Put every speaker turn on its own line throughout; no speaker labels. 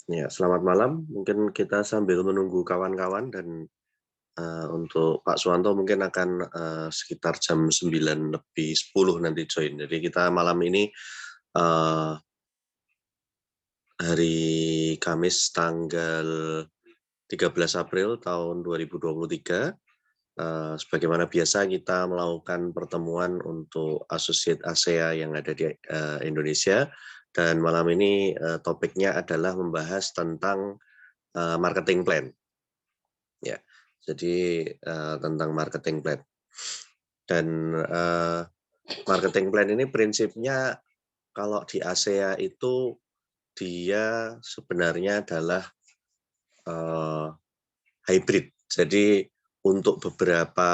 Ya, selamat malam. Mungkin kita sambil menunggu kawan-kawan dan untuk Pak Suwanto mungkin akan sekitar jam 9:10 nanti join. Jadi kita malam ini uh, hari Kamis tanggal 13 April tahun 2023. Sebagaimana biasa kita melakukan pertemuan untuk Associate ASEA yang ada di Indonesia. Dan malam ini topiknya adalah membahas tentang marketing plan. Ya, jadi tentang marketing plan. Dan marketing plan ini prinsipnya kalau di ASEA itu dia sebenarnya adalah hybrid. Jadi untuk beberapa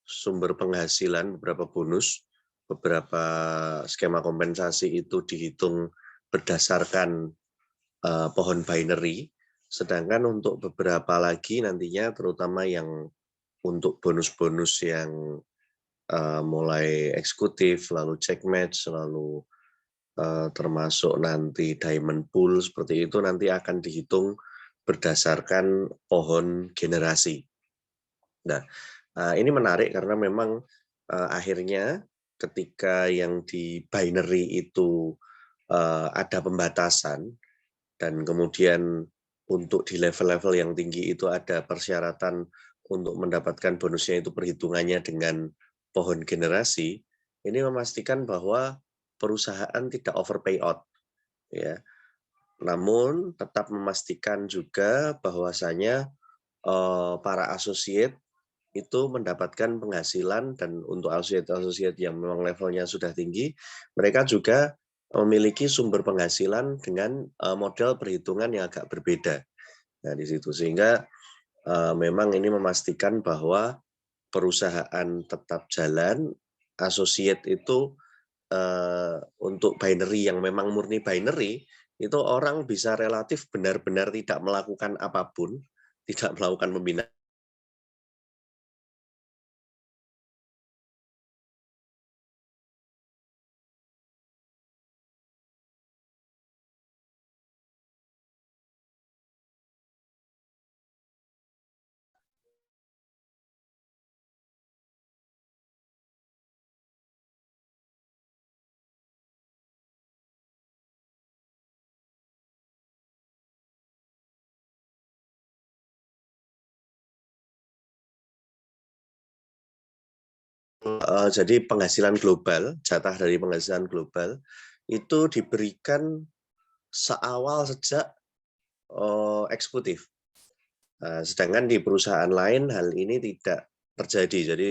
sumber penghasilan, beberapa bonus, beberapa skema kompensasi itu dihitung berdasarkan pohon binary, sedangkan untuk beberapa lagi nantinya terutama yang untuk bonus-bonus yang mulai eksekutif, lalu check match, lalu termasuk nanti diamond pool, seperti itu nanti akan dihitung berdasarkan pohon generasi. Nah, ini menarik karena memang akhirnya ketika yang di binary itu ada pembatasan dan kemudian untuk di level-level yang tinggi itu ada persyaratan untuk mendapatkan bonusnya itu perhitungannya dengan pohon generasi, ini memastikan bahwa perusahaan tidak overpay out, ya. Namun tetap memastikan juga bahwasanya para associate itu mendapatkan penghasilan, dan untuk associate-associate yang memang levelnya sudah tinggi, mereka juga memiliki sumber penghasilan dengan model perhitungan yang agak berbeda. Nah, di situ sehingga memang ini memastikan bahwa perusahaan tetap jalan, associate itu untuk binary yang memang murni binary, itu orang bisa relatif benar-benar tidak melakukan apapun, tidak melakukan pembinaan. Jadi penghasilan global, jatah dari penghasilan global, itu diberikan seawal sejak eksekutif. Sedangkan di perusahaan lain hal ini tidak terjadi. Jadi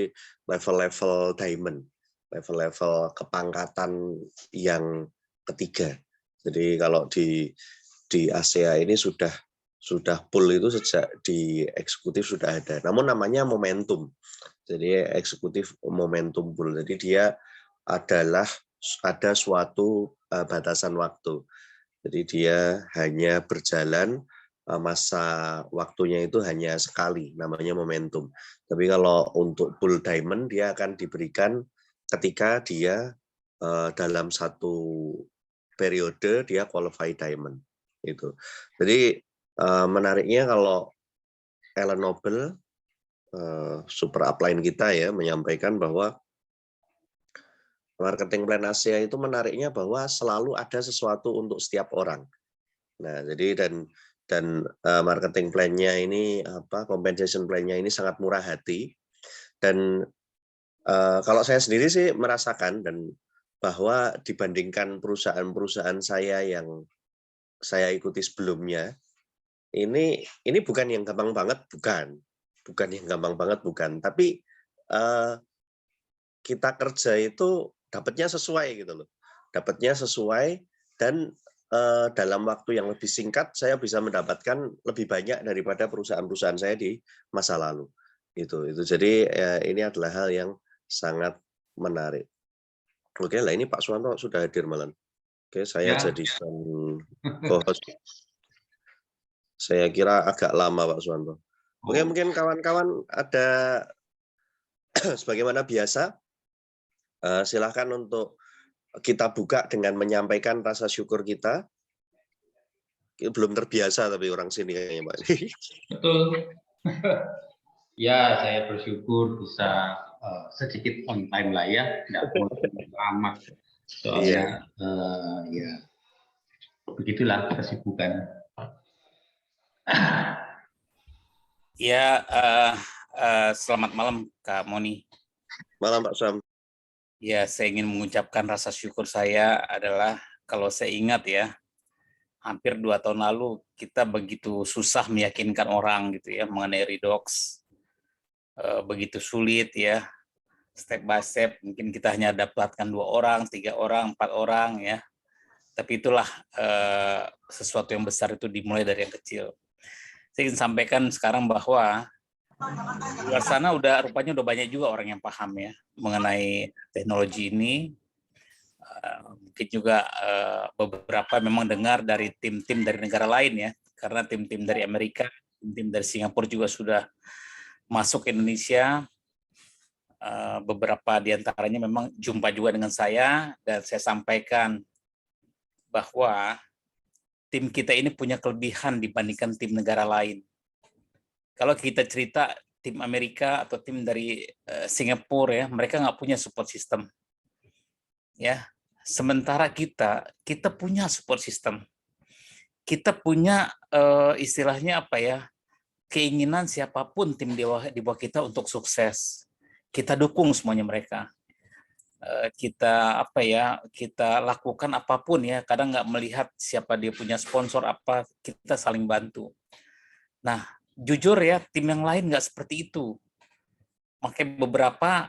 level-level diamond, level-level kepangkatan yang ketiga. Jadi kalau di ASEA ini sudah full itu sejak di eksekutif sudah ada. Namun namanya momentum. Jadi eksekutif momentum pool. Jadi dia adalah ada suatu batasan waktu. Jadi dia hanya berjalan masa waktunya itu hanya sekali, namanya momentum. Tapi kalau untuk pool diamond dia akan diberikan ketika dia dalam satu periode dia qualify diamond. Itu. Jadi menariknya kalau Ellen Noble super upline kita ya menyampaikan bahwa marketing plan Asia itu menariknya bahwa selalu ada sesuatu untuk setiap orang. Nah, jadi dan marketing plan-nya ini compensation plan-nya ini sangat murah hati, dan kalau saya sendiri sih merasakan dan bahwa dibandingkan perusahaan-perusahaan saya yang saya ikuti sebelumnya, ini bukan yang gampang banget, bukan yang gampang banget, bukan, tapi kita kerja itu dapatnya sesuai gitu loh, dapatnya sesuai, dan dalam waktu yang lebih singkat saya bisa mendapatkan lebih banyak daripada perusahaan-perusahaan saya di masa lalu. Itu jadi ini adalah hal yang sangat menarik. Oke lah, ini Pak Suwanto sudah hadir malam. Oke, saya
Ya,
jadikan co-host. Saya kira agak lama Pak Suwanto. Oke,
oh,
mungkin kawan-kawan ada sebagaimana biasa, silakan untuk kita buka dengan menyampaikan rasa syukur kita. belum terbiasa tapi orang sini kayaknya Pak.
Betul. Ya, saya bersyukur bisa sedikit on time lah ya, tidak lama. Soalnya ya begitulah kesibukan.
Ya, selamat malam Kak Moni.
Malam Pak Sam.
Ya, saya ingin mengucapkan rasa syukur saya adalah kalau saya ingat ya, hampir 2 tahun lalu kita begitu susah meyakinkan orang gitu ya mengenai redox, begitu sulit ya, step by step. Mungkin kita hanya dapatkan 2 orang, 3 orang, 4 orang ya. Tapi itulah sesuatu yang besar itu dimulai dari yang kecil. Saya ingin sampaikan sekarang bahwa di luar sana rupanya udah banyak juga orang yang paham ya mengenai teknologi ini. Mungkin juga beberapa memang dengar dari tim-tim dari negara lain ya, karena tim-tim dari Amerika, tim-tim dari Singapura juga sudah masuk ke Indonesia. Beberapa diantaranya memang jumpa juga dengan saya dan saya sampaikan bahwa tim kita ini punya kelebihan dibandingkan tim negara lain. Kalau kita cerita tim Amerika atau tim dari Singapura ya, mereka nggak punya support system. Ya, sementara kita punya support system. Kita punya istilahnya apa ya? Keinginan siapapun tim di bawah kita untuk sukses. Kita dukung semuanya mereka. Kita apa ya, kita lakukan apapun ya, kadang nggak melihat siapa dia punya sponsor apa, kita saling bantu. Nah, jujur ya, tim yang lain nggak seperti itu. Makanya beberapa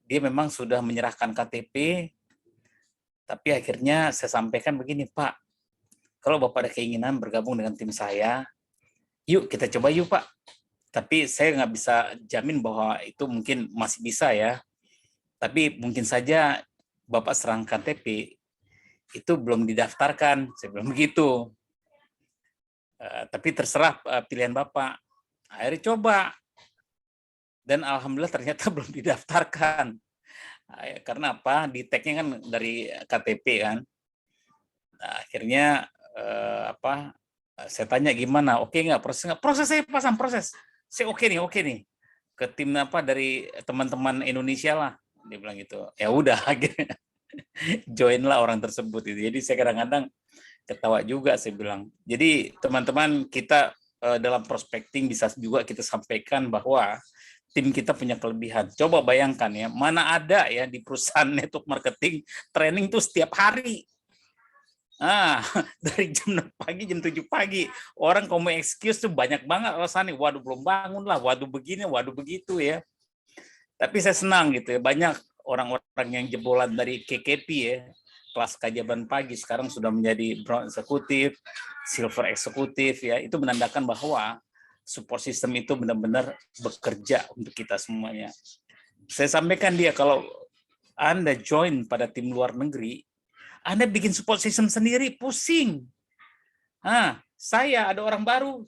dia memang sudah menyerahkan KTP, tapi akhirnya saya sampaikan begini, Pak, kalau Bapak ada keinginan bergabung dengan tim saya, yuk kita coba yuk Pak. Tapi saya nggak bisa jamin bahwa itu mungkin masih bisa ya. Tapi mungkin saja Bapak serang KTP, itu belum didaftarkan, saya bilang begitu. Tapi terserah pilihan Bapak. Akhirnya coba. Dan alhamdulillah ternyata belum didaftarkan. Karena apa? Di tag-nya kan dari KTP kan. Nah, akhirnya saya tanya gimana? Oke nggak proses? Proses saya pasang proses. Saya oke nih. Ke tim dari teman-teman Indonesia lah. Dia bilang gitu. Ya udah akhirnya join lah orang tersebut itu. Jadi saya kadang-kadang ketawa juga saya bilang. Jadi teman-teman kita dalam prospecting bisa juga kita sampaikan bahwa tim kita punya kelebihan. Coba bayangkan ya, mana ada ya di perusahaan network marketing training tuh setiap hari. Dari jam 6 pagi, jam 7 pagi. Orang kalau mau excuse tuh banyak banget alasannya. Waduh belum bangun lah, waduh begini, waduh begitu ya. Tapi saya senang gitu ya, banyak orang-orang yang jebolan dari KKP ya, kelas kajian pagi sekarang sudah menjadi brown eksekutif, silver eksekutif ya, itu menandakan bahwa support system itu benar-benar bekerja untuk kita semuanya. Saya sampaikan dia, kalau Anda join pada tim luar negeri, Anda bikin support system sendiri, pusing. Saya ada orang baru,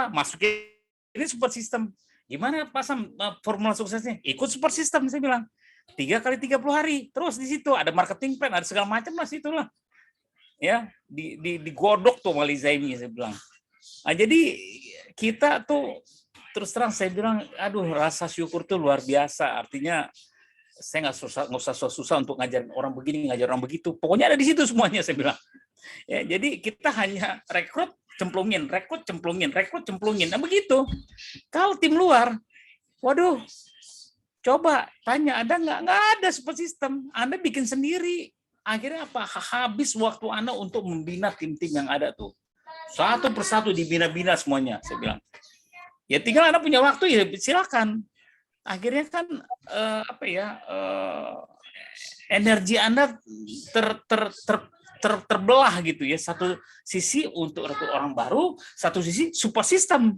masukin ini support system. Gimana pasang formula suksesnya? Ikut support system, saya bilang. 3 kali 30 hari. Terus di situ ada marketing plan, ada segala macam lah situ lah. Ya, digodok tuh sama Lizaimi, saya bilang. Jadi kita tuh terus terang saya bilang, aduh rasa syukur tuh luar biasa. Artinya saya nggak usah susah untuk ngajarin orang begini, ngajarin orang begitu. Pokoknya ada di situ semuanya, saya bilang. Ya, jadi kita hanya rekrut cemplungin. Nah begitu. Kalau tim luar, waduh, coba tanya ada nggak? Nggak ada support system. Anda bikin sendiri. Akhirnya apa? Habis waktu Anda untuk membina tim-tim yang ada tuh. Satu persatu dibina-bina semuanya, saya bilang. Ya tinggal Anda punya waktu ya silakan. Akhirnya kan energi Anda terbelah gitu ya, satu sisi untuk rekrut orang baru, satu sisi support system.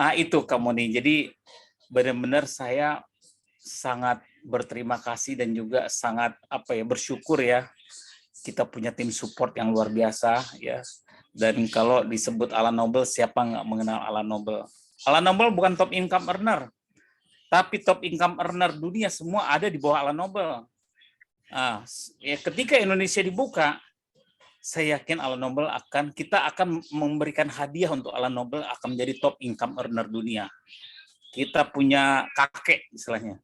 Nah itu kamu nih, jadi benar-benar saya sangat berterima kasih dan juga sangat bersyukur ya, kita punya tim support yang luar biasa ya. Dan kalau disebut Alan Noble, siapa nggak mengenal Alan Noble? Alan Noble bukan top income earner, tapi top income earner dunia semua ada di bawah Alan Noble. Ya, ketika Indonesia dibuka, saya yakin Alan Noble kita akan memberikan hadiah untuk Alan Noble akan menjadi top income earner dunia. Kita punya kakek istilahnya.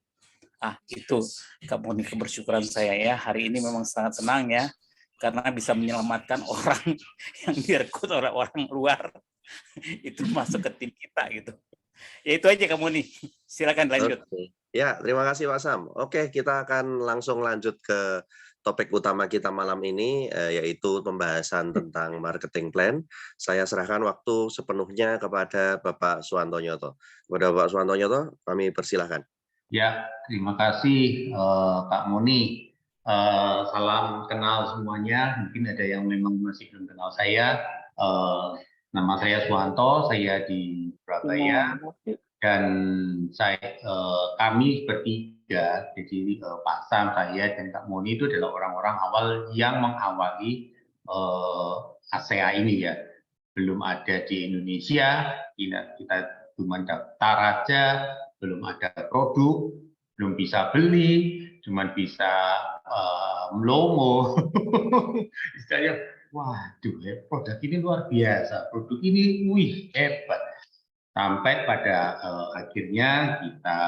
Itu Kak Moni kebersyukuran saya ya. Hari ini memang sangat senang ya, karena bisa menyelamatkan orang yang direkrut oleh orang luar itu masuk ke tim kita gitu. Ya itu aja Kak Moni. Silakan lanjut.
Oke. Ya, terima kasih Pak Sam. Oke, kita akan langsung lanjut ke topik utama kita malam ini, yaitu pembahasan tentang marketing plan. Saya serahkan waktu sepenuhnya kepada Bapak Suwanto Nyoto. Kepada Bapak Suwanto Nyoto, kami persilahkan.
Ya, terima kasih Kak Moni. Salam kenal semuanya. Mungkin ada yang memang masih belum kenal saya. Nama saya Suwanto, saya di Surabaya. Dan kami bertiga, jadi Pak Sam, saya, dan Kak Moni itu adalah orang-orang awal yang mengawali ASEA ini ya. Belum ada di Indonesia, kita cuma daftar aja, belum ada produk, belum bisa beli, cuma bisa melomo. Istilahnya, waduh, produk ini luar biasa, produk ini, wih, hebat. Sampai pada akhirnya kita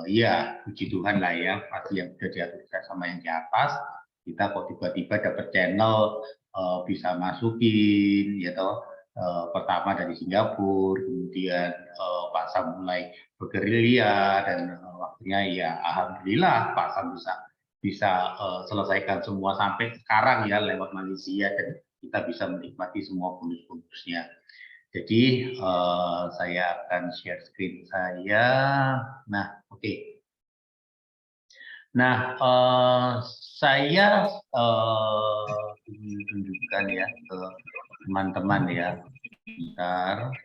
ya puji Tuhan lah ya, pasti yang sudah diaturkan sama yang di atas, kita kok tiba-tiba dapat channel bisa masukin ya toh, pertama dari Singapura, kemudian Pak Sam mulai bergerilya, dan waktunya ya alhamdulillah Pak Sam bisa selesaikan semua sampai sekarang ya lewat Malaysia, dan kita bisa menikmati semua bonus-bonusnya. Jadi saya akan share screen saya. Nah, oke. Nah, saya ingin tunjukkan ya ke teman-teman ya. Bentar.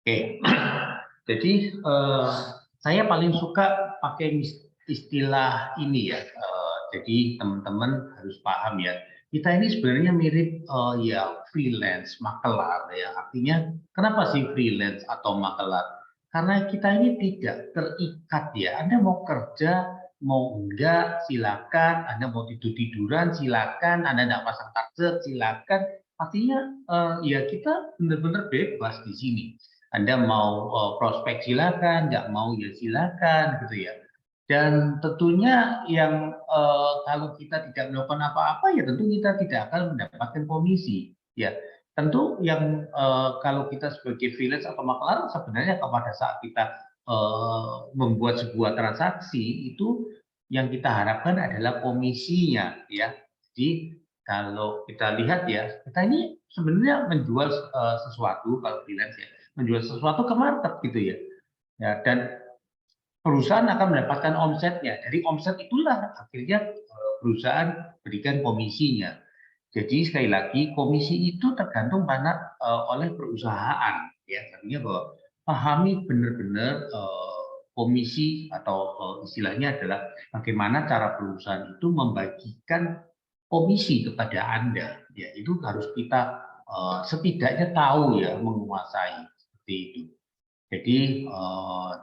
Oke, jadi saya paling suka pakai istilah ini ya. Jadi teman-teman harus paham ya. Kita ini sebenarnya mirip ya freelance, makelar ya. Artinya kenapa sih freelance atau makelar? Karena kita ini tidak terikat ya. Anda mau kerja, mau enggak, silakan. Anda mau tidur-tiduran, silakan. Anda enggak pasang target, silakan. Artinya ya kita benar-benar bebas di sini. Anda mau prospek silakan, nggak mau ya silakan gitu ya. Dan tentunya yang kalau kita tidak melakukan apa-apa ya tentu kita tidak akan mendapatkan komisi. Ya, tentu yang kalau kita sebagai freelance atau makelar sebenarnya pada saat kita membuat sebuah transaksi itu yang kita harapkan adalah komisinya ya. Jadi kalau kita lihat ya, kita ini sebenarnya menjual sesuatu kalau freelance ya, menjual sesuatu ke market gitu ya. Ya, dan perusahaan akan mendapatkan omsetnya. Dari omset itulah akhirnya perusahaan berikan komisinya. Jadi sekali lagi komisi itu tergantung banget oleh perusahaan. Ya, artinya bahwa pahami benar-benar komisi atau istilahnya adalah bagaimana cara perusahaan itu membagikan komisi kepada Anda, ya itu harus kita setidaknya tahu ya, menguasai seperti itu. Jadi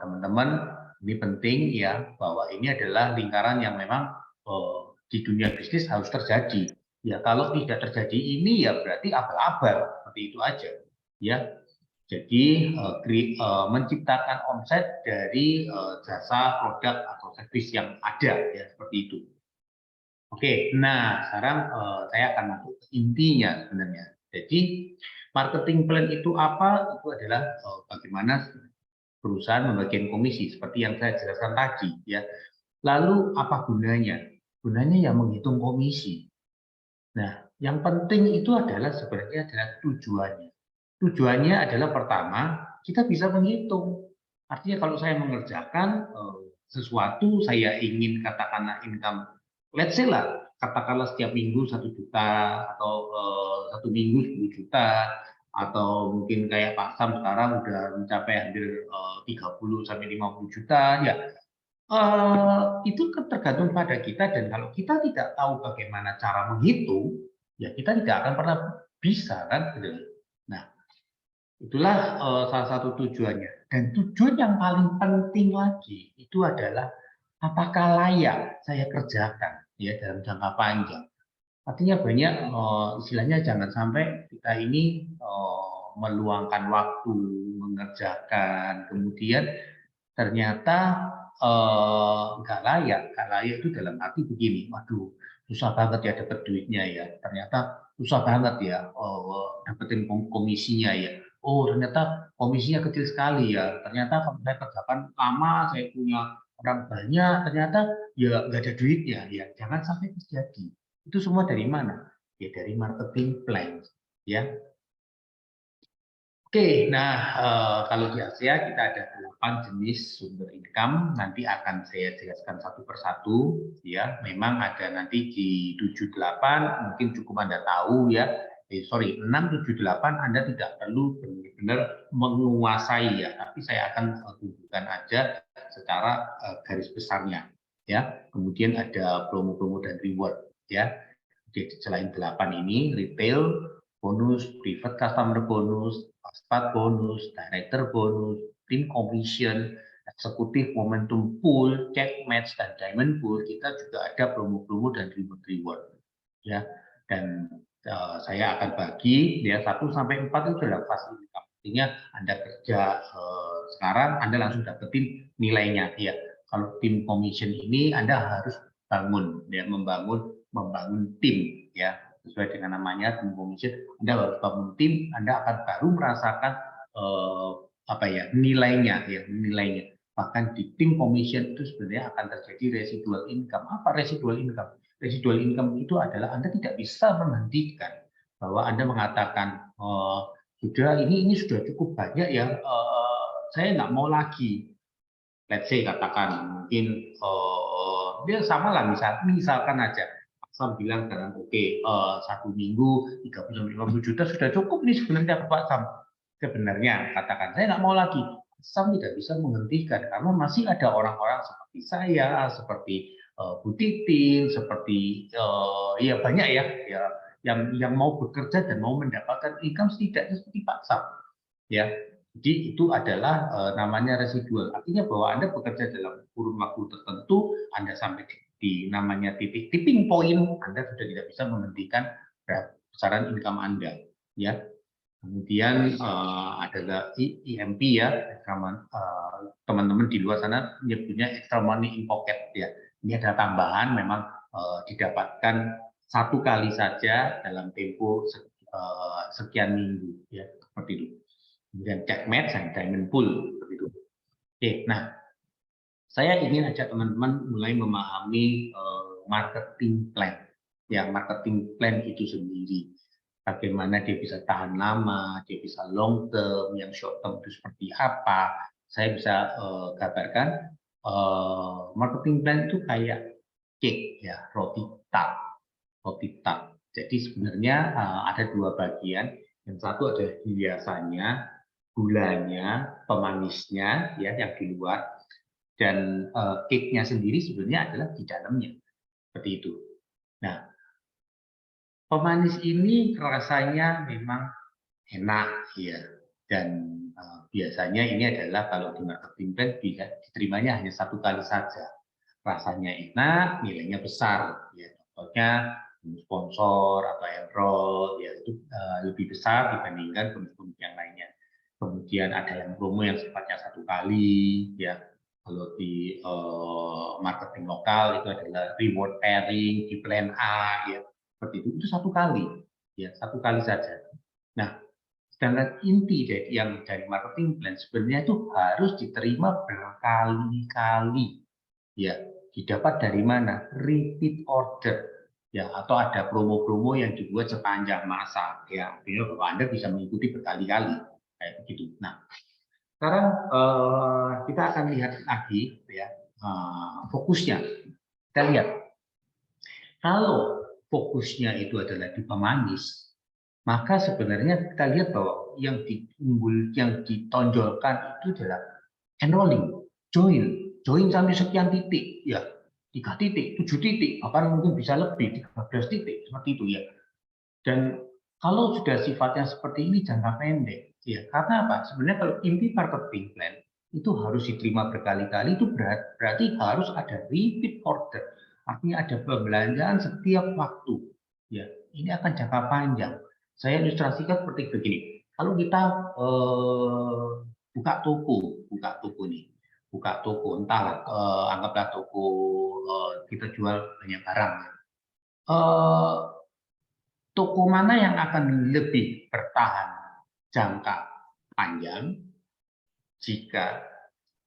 teman-teman ini penting ya, bahwa ini adalah lingkaran yang memang di dunia bisnis harus terjadi. Ya kalau tidak terjadi ini ya berarti abal-abal, seperti itu aja. Ya, jadi menciptakan omset dari jasa, produk atau servis yang ada ya seperti itu. Oke, nah sekarang saya akan masuk ke intinya sebenarnya. Jadi marketing plan itu apa? Itu adalah bagaimana perusahaan membagikan komisi seperti yang saya jelaskan tadi ya. Lalu apa gunanya? Gunanya ya menghitung komisi. Nah, yang penting itu adalah sebenarnya adalah tujuannya. Tujuannya adalah pertama kita bisa menghitung. Artinya kalau saya mengerjakan sesuatu, saya ingin katakanlah income, let's say lah, katakanlah setiap minggu 1 juta atau 1 minggu 10 juta, atau mungkin kayak Pak Sam sekarang udah mencapai hampir 30 sampai 50 juta ya. Itu tergantung pada kita, dan kalau kita tidak tahu bagaimana cara menghitung, ya kita tidak akan pernah bisa kan. Itulah salah satu tujuannya. Dan tujuan yang paling penting lagi itu adalah apakah layak saya kerjakan ya dalam jangka panjang. Artinya banyak istilahnya jangan sampai kita ini meluangkan waktu mengerjakan, kemudian ternyata nggak layak. Nggak layak itu dalam arti begini, waduh susah banget ya dapat duitnya ya, ternyata susah banget ya dapetin komisinya ya. Oh ternyata komisinya kecil sekali ya, ternyata kalau saya kerjakan lama, saya punya orang banyak, ternyata ya nggak ada duitnya ya. Jangan sampai terjadi. Itu semua dari mana? Ya dari marketing plan ya. Oke, nah kalau di Asia kita ada 8 jenis sumber income, nanti akan saya jelaskan satu persatu ya. Memang ada nanti di 78 mungkin cukup Anda tahu ya. 6, 7, 8 Anda tidak perlu benar-benar menguasai ya, tapi saya akan tunjukkan aja secara garis besarnya ya. Kemudian ada promo-promo dan reward ya. Jadi selain 8 ini, retail bonus, private customer bonus, start bonus, director bonus, team commission, eksekutif momentum pool, check match, dan diamond pool, kita juga ada promo-promo dan reward ya. Dan saya akan bagi ya 1 sampai 4 itu adalah fase income. Artinya Anda kerja sekarang Anda langsung dapetin nilainya ya. Kalau tim commission ini Anda harus bangun ya, membangun tim ya, sesuai dengan namanya tim commission. Anda harus bangun tim, Anda akan baru merasakan nilainya ya, nilainya. Bahkan di tim commission itu sebenarnya akan terjadi residual income. Apa residual income? Residual income itu adalah Anda tidak bisa menghentikan bahwa Anda mengatakan sudah ini sudah cukup banyak ya, saya nggak mau lagi. Let's say katakan mungkin dia sama lah, misalkan aja Sam bilang dalam satu minggu 30-50 juta sudah cukup nih sebenarnya Pak Sam. Sebenarnya katakan saya nggak mau lagi, Sam tidak bisa menghentikan karena masih ada orang-orang seperti saya, seperti Bu Titin, seperti ya banyak ya yang mau bekerja dan mau mendapatkan income setidaknya seperti Pak Sam ya. Jadi itu adalah namanya residual. Artinya bahwa Anda bekerja dalam kurun waktu tertentu, Anda sampai di namanya titik tipping point, Anda sudah tidak bisa menghentikan besaran income Anda. Ya. Kemudian adalah EMP ya, teman-teman di luar sana menyebutnya extra money in pocket ya. Ini ada tambahan, memang didapatkan satu kali saja dalam tempo sekian minggu ya, seperti itu. Kemudian check match dan diamond pool seperti itu. Oke, nah saya ingin ajak teman-teman mulai memahami marketing plan. Ya, marketing plan itu sendiri. Bagaimana dia bisa tahan lama, dia bisa long term, yang short term itu seperti apa. Saya bisa gambarkan marketing plan itu kayak cake ya, roti tart. Roti tart. Jadi sebenarnya ada 2 bagian. Yang satu adalah hiasannya, gulanya, pemanisnya ya yang di luar, dan cake-nya sendiri sebenarnya adalah di dalamnya, seperti itu. Nah, pemanis ini rasanya memang enak ya, dan biasanya ini adalah kalau di marketing plan bisa diterimanya hanya 1 kali saja. Rasanya enak, nilainya besar ya. Contohnya sponsor atau enroll ya itu lebih besar dibandingkan bonus-bonus yang lainnya. Kemudian ada yang promo yang sifatnya 1 kali ya. Kalau di marketing lokal itu adalah reward pairing di plan A ya, seperti itu 1 kali ya, 1 kali saja. Nah, sedangkan inti dari marketing plan sebenarnya itu harus diterima berkali-kali ya. Didapat dari mana? Repeat order ya, atau ada promo-promo yang dibuat sepanjang masa ya, artinya bahwa Anda bisa mengikuti berkali-kali kayak begitu. Nah, sekarang kita akan lihat lagi ya fokusnya. Kita lihat kalau fokusnya itu adalah di pemanis, maka sebenarnya kita lihat bahwa yang ditonjolkan itu adalah enrolling, join sampai sekian titik ya, 3 titik, 7 titik, bahkan mungkin bisa lebih 13 titik seperti itu ya. Dan kalau sudah sifatnya seperti ini jangka pendek Ya, karena apa? Sebenarnya kalau inti marketing plan itu harus diterima berkali-kali, itu berarti harus ada repeat order. Artinya ada pembelanjaan setiap waktu. Ya, ini akan jangka panjang. Saya ilustrasikan seperti begini. Kalau kita buka toko nih, buka toko, entah anggaplah toko kita jual banyak barang. Toko mana yang akan lebih bertahan jangka panjang jika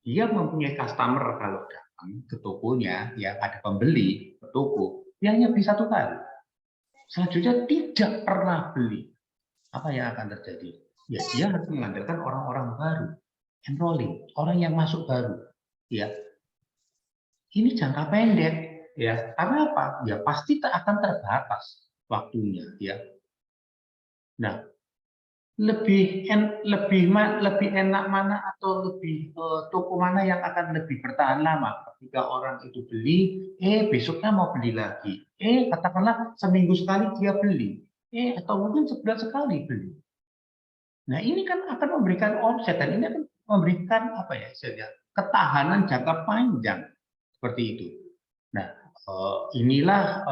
dia mempunyai customer kalau datang ke tokonya, ya ada pembeli ke toko, dia hanya beli satu kali. Selanjutnya tidak pernah beli. Apa yang akan terjadi? Ya dia harus mengandalkan orang-orang baru, enrolling, orang yang masuk baru. Ya, ini jangka pendek, ya. Karena apa? Ya pasti tak akan terbatas waktunya, ya. Nah, lebih enak mana atau lebih toko mana yang akan lebih bertahan lama ketika orang itu beli, besoknya mau beli lagi, katakanlah seminggu sekali dia beli, atau mungkin sebulan sekali beli. Nah ini kan akan memberikan omset dan ini akan memberikan apa ya istilahnya ketahanan jangka panjang seperti itu. Nah inilah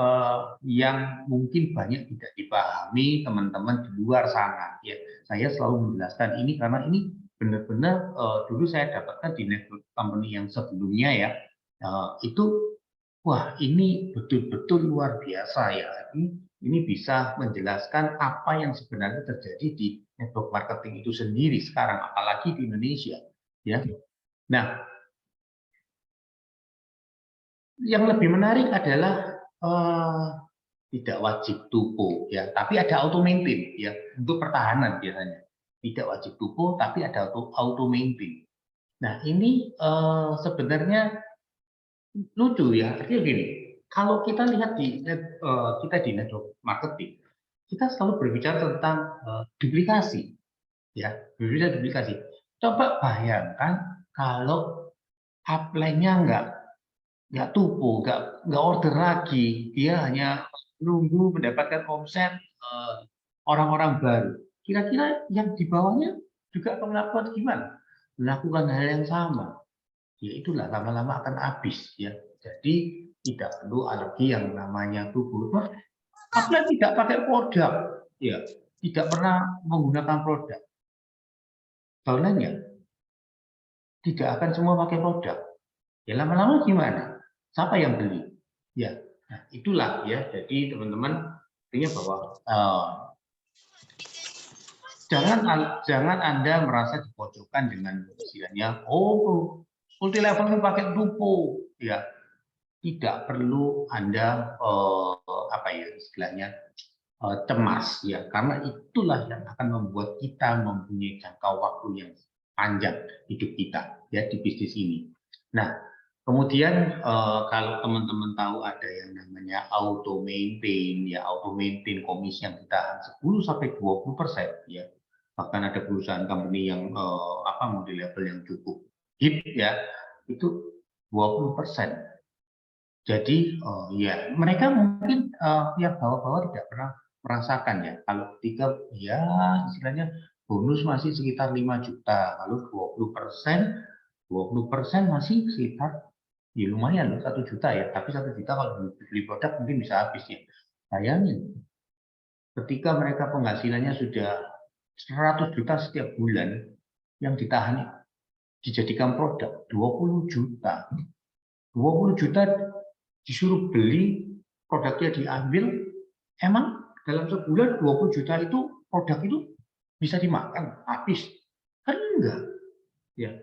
yang mungkin banyak tidak dipahami teman-teman di luar sana. Ya, saya selalu menjelaskan ini karena ini benar-benar dulu saya dapatkan di network company yang sebelumnya ya. Itu wah ini betul-betul luar biasa ya. Ini bisa menjelaskan apa yang sebenarnya terjadi di network marketing itu sendiri sekarang, apalagi di Indonesia. Ya, nah yang lebih menarik adalah tidak wajib tupo ya, tapi ada auto maintain ya untuk pertahanan biasanya. Tidak wajib tupo tapi ada auto maintain. Nah, ini sebenarnya lucu ya. Artinya gini, kalau kita lihat di network marketing, kita selalu berbicara tentang duplikasi ya, berbicara duplikasi. Coba bayangkan kalau upline-nya nggak tupo, nggak order lagi, dia hanya nunggu mendapatkan omset orang-orang baru. Kira-kira yang di bawahnya juga akan melakukan gimana? Melakukan hal yang sama. Ya itulah lama-lama akan habis ya. Jadi tidak perlu alergi yang namanya tupo. Upline tidak pakai produk, ya tidak pernah menggunakan produk. Downline-nya tidak akan semua pakai produk. Ya lama-lama gimana? Siapa yang beli? Ya, nah, itulah ya. Jadi teman-teman artinya bahwa jangan Anda merasa dipojokkan dengan istilahnya multi level ini pakai tupo. Ya, tidak perlu Anda apa ya istilahnya cemas ya, karena itulah yang akan membuat kita mempunyai jangka waktu yang panjang hidup kita ya di bisnis ini. Nah, kemudian kalau teman-teman tahu ada yang namanya auto maintain ya, auto maintain komisi yang ditahan 10-20% ya. Bahkan ada perusahaan company yang multi level yang cukup hip ya, itu 20%. Jadi ya mereka mungkin yang bawah-bawah tidak pernah merasakan ya. Kalau ketika ya istilahnya bonus masih sekitar 5 juta, lalu 20% masih sekitar ya lumayan loh 1 juta ya. Tapi 1 juta kalau beli produk mungkin bisa habis ya. Bayangin ketika mereka penghasilannya sudah 100 juta setiap bulan, yang ditahan dijadikan produk 20 juta. 20 juta disuruh beli, produknya diambil, emang dalam sebulan 20 juta itu produk itu bisa dimakan habis? Kan enggak. Ya.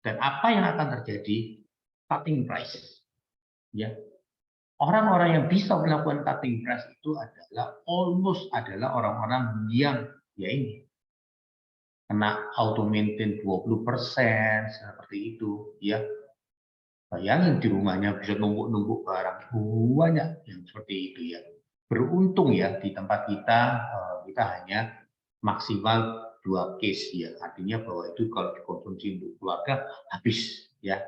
Dan apa yang akan terjadi? Cutting price. Ya. Orang-orang yang bisa melakukan cutting price itu adalah adalah orang-orang yang ya ini kena auto maintain 20% seperti itu ya. Bayangin di rumahnya bisa numpuk-numpuk barang banyak yang seperti itu ya. Beruntung ya di tempat kita kita hanya maksimal 2 case ya. Artinya bahwa itu kalau dikonsumsi untuk keluarga habis ya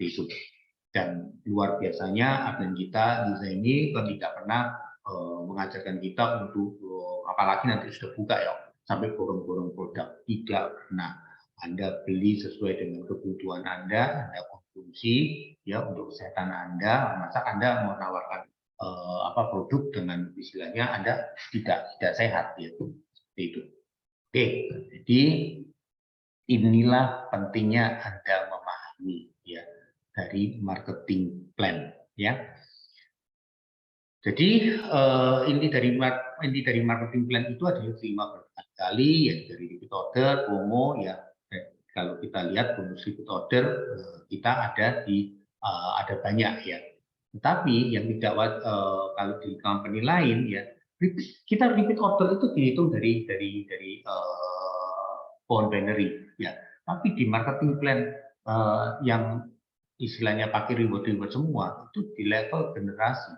itu. Dan luar biasanya admin kita Lisa ini kan tidak pernah mengajarkan kita untuk apalagi nanti sudah buka ya. sampai borong-borong produk. Tidak pernah. Anda beli sesuai dengan kebutuhan Anda konsumsi ya untuk kesehatan Anda. Masa Anda mau menawarkan produk dengan istilahnya Anda tidak sehat ya. Seperti itu. Oke, jadi inilah pentingnya Anda memahami ya dari marketing plan ya. Jadi inti dari marketing plan itu adalah 5 berkali-kali ya, dari repeat order, promo ya. Kalau kita lihat bonus repeat order kita ada banyak ya. Tetapi yang tidak kalau di company lain ya, kita repeat order itu dihitung dari pohon binary ya. Tapi di marketing plan yang istilahnya pakai reward semua itu di level generasi.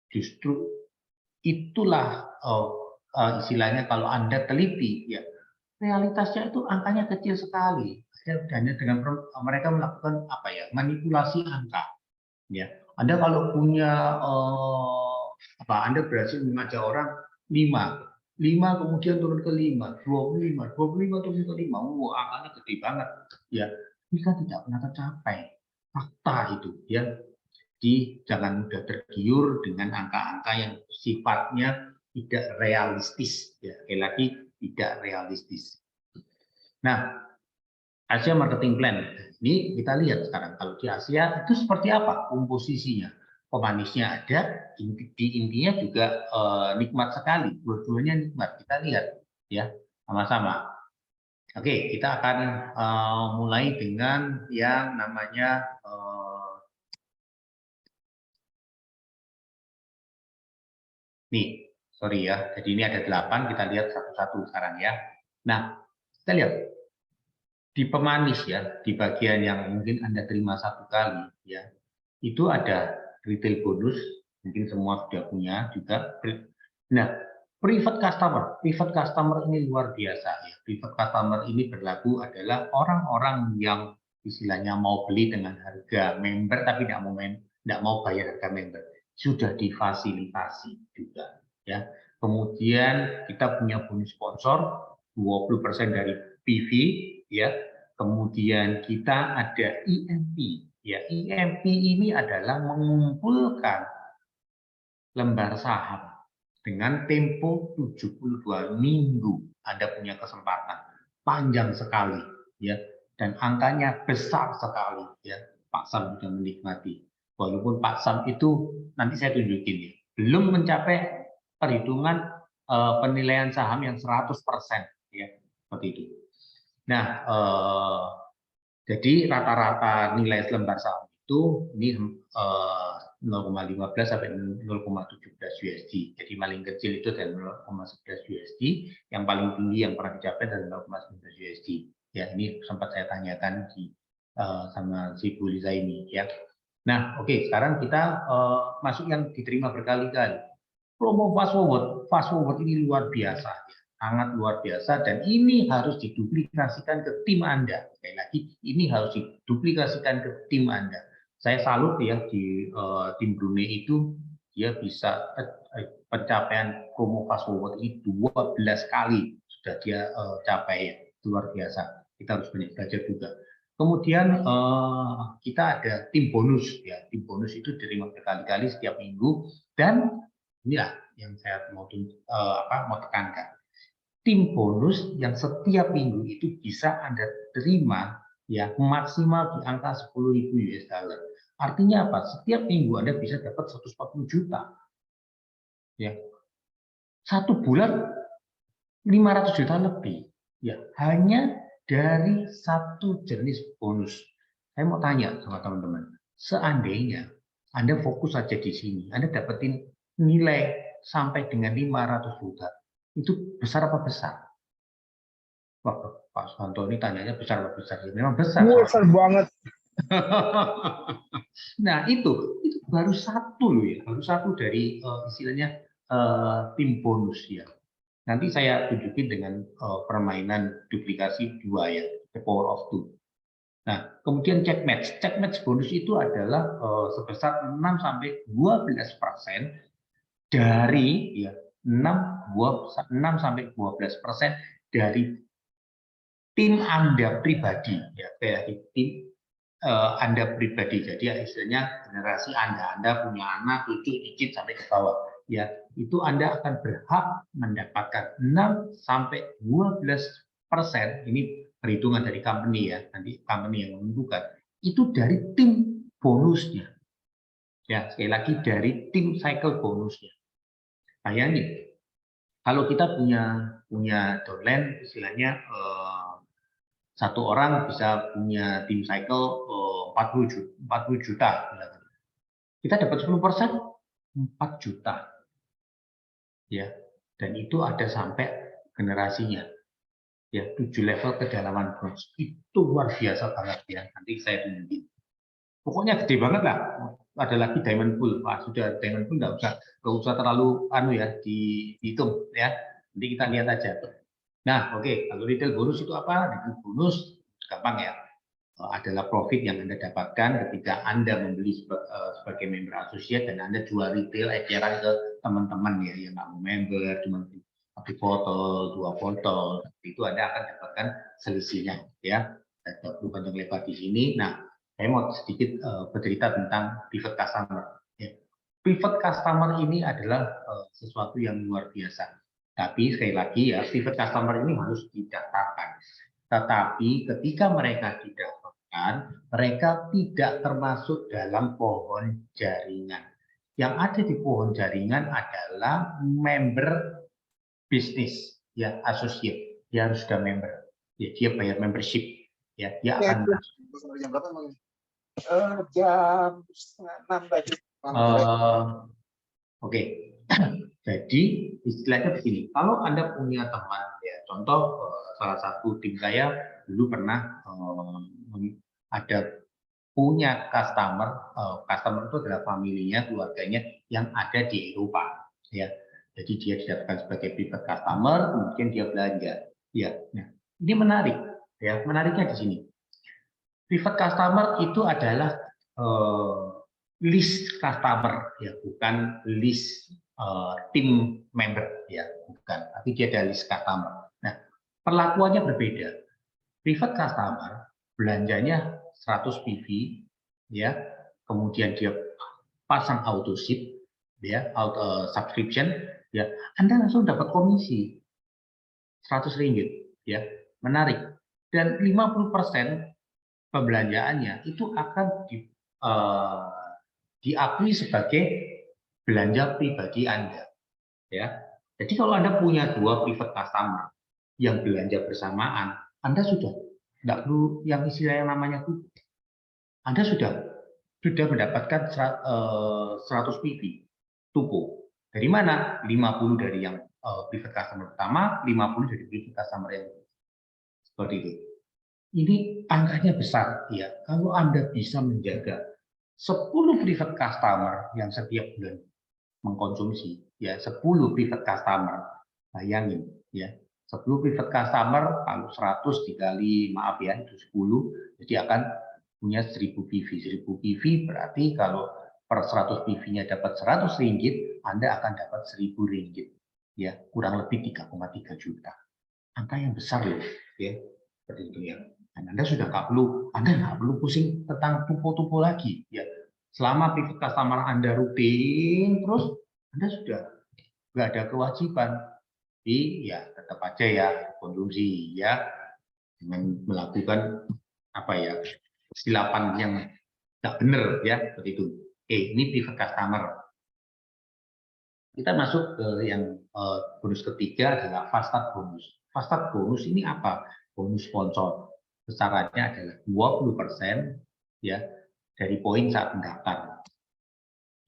Justru itulah istilahnya kalau Anda teliti ya, realitasnya itu angkanya kecil sekali. Hanya dengan mereka melakukan manipulasi angka ya. Anda kalau punya Anda berhasil mengajak orang 5 kemudian turun ke 5, 25 turun ke 5, angkanya gede banget ya. Ini kan tidak pernah tercapai, fakta itu ya. Jadi jangan mudah tergiur dengan angka-angka yang sifatnya tidak realistis ya. Sekali lagi tidak realistis. Nah, Asia Marketing Plan ini kita lihat sekarang kalau di Asia itu seperti apa komposisinya. Pemanisnya ada, intinya juga nikmat sekali, dua-duanya nikmat. Kita lihat ya sama-sama. Oke, kita akan mulai dengan yang namanya nih, sorry ya. Jadi ini ada 8, kita lihat satu-satu sekarang ya. Nah, kita lihat di pemanis ya, di bagian yang mungkin Anda terima 1 kali ya. Itu ada retail bonus, mungkin semua sudah punya juga. Nah, private customer ini luar biasa ya. Private customer ini berlaku adalah orang-orang yang istilahnya mau beli dengan harga member tapi tidak mau bayar harga member. Sudah difasilitasi juga ya. Kemudian kita punya bonus sponsor 20% dari PV ya. Kemudian kita ada EMP ya. EMP ini adalah mengumpulkan lembar saham dengan tempo 72 minggu. Anda punya kesempatan panjang sekali ya, dan angkanya besar sekali ya. Pak Sam sudah menikmati. Walaupun Pak Sam itu nanti saya tunjukin ya, belum mencapai perhitungan penilaian saham yang 100% ya, seperti itu. Nah, jadi rata-rata nilai lembar saham itu ini 0,15 sampai 0,17 USD. Jadi paling kecil itu dari 0,11 USD, yang paling tinggi yang pernah dicapai dari 0,19 USD. Ya, ini sempat saya tanyakan sama si Bu Lisa ini ya. Nah, oke, sekarang kita masuk yang diterima berkali-kali. Promo fast forward ini luar biasa ya. Sangat luar biasa, dan ini harus diduplikasikan ke tim Anda. Sekali lagi, ini harus diduplikasikan ke tim Anda. Saya salut ya di tim Brunei itu dia bisa pencapaian promo fast forward ini 12 kali sudah dia capai ya. Luar biasa. Kita harus banyak belajar juga. Kemudian kita ada tim bonus ya. Tim bonus itu diterima berkali-kali setiap minggu, dan inilah yang saya mau tekankan. Tim bonus yang setiap minggu itu bisa Anda terima ya maksimal di angka 10.000 US dollar. Artinya apa? Setiap minggu Anda bisa dapat 140 juta. Ya. 1 bulan 500 juta lebih. Ya, hanya dari satu jenis bonus. Saya mau tanya sama teman-teman, seandainya Anda fokus saja di sini, Anda dapetin nilai sampai dengan 500 juta. Itu besar apa besar? Wah, Pak Suwanto ini tanyanya besar apa besar? Memang besar.
Besar banget.
Nah, itu baru satu loh ya, baru satu dari istilahnya tim bonus ya. Nanti saya tunjukin dengan permainan duplikasi 2 ya, the power of 2. Nah, kemudian check match bonus itu adalah sebesar 6-12% dari ya 6-12% dari tim Anda pribadi, ya, dari tim Anda pribadi. Jadi istilahnya generasi Anda punya anak, cucu, cicit sampai ke bawah. Ya, itu Anda akan berhak mendapatkan 6-12%. Ini perhitungan dari company ya, nanti company yang menentukan. Itu dari tim bonusnya. Ya, sekali lagi dari tim cycle bonusnya. Bayangin, kalau kita punya downline, istilahnya satu orang bisa punya tim cycle 40 juta. Kita dapat 10%, 4 juta. Ya, dan itu ada sampai generasinya. Ya, 7 level kedalaman bonus. Itu luar biasa banget ya. Nanti saya tunjukin. Pokoknya gede banget lah. Ada lagi diamond pool. Wah, sudah diamond pool nggak usah terlalu dihitung ya. Nanti kita lihat aja. Nah, oke. Kalau retail bonus itu apa? Retail bonus gampang ya. Adalah profit yang Anda dapatkan ketika Anda membeli sebagai member associate dan Anda jual retail eceran ke teman-teman ya yang nggak mau member, cuma satu botol, 2 botol, itu Anda akan dapatkan selisihnya ya. Saya bukan yang lebar di sini. Nah, saya mau sedikit bercerita tentang pivot customer. Ya. Pivot customer ini adalah sesuatu yang luar biasa. Tapi sekali lagi ya, pivot customer ini harus didaftarkan. Tetapi ketika mereka didaftarkan, mereka tidak termasuk dalam pohon jaringan. Yang ada di pohon jaringan adalah member bisnis, ya associate. Dia harus sudah member. Ya, dia bayar membership. Ya, dia akan
jam berapa emang? Jam 5:30 tadi.
Oke. Jadi istilahnya begini, kalau Anda punya teman, ya contoh salah satu tim saya dulu pernah ada punya customer itu adalah familinya, keluarganya yang ada di Eropa, ya. Jadi dia didapatkan sebagai pivot customer, kemudian dia belanja, ya. Nah, ini menarik, ya. Menariknya di sini, pivot customer itu adalah list customer, ya, bukan list tim member, ya, bukan. Tapi dia ada list customer. Nah, perlakuannya berbeda. Pivot customer belanjanya 100 PV, ya, kemudian dia pasang auto ship, ya, auto subscription, ya, Anda langsung dapat komisi 100 ringgit, ya, menarik. Dan 50% pembelanjaannya itu akan diakui sebagai belanja pribadi Anda, ya. Jadi kalau Anda punya 2 pivot customer yang belanja bersamaan, Anda sudah nggak perlu yang istilah yang namanya tuh. Anda sudah mendapatkan 100 PV tupo. Dari mana? 50 dari yang pivot customer pertama, 50 dari pivot customer yang seperti itu. Ini angkanya besar, ya. Kalau Anda bisa menjaga 10 pivot customer yang setiap bulan mengkonsumsi, ya, 10 pivot customer, bayangin, ya, 10 pivot customer kalau 100 dikali, maaf ya, itu 10, jadi akan punya 1000 PV. 1000 PV berarti kalau per 100 PV-nya dapat 100 ringgit, Anda akan dapat 1000 ringgit, ya, kurang lebih 3,3 juta. Angka yang besar loh, ya, seperti itu ya. Dan Anda nggak perlu pusing tentang tupo-tupo lagi, ya. Selama pivot customer Anda rutin, terus Anda sudah nggak ada kewajiban. Jadi ya tetap aja ya konsumsi, ya, dengan melakukan apa ya, kesilapan yang nggak benar, ya, seperti itu. Ini pivot customer. Kita masuk ke yang bonus ketiga adalah fast start bonus. Fast start bonus ini apa? Bonus sponsor. Besarannya adalah 20%, ya, dari poin saat mendaftar.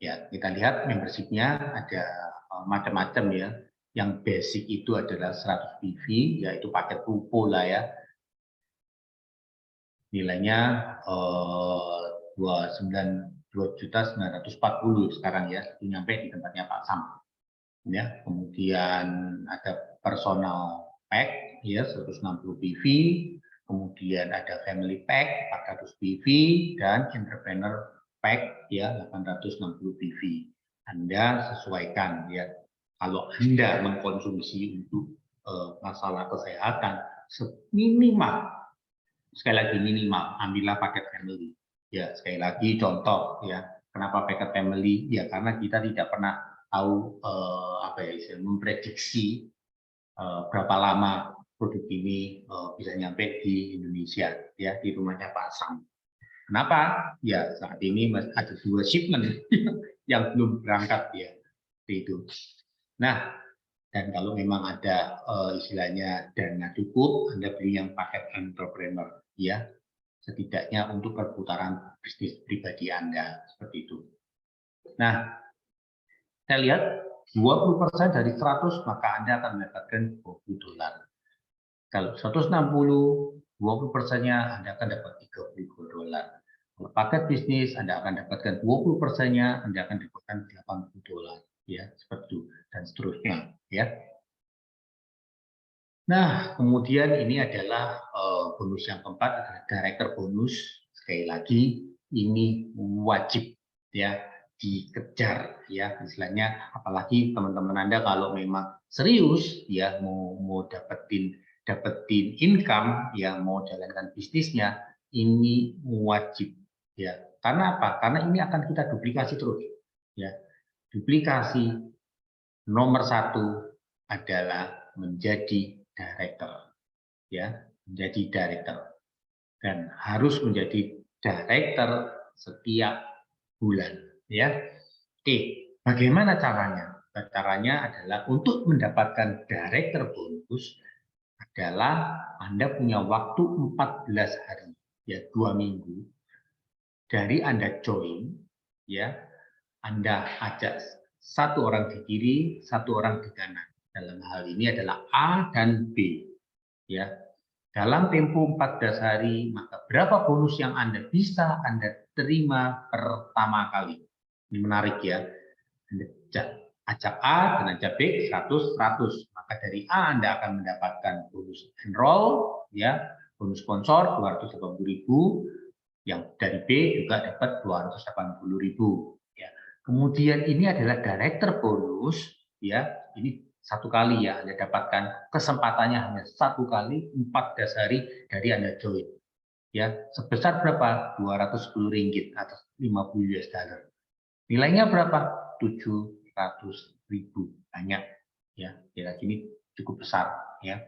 Ya, kita lihat membership-nya ada macam-macam ya. Yang basic itu adalah 100 PV, yaitu paket tupo lah ya. Nilainya 2.940.000 sekarang ya, itu nyampe di tempatnya Pak Sam. Ya, kemudian ada personal pack ya 160 PV. Kemudian ada family pack 400 PV dan entrepreneur pack ya 860 PV. Anda sesuaikan ya. Kalau Anda mengkonsumsi untuk masalah kesehatan, minimal, sekali lagi minimal, ambillah paket family. Ya, sekali lagi contoh ya, kenapa paket family? Ya karena kita tidak pernah tahu memprediksi berapa lama produk ini bisa nyampe di Indonesia ya, di rumahnya Pak Sam. Kenapa? Ya saat ini ada 2 shipment yang belum berangkat ya, itu. Nah, dan kalau memang ada istilahnya dana cukup, Anda beli yang paket entrepreneur ya, setidaknya untuk perputaran bisnis pribadi Anda seperti itu. Nah, saya lihat 20% dari 100 maka Anda akan mendapatkan $20. Kalau 160, 20%-nya Anda akan dapat $32. Kalau paket bisnis Anda akan dapatkan 20%-nya, Anda akan dapatkan $80. Ya, seperti itu dan seterusnya ya. Nah, kemudian ini adalah bonus yang keempat, adalah director bonus. Sekali lagi ini wajib ya dikejar ya, istilahnya, apalagi teman-teman Anda kalau memang serius ya mau dapetin income ya, mau jalankan bisnisnya, ini wajib ya. Karena apa? Karena ini akan kita duplikasi terus ya. Duplikasi nomor 1 adalah menjadi director ya, menjadi director dan harus menjadi director setiap bulan ya. Oke, bagaimana caranya? Caranya adalah untuk mendapatkan director bonus adalah Anda punya waktu 14 hari ya, 2 minggu dari Anda join ya, Anda ajak 1 orang di kiri, 1 orang di kanan. Dalam hal ini adalah A dan B. Ya, dalam tempo 14 hari, maka berapa bonus yang Anda bisa Anda terima pertama kali? Ini menarik ya. Anda ajak A dan ajak B 100. Maka dari A Anda akan mendapatkan bonus enroll, ya, bonus sponsor 280.000. Yang dari B juga dapat 280.000. Ya. Kemudian ini adalah director bonus, ya. Ini 1 kali ya, Anda dapatkan kesempatannya hanya 1 kali 14 hari dari Anda join. Ya, sebesar berapa? Rp210 atau $50. Nilainya berapa? 700.000. Banyak ya. Kira ini cukup besar ya.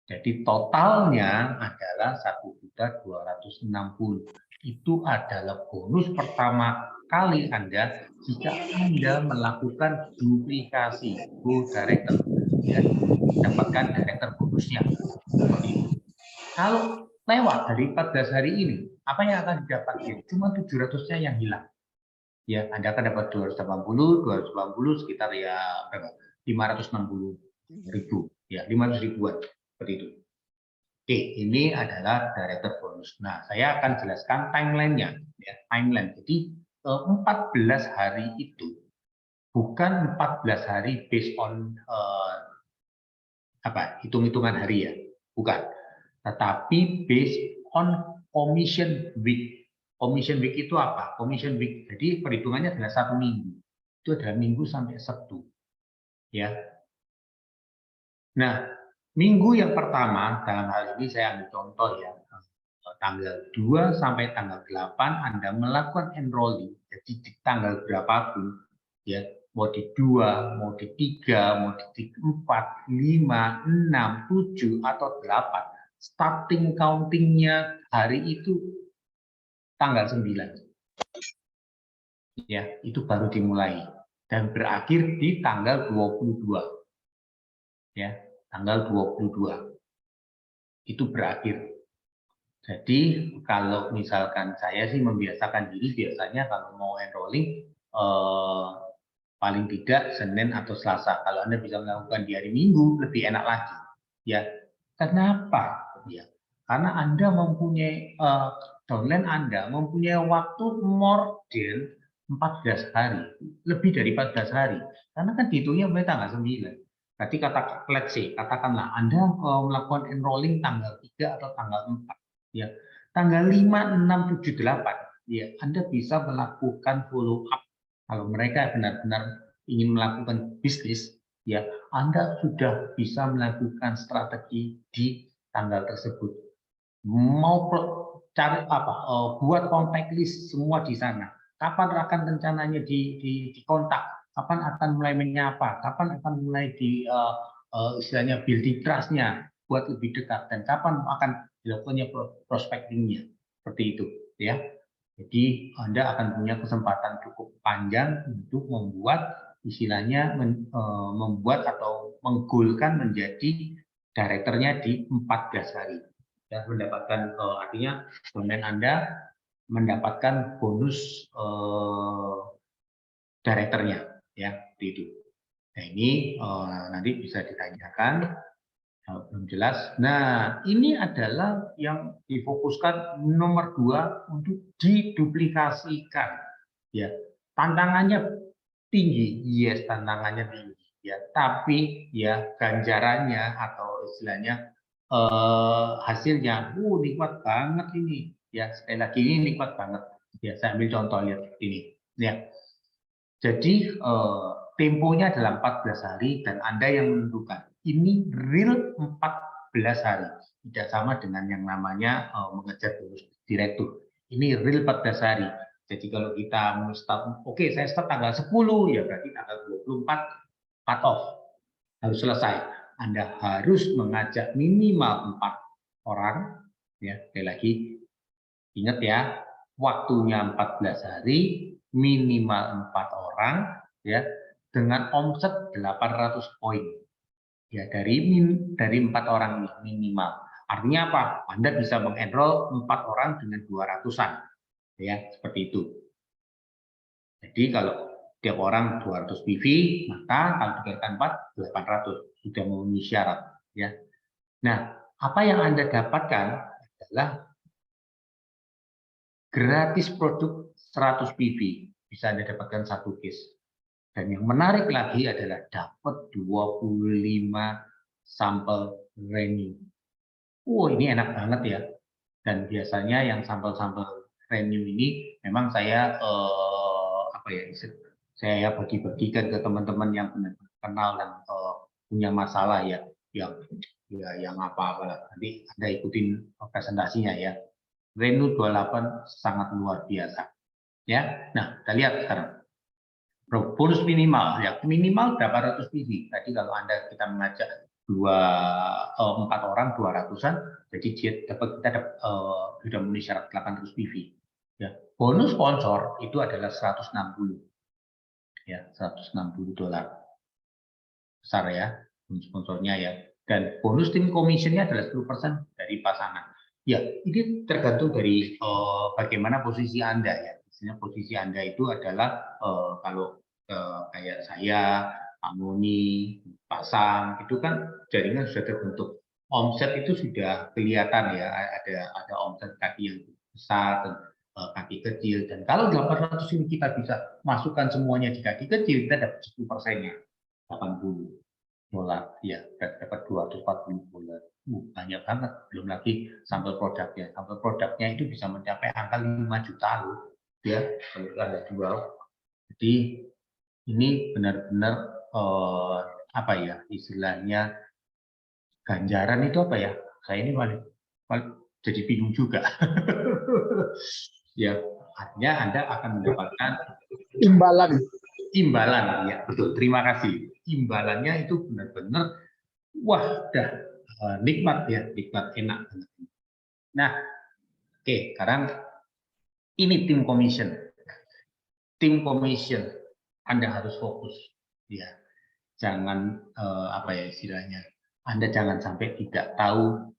Jadi totalnya adalah 1.260.000. Itu adalah bonus pertama kali Anda jika Anda melakukan duplikasi director dan dapatkan director bonusnya. Kalau lewat dari 14 hari ini, apa yang akan didapatkan? Cuma 700-nya yang hilang. Ya, Anda akan dapat 280 sekitar ya berapa? 560.000 ya, 500 ribuan seperti itu. Oke, ini adalah director bonus. Nah, saya akan jelaskan timeline-nya ya, timeline. Jadi 14 hari itu bukan 14 hari based on hitung-hitungan hari ya, bukan. Tetapi based on commission week. Commission week itu apa? Commission week, jadi perhitungannya adalah 1 minggu. Itu adalah minggu sampai Sabtu. Ya. Nah, minggu yang pertama, dalam hal ini saya ambil contoh ya, tanggal 2 sampai tanggal 8 Anda melakukan enrolling. Jadi di tanggal berapapun, ya, mau di 2, mau di 3, mau di 4, 5, 6, 7, atau 8. Starting counting-nya hari itu tanggal 9. Ya, itu baru dimulai dan berakhir di tanggal 22. Ya, tanggal 22. Itu berakhir. Jadi kalau misalkan saya sih membiasakan diri biasanya kalau mau enrolling paling tidak Senin atau Selasa. Kalau Anda bisa melakukan di hari Minggu lebih enak lagi. Ya, kenapa? Ya, karena Anda mempunyai downline Anda mempunyai waktu more than 14 hari, lebih dari 14 hari. Karena kan dihitungnya mulai tanggal 9. Berarti katakanlah Anda melakukan enrolling tanggal 3 atau tanggal 4. Ya, tanggal 5, 6, 7, 8. Ya, Anda bisa melakukan follow up. Kalau mereka benar-benar ingin melakukan bisnis, ya, Anda sudah bisa melakukan strategi di tanggal tersebut. Mau cari apa? Buat contact list semua di sana. Kapan akan rencananya dikontak? Kapan akan mulai menyapa? Kapan akan mulai istilahnya building trust-nya buat lebih dekat, dan kapan akan dilakukannya prospecting-nya, seperti itu, ya. Jadi Anda akan punya kesempatan cukup panjang untuk membuat istilahnya membuat atau menggolkan menjadi direkturnya di 14 hari. Dan mendapatkan artinya domain Anda mendapatkan bonus direkturnya, ya, seperti itu. Nah, ini nanti bisa ditanyakan. Belum jelas. Nah, ini adalah yang difokuskan nomor 2 untuk diduplikasikan. Ya, tantangannya tinggi, yes, tantangannya tinggi. Ya, tapi ya ganjarannya atau istilahnya hasilnya, nikmat banget ini. Ya, sekali lagi ini nikmat banget. Ya, saya ambil contoh lihat ini. Ya, jadi temponya adalah 14 hari dan Anda yang menentukan. Ini real 14 hari. Tidak sama dengan yang namanya mengejar bonus direktur. Ini real 14 hari. Jadi kalau kita mau start, oke, saya start tanggal 10, ya berarti tanggal 24 cut off. Harus selesai. Anda harus mengajak minimal 4 orang. Ya, sekali lagi, ingat ya, waktunya 14 hari, minimal 4 orang, ya, dengan omset 800 poin. Ya, dari 4 orang minimal. Artinya apa? Anda bisa mengenroll 4 orang dengan 200-an. Ya, seperti itu. Jadi kalau tiap orang 200 PV, maka kalau dikalikan 4, 800. Sudah memenuhi syarat. Ya. Nah, apa yang Anda dapatkan adalah gratis produk 100 PV. Bisa Anda dapatkan 1 case. Dan yang menarik lagi adalah dapat 25 sampel renew. Ini enak banget ya. Dan biasanya yang sampel-sampel renew ini memang saya saya bagi-bagikan ke teman-teman yang benar-benar kenal dan punya masalah ya, yang apa-apa. Nanti Anda ikutin presentasinya ya. Renew 28 sangat luar biasa. Ya. Nah, kita lihat sekarang. Bonus minimal ya, minimal berapa ratus PV. Tadi kalau kita mengajak 4 orang 200-an, jadi kita dapat sudah memenuhi syarat 800 PV. Ya, bonus sponsor itu adalah 160. Ya, $160. Besar ya, bonus sponsornya ya. Dan bonus tim commission-nya adalah 10% dari pasangan. Ya, ini tergantung dari bagaimana posisi Anda ya. Misalnya posisi Anda itu adalah kalau kayak saya, Pak Muni, Pasang, itu kan jaringan sudah terbentuk. Omset itu sudah kelihatan ya, ada omset kaki yang besar dan kaki kecil. Dan kalau 800 ini kita bisa masukkan semuanya di kaki kecil, kita dapat 10%-nya, $80. Ya, dapat $240. Banyak banget. Belum lagi sampel produknya. Sampel produknya itu bisa mencapai angka 5 juta loh. Ya, kalau Anda jual. Jadi ini benar-benar apa ya istilahnya, ganjaran itu apa ya? Saya ini paling jadi bingung juga. Ya, artinya Anda akan mendapatkan imbalan ya, betul. Terima kasih. Imbalannya itu benar-benar wah, nikmat ya, nikmat, enak. Nah, oke, sekarang ini tim commission. Tim commission Anda harus fokus ya. Jangan apa ya istilahnya, Anda jangan sampai tidak tahu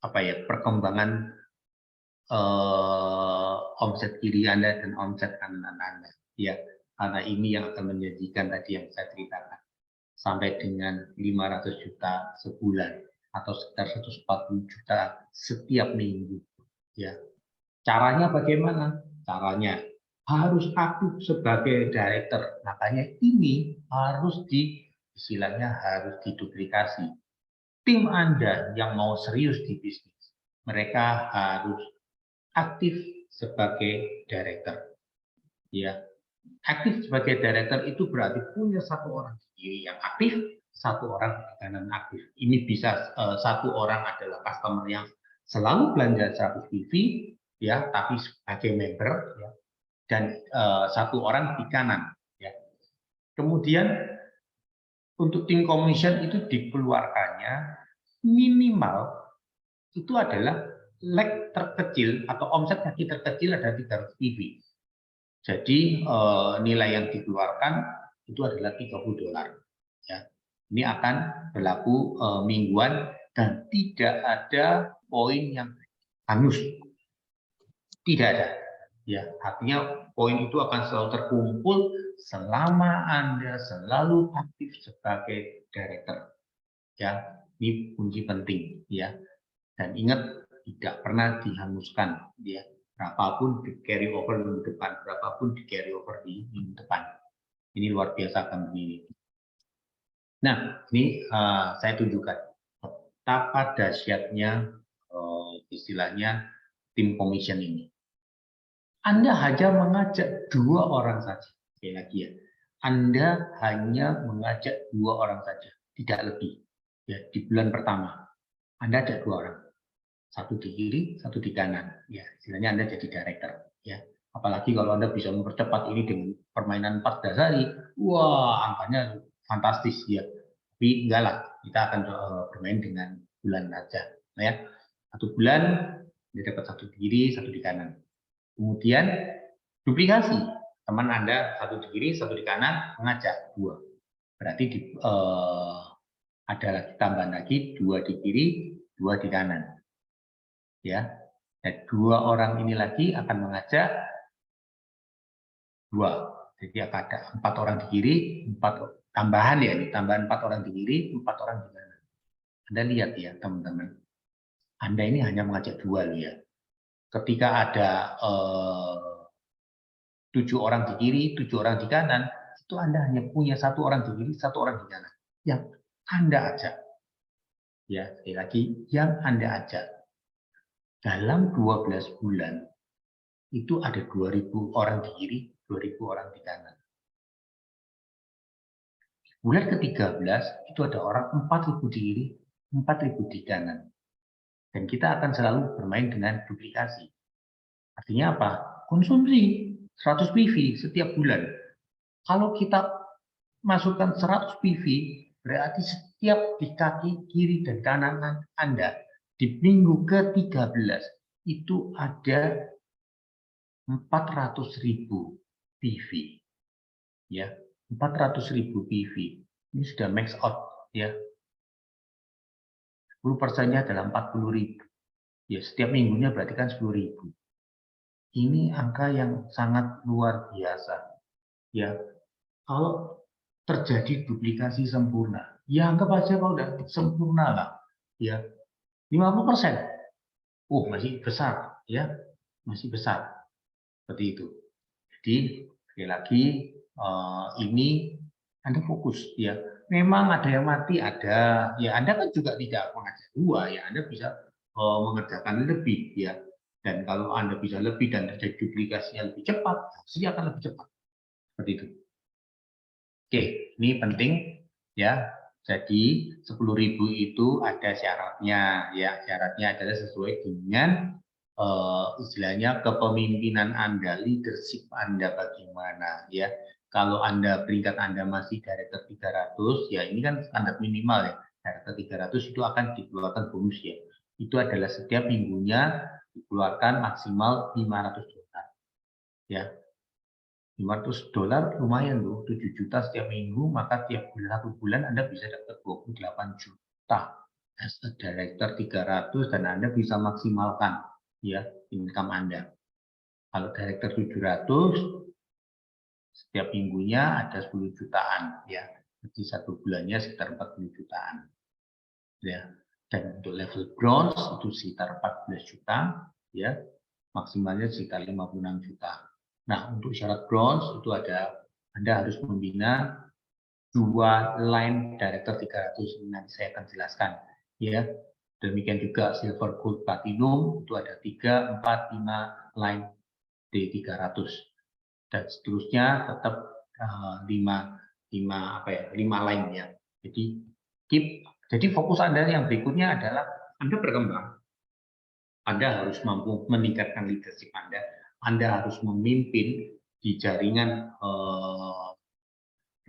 perkembangan omset kiri Anda dan omset kanan Anda ya, karena ini yang akan menjanjikan tadi yang saya ceritakan, sampai dengan 500 juta sebulan atau sekitar 140 juta setiap minggu ya. Caranya bagaimana? Caranya harus aktif sebagai director. Makanya ini harus istilahnya harus diduplikasi. Tim Anda yang mau serius di bisnis, mereka harus aktif sebagai director. Ya. Aktif sebagai director itu berarti punya satu orang di kiri yang aktif, satu orang di kanan aktif. Ini bisa satu orang adalah customer yang selalu belanja 100 PV, ya, tapi sebagai member, ya, dan satu orang di kanan. Ya. Kemudian untuk tim commission itu dikeluarkannya minimal itu adalah leg terkecil atau omset kaki terkecil ada 300 PV. Jadi nilai yang dikeluarkan itu adalah $30. Ya. Ini akan berlaku mingguan dan tidak ada poin yang hangus. Tidak ada. Ya, artinya poin itu akan selalu terkumpul selama Anda selalu aktif sebagai director. Ya, ini kunci penting ya. Dan ingat tidak pernah dihanguskan ya. Berapapun di carry over minggu depan, berapapun di carry over di minggu depan. Ini luar biasa company ini. Nah, ini saya tunjukkan betapa dahsyatnya istilahnya tim commission ini. Anda hanya mengajak 2 orang saja. Sekali lagi ya, Anda hanya mengajak 2 orang saja, tidak lebih. Ya, di bulan pertama, Anda ajak 2 orang. Satu di kiri, satu di kanan. Ya, istilahnya Anda jadi director. Ya, apalagi kalau Anda bisa mempercepat ini dengan permainan 14 hari, wah, angkanya fantastis ya. Tapi enggak lah, kita akan bermain dengan bulan saja. Nah, ya, 1 bulan dia dapat 1 di kiri, 1 di kanan. Kemudian duplikasi, teman Anda 1 di kiri, 1 di kanan, mengajak 2. Berarti ada lagi tambahan lagi 2 di kiri, 2 di kanan. Ya, dan 2 orang ini lagi akan mengajak 2. Jadi akan ada 4 orang di kiri, 4 tambahan ya, tambahan 4 orang di kiri, 4 orang di kanan. Anda lihat ya teman-teman, Anda ini hanya mengajak 2 loh ya. Ketika ada 7 orang di kiri, 7 orang di kanan, itu Anda hanya punya 1 orang di kiri, 1 orang di kanan. Yang Anda ajak. Ya, sekali lagi, yang Anda ajak. Dalam 12 bulan, itu ada 2.000 orang di kiri, 2.000 orang di kanan. Bulan ke-13, itu ada orang 4.000 di kiri, 4.000 di kanan. Dan kita akan selalu bermain dengan duplikasi. Artinya apa? Konsumsi 100 PV setiap bulan. Kalau kita masukkan 100 PV, berarti setiap di kaki kiri dan kanan Anda di minggu ke-13 itu ada 400.000 PV. Ya, 400.000 PV. Ini sudah max out ya. 10%-nya adalah 40.000. Ya, setiap minggunya berarti kan 10.000. Ini angka yang sangat luar biasa. Ya, kalau terjadi duplikasi sempurna, ya anggap aja kalau udah sempurna lah, ya 50%. Oh, masih besar, ya, masih besar. Seperti itu. Jadi sekali lagi ini Anda fokus, ya. Memang ada yang mati, ada, ya Anda kan juga tidak mengajak 2, ya Anda bisa mengerjakan lebih, ya. Dan kalau Anda bisa lebih dan terjadi duplikasinya lebih cepat, hasilnya akan lebih cepat. Seperti itu. Oke, ini penting ya. Jadi 10.000 itu ada syaratnya, ya. Syaratnya adalah sesuai dengan istilahnya kepemimpinan Anda, leadership Anda bagaimana, ya. Kalau Anda peringkat Anda masih director 300, ya ini kan standar minimal ya. Director 300 itu akan dikeluarkan bonus ya. Itu adalah setiap minggunya dikeluarkan maksimal $500. Ya. $500 lumayan loh, 7 juta setiap minggu, maka tiap bulan 1 bulan Anda bisa dapat 28 juta as a director 300 dan Anda bisa maksimalkan ya income Anda. Kalau director 700 setiap minggunya ada 10 jutaan ya. Jadi 1 bulannya sekitar 40 jutaan. Ya. Dan untuk level bronze itu sekitar 14 juta ya. Maksimalnya sekitar 56 juta. Nah, untuk syarat bronze itu ada Anda harus membina 2 line director 300, nanti saya akan jelaskan ya. Demikian juga silver, gold, platinum itu ada 3, 4, 5 line D300. dan seterusnya tetap 5 line ya. Jadi fokus Anda yang berikutnya adalah Anda berkembang. Anda harus mampu meningkatkan leadership Anda. Anda harus memimpin di jaringan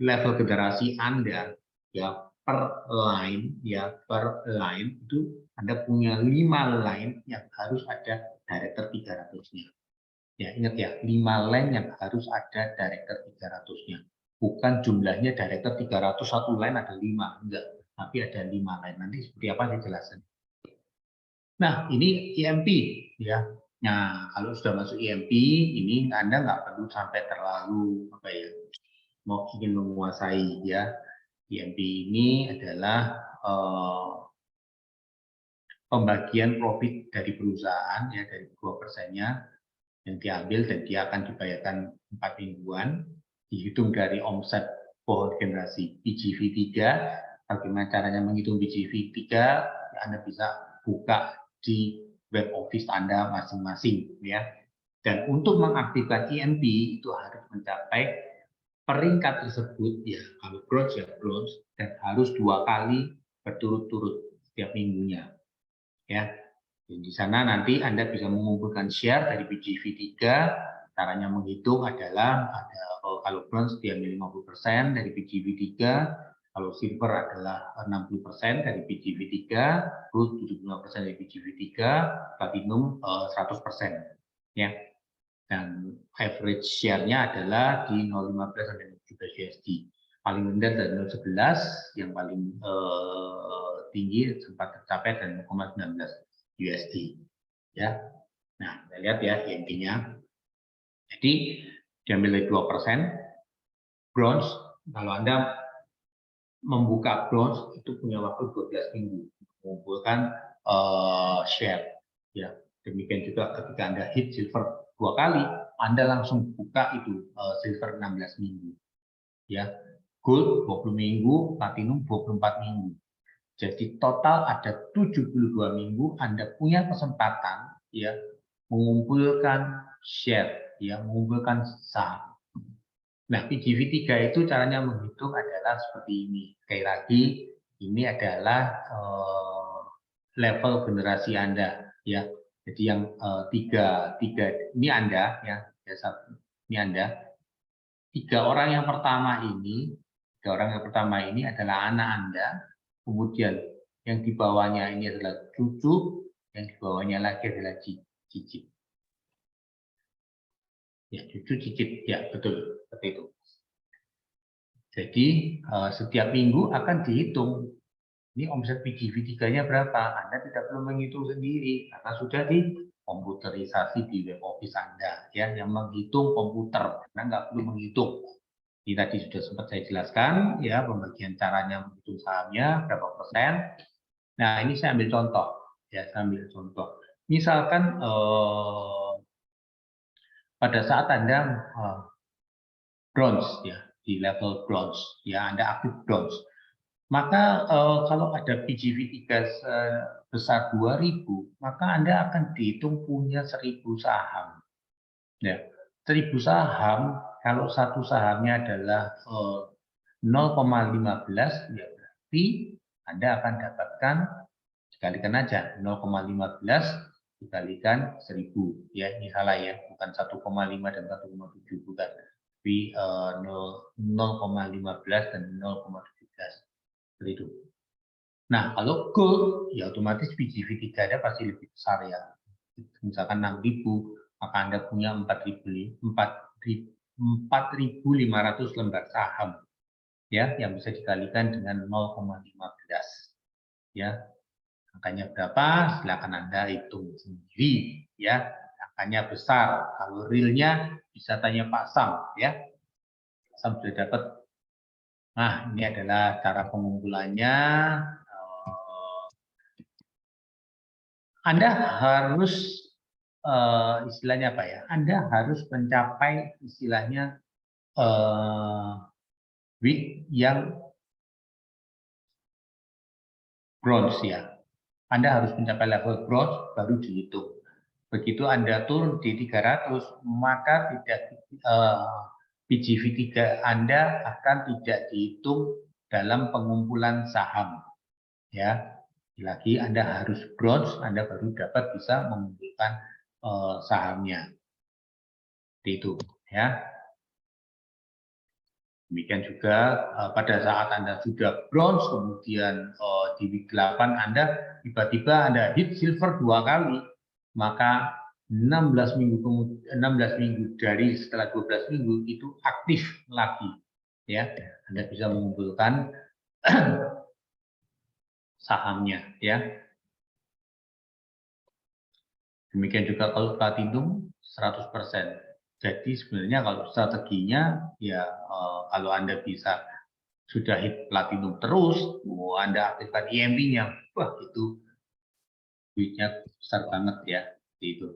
level generasi Anda ya per line itu Anda punya 5 line yang harus ada director 300-nya. Ya, ingat ya, 5 line yang harus ada director 300-nya. Bukan jumlahnya director 300, satu line ada 5, enggak. Tapi ada 5 line. Nanti seperti apa saya jelaskan. Nah, ini IMP ya. Nah, kalau sudah masuk IMP, ini Anda nggak perlu sampai terlalu mau ingin menguasai ya. IMP ini adalah pembagian profit dari perusahaan ya, dari 2%-nya yang diambil dan dia akan dibayarkan 4 mingguan, dihitung dari omset pohon generasi PGV 3. Bagaimana caranya menghitung PGV 3? Anda bisa buka di web office Anda masing-masing ya. Dan untuk mengaktifkan IMP itu harus mencapai peringkat tersebut ya, kalau bronze ya bronze, dan harus 2 kali berturut-turut setiap minggunya ya. Di sana nanti Anda bisa mengumpulkan share dari PGV 3. Caranya menghitung adalah kalau bronze diambil 50% dari PGV 3, kalau silver adalah 60% dari PGV 3, gold 75% dari PGV 3, platinum 100% ya. Dan average share-nya adalah di 0,15 sampai 17 USD. Paling rendah dari 0,11, yang paling tinggi sempat tercapai dari 0,19 USD ya. Nah, kita lihat ya intinya. Jadi diambil dari 2%. Bronze, kalau Anda membuka bronze itu punya waktu 12 minggu mengumpulkan share ya. Demikian juga ketika Anda hit silver 2 kali, Anda langsung buka itu silver 16 minggu ya. Gold 20 minggu, platinum 24 minggu. Jadi total ada 72 minggu Anda punya kesempatan ya mengumpulkan share ya, mengumpulkan saham. Nah, PGV 3 itu caranya menghitung adalah seperti ini. Sekali lagi ini adalah level generasi Anda ya. Jadi yang tiga ini Anda ya, ini Anda. 3 orang yang pertama ini adalah anak Anda. Kemudian yang di bawahnya ini adalah cucu, yang di bawahnya lagi adalah cicit. Ya, cucu cicit, ya betul, seperti itu. Jadi setiap minggu akan dihitung. Ini omset PGV 3-nya berapa? Anda tidak perlu menghitung sendiri karena sudah dikomputerisasi di web office Anda, ya, yang menghitung komputer. Anda nggak perlu menghitung. Ini tadi sudah sempat saya jelaskan ya pembagian caranya menghitung sahamnya berapa persen. Nah ini saya ambil contoh ya, Misalkan pada saat Anda bronze ya, di level bronze ya, Anda aktif bronze, maka kalau ada PGV 3 sebesar 2.000, maka Anda akan dihitung punya 1.000 saham ya. 1.000 saham, kalau satu sahamnya adalah 0,15 ya berarti Anda akan dapatkan, dikalikan aja 0,15 dikalikan 1.000 ya, ini salah ya, bukan 1,5 dan 1,7 bukan, tapi 0,15 dan 0,17 seperti itu. Nah kalau gold ya otomatis PGV 3 Anda pasti lebih besar ya, misalkan 6.000, maka Anda punya 4.500 lembar saham ya, yang bisa dikalikan dengan 0,15 ya. Angkanya berapa? Silakan Anda hitung sendiri ya. Angkanya besar. Kalau realnya bisa tanya Pak Sam ya. Sam sudah dapat. Nah, ini adalah cara pengumpulannya. Anda harus istilahnya apa ya? Anda harus mencapai istilahnya week yang bronze ya. Anda harus mencapai level bronze baru dihitung. Begitu Anda turun di 300, maka tidak PGV3 Anda akan tidak dihitung dalam pengumpulan saham. Ya, lagi Anda harus bronze, Anda baru dapat bisa mengumpulkan sahamnya. Seperti itu, ya. Demikian juga pada saat Anda sudah bronze, kemudian di week 8 Anda tiba-tiba Anda hit silver 2 kali, maka 16 minggu dari setelah 12 minggu itu aktif lagi, ya. Anda bisa mengumpulkan sahamnya, ya. Demikian juga kalau platinum 100%. Jadi sebenarnya kalau strateginya ya kalau Anda bisa sudah hit platinum terus, Anda aktifkan EMP-nya, wah itu duitnya besar banget ya, seperti itu.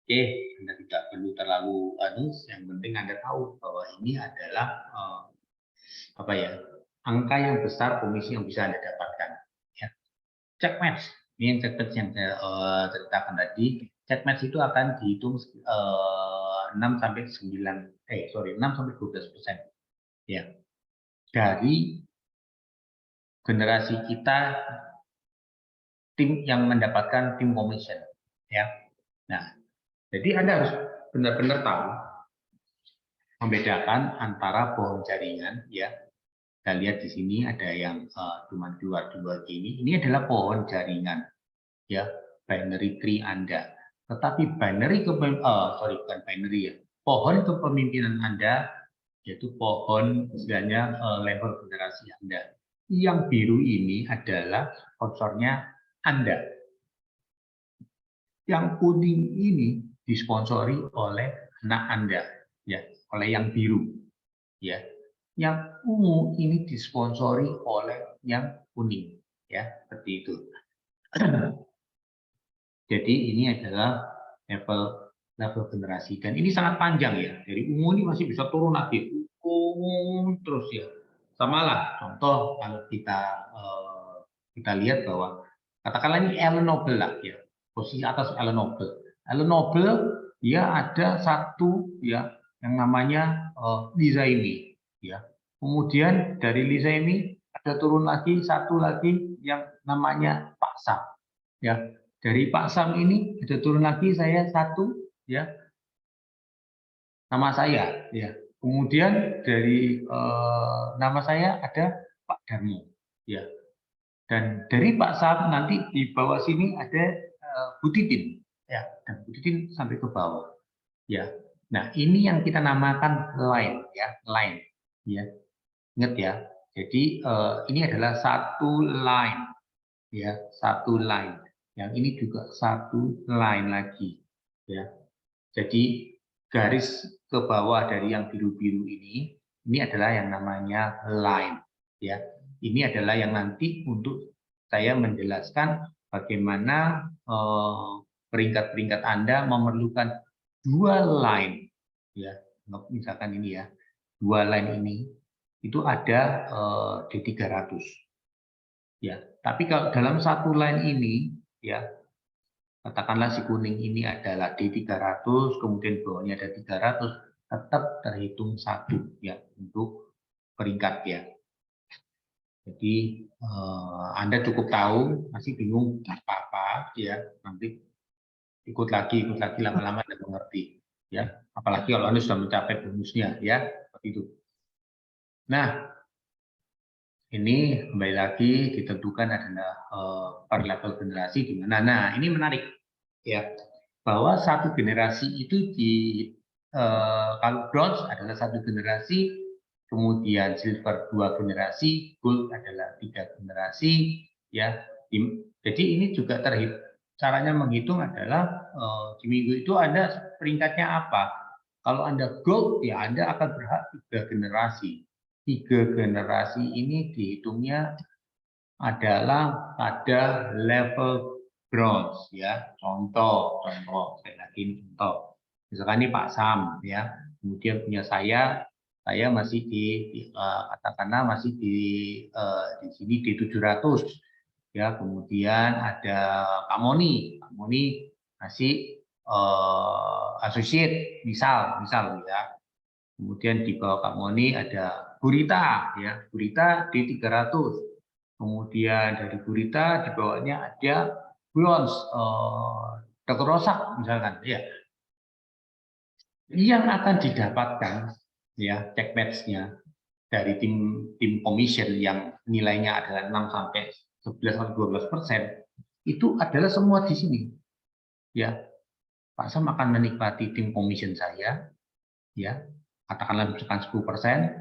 Oke, Anda tidak perlu terlalu yang penting Anda tahu bahwa ini adalah angka yang besar komisi yang bisa Anda dapatkan. Ya. Check match, ini yang check match yang saya ceritakan tadi. Check match itu akan dihitung 6 sampai 12%. Ya. Dari generasi kita tim yang mendapatkan tim commission, ya. Nah, jadi Anda harus benar-benar tahu membedakan antara pohon jaringan, ya. Kita lihat di sini ada yang cuma dua ini adalah pohon jaringan, ya, binary tree Anda. Tetapi bukan binary ya, pohon kepemimpinan Anda yaitu pohon istilahnya level generasi Anda. Yang biru ini adalah sponsornya Anda. Yang kuning ini disponsori oleh anak Anda, ya, oleh yang biru, ya. Yang ungu ini disponsori oleh yang kuning, ya, seperti itu. Jadi ini adalah level generasi dan ini sangat panjang ya. Dari ungu ini masih bisa turun lagi, terus ya. Samalah contoh kalau kita lihat bahwa katakanlah ini Ellen Noble lah ya, posisi atas Ellen Noble. Ellen Noble dia ada satu ya yang namanya Lisa ini ya. Kemudian dari Lisa ini ada turun lagi satu lagi yang namanya Pak Sam ya. Dari Pak Sam ini ada turun lagi saya satu ya, nama saya ya. Kemudian dari nama saya ada Pak Darmo ya. Dan dari Pak Sam nanti di bawah sini ada Bu Titin ya, dan Bu Titin sampai ke bawah ya. Nah, ini yang kita namakan line ya, line ya. Ingat ya. Jadi ini adalah satu line ya, satu line. Yang ini juga satu line lagi ya. Jadi garis ke bawah dari yang biru-biru ini adalah yang namanya line ya. Ini adalah yang nanti untuk saya menjelaskan bagaimana peringkat-peringkat Anda memerlukan dua line ya. Misalkan ini ya, dua line ini itu ada D300 ya. Tapi kalau dalam satu line ini ya, katakanlah si kuning ini adalah D300, kemudian bawahnya ada 300, tetap terhitung satu ya untuk peringkat ya. Jadi Anda cukup tahu, masih bingung apa-apa ya, nanti ikut lagi lama-lama Anda mengerti ya. Apalagi kalau Anda sudah mencapai bonusnya ya, seperti itu. Nah, ini kembali lagi ditentukan adalah per level generasi di mana. Nah, ini menarik ya, bahwa satu generasi itu kalau bronze adalah satu generasi, kemudian silver 2 generasi, gold adalah 3 generasi ya. Jadi ini juga caranya menghitung adalah di minggu itu Anda peringkatnya apa. Kalau Anda gold ya Anda akan berhak 3 generasi. 3 generasi ini dihitungnya adalah pada level bronze ya. Contoh saya lagi contoh. Misalkan ini Pak Sam ya. Kemudian punya saya masih katakanlah masih di sini di 700 ya. Kemudian ada Pak Moni Ngasih associate, misal ya. Kemudian di bawah Kak Moni ada Gurita, ya, Gurita D300. Kemudian dari Gurita di bawahnya ada Bronze, Dr. Rosak misalkan, ya. Yang akan didapatkan, ya, check match-nya dari tim commission yang nilainya adalah 6 sampai 11 atau 12%, itu adalah semua di sini, ya. Pak Sam akan menikmati tim commission saya, ya, katakanlah misalkan 10%,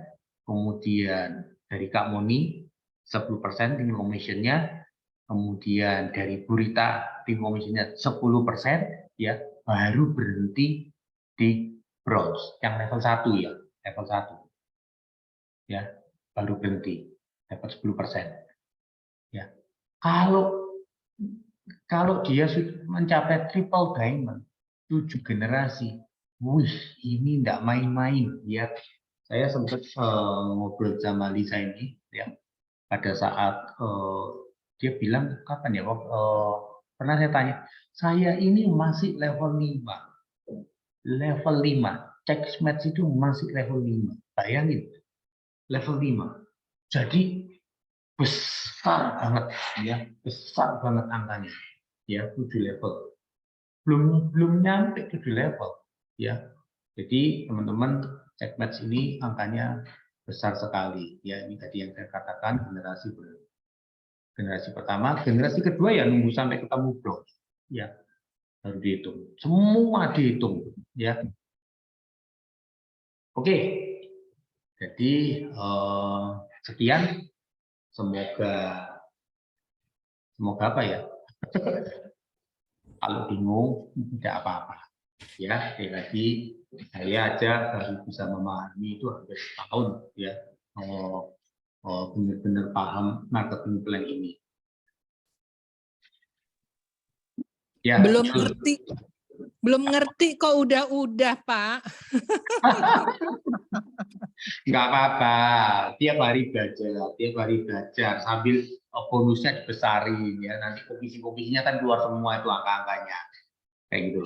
kemudian dari Kak Moni 10% tim commissionnya, kemudian dari Gurita tim commissionnya 10%, ya, baru berhenti di bronze yang level 1, ya, level 1, ya, baru berhenti dapat 10%, ya. Kalau dia sudah mencapai triple diamond 7 generasi, wih, ini enggak main-main, ya. Saya sempat ngobrol sama Lisa ini, ya, pada saat dia bilang kapan ya, pernah saya tanya, saya ini masih level 5, check match itu masih level 5, bayangin, level 5, jadi besar banget, ya, besar banget angkanya, ya, 7 level, belum nyampe 7 level, ya. Jadi teman-teman, check match ini angkanya besar sekali, ya. Ini tadi yang saya katakan generasi pertama, generasi kedua ya nunggu sampai ketemu bronze, ya, baru dihitung, semua dihitung, ya. Oke, jadi sekian, semoga apa ya, kalau bingung tidak apa-apa, ya. Sekali lagi saya aja baru bisa memahami itu hampir setahun, ya, benar-benar paham marketing plan ini. Ya,
belum ngerti kok udah Pak.
Nggak apa-apa, tiap hari belajar sambil bonusnya dibesarin, ya, nanti komisi-komisinya kan keluar semua itu angka-angkanya, kayak gitu.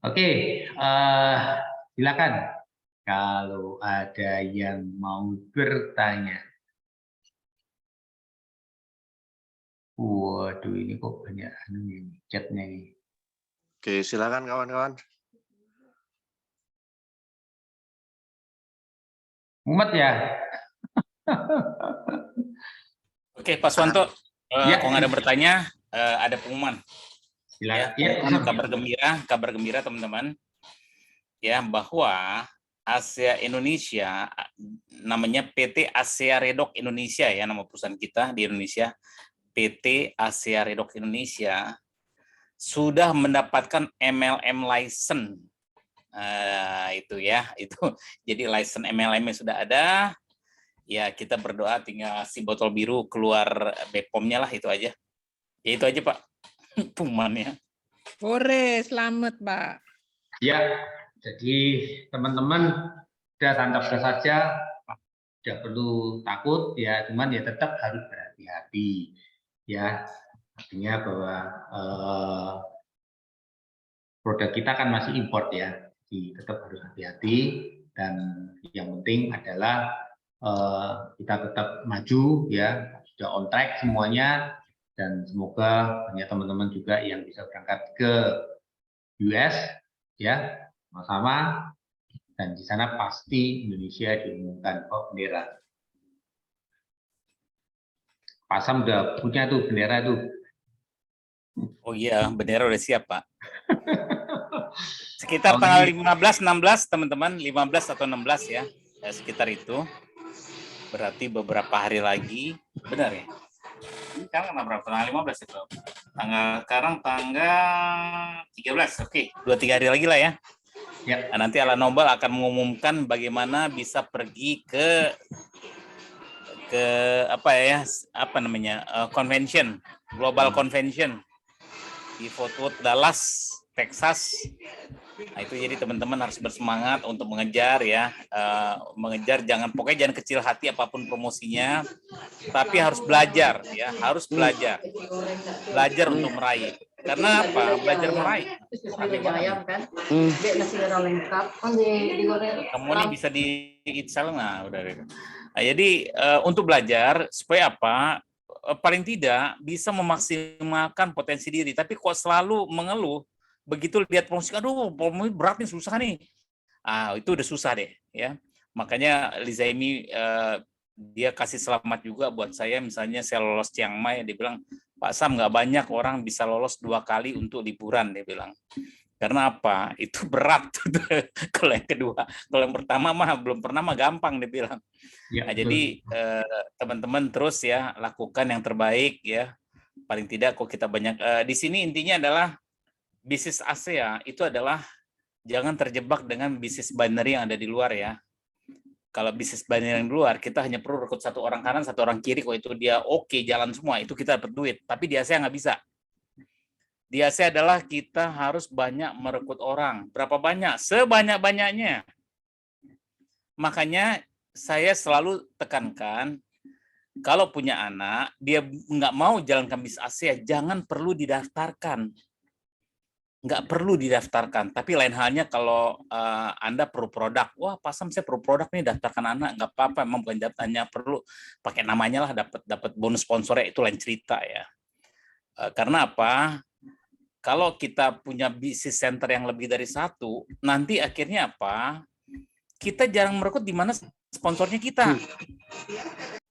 Oke, silakan kalau ada yang mau bertanya. Waduh, ini kok banyak chatnya ini.
Oke, silakan kawan-kawan.
Mumet ya?
Oke, Pak Swanto,
Ya.
kalau nggak ada bertanya, ada pengumuman.
Silakan.
Ya, kabar gembira teman-teman, ya, bahwa Asia Indonesia, namanya PT Asia Redok Indonesia, ya, nama perusahaan kita di Indonesia, PT Asia Redok Indonesia sudah mendapatkan MLM license. Itu ya, itu jadi license MLM yang sudah ada, ya, kita berdoa tinggal si botol biru keluar BPOM-nya lah, itu aja. Ya itu aja Pak pengumumannya.
Sore, selamat Pak.
Ya, jadi teman-teman sudah tangkap saja, tidak perlu takut, ya, cuman ya tetap harus berhati-hati, ya, artinya bahwa produk kita kan masih import, ya, jadi tetap harus hati-hati, dan yang penting adalah kita tetap maju, ya, sudah on track semuanya, dan semoga banyak teman-teman juga yang bisa berangkat ke US, ya, sama-sama, dan di sana pasti Indonesia diumumkan bendera. Pak Sam udah punya tuh bendera tuh.
Oh iya, bendera udah siap Pak. Sekitar tanggal 15, 16 teman-teman, 15 atau 16 ya, sekitar itu. Berarti beberapa hari lagi, benar ya? Ini sekarang berapa? Tanggal 15 itu. Sekarang tanggal 13, oke. 2-3 hari lagi lah ya.
Ya.
Nah, nanti Alan Nobel akan mengumumkan bagaimana bisa pergi ke apa ya, apa namanya, convention, global convention di Fort Worth, Dallas, Texas, Nah, itu jadi teman-teman harus bersemangat untuk mengejar ya, mengejar pokoknya jangan kecil hati apapun promosinya, tapi harus belajar ya, harus belajar untuk meraih. Karena apa? Belajar meraih. Kamu ini bisa di-install nah udah. Nah, jadi untuk belajar supaya apa? Paling tidak bisa memaksimalkan potensi diri, tapi kok selalu mengeluh begitu lihat promosi, aduh promosi berat nih, susah nih. Itu udah susah deh ya. Makanya Lizaimi dia kasih selamat juga buat saya, misalnya saya lolos Chiang Mai, dia bilang, Pak Sam, nggak banyak orang bisa lolos 2 kali untuk liburan, dia bilang. Karena apa? Itu berat. Kalau yang kedua, kalau yang pertama mah belum pernah mah gampang, dia bilang.
Ya,
Nah, jadi teman-teman terus ya lakukan yang terbaik ya. Paling tidak kok kita banyak di sini intinya adalah bisnis ASEA itu adalah jangan terjebak dengan bisnis binary yang ada di luar ya. Kalau bisnis binary yang di luar, kita hanya perlu rekrut 1 orang kanan, 1 orang kiri, kok itu dia oke, jalan semua, itu kita dapat duit. Tapi di ASEA nggak bisa. Di ASEA adalah kita harus banyak merekrut orang. Berapa banyak? Sebanyak-banyaknya. Makanya saya selalu tekankan, kalau punya anak, dia nggak mau jalankan bisnis ASEA, jangan perlu didaftarkan. Nggak perlu didaftarkan. Tapi lain halnya kalau Anda perlu produk, wah pasam saya perlu produk nih, daftarkan anak, nggak apa-apa, memang bukan daftarnya perlu pakai namanya lah, dapat bonus sponsornya, itu lain cerita ya. Karena apa? Kalau kita punya bisnis center yang lebih dari 1, nanti akhirnya apa? Kita jarang merekrut di mana sponsornya kita.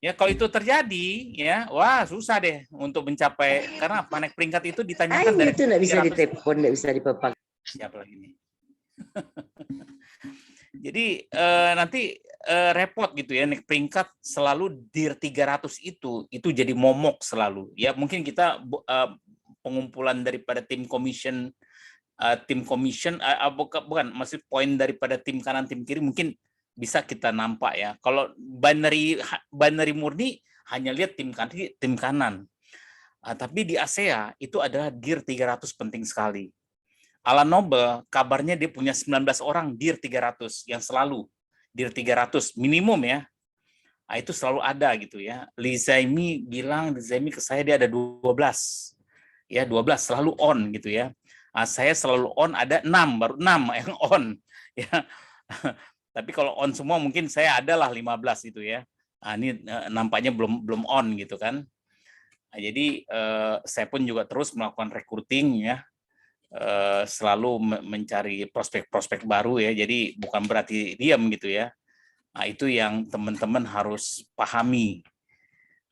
Ya kalau itu terjadi, ya wah susah deh untuk mencapai, karena apa, naik peringkat itu ditanyakan dari
itu nggak bisa ditelepon, nggak bisa dipepak.
Siapa lagi nih? Jadi nanti repot gitu ya, naik peringkat selalu dir 300 itu jadi momok selalu. Ya mungkin kita pengumpulan daripada tim commission bukan maksud poin daripada tim kanan tim kiri mungkin bisa kita nampak ya. Kalau binary murni hanya lihat tim kanan. Tapi di ASEA itu adalah dir 300 penting sekali. Alan Noble kabarnya dia punya 19 orang dir 300 yang selalu dir 300 minimum ya. Itu selalu ada gitu ya. Lizaimi ke saya dia ada 12. Ya 12 selalu on gitu ya. Saya selalu on ada 6, baru 6 yang on ya. Tapi kalau on semua mungkin saya adalah 15 gitu ya. Ini nampaknya belum on gitu kan. Jadi saya pun juga terus melakukan recruiting ya. Selalu mencari prospek-prospek baru ya. Jadi bukan berarti diam gitu ya. Itu yang teman-teman harus pahami.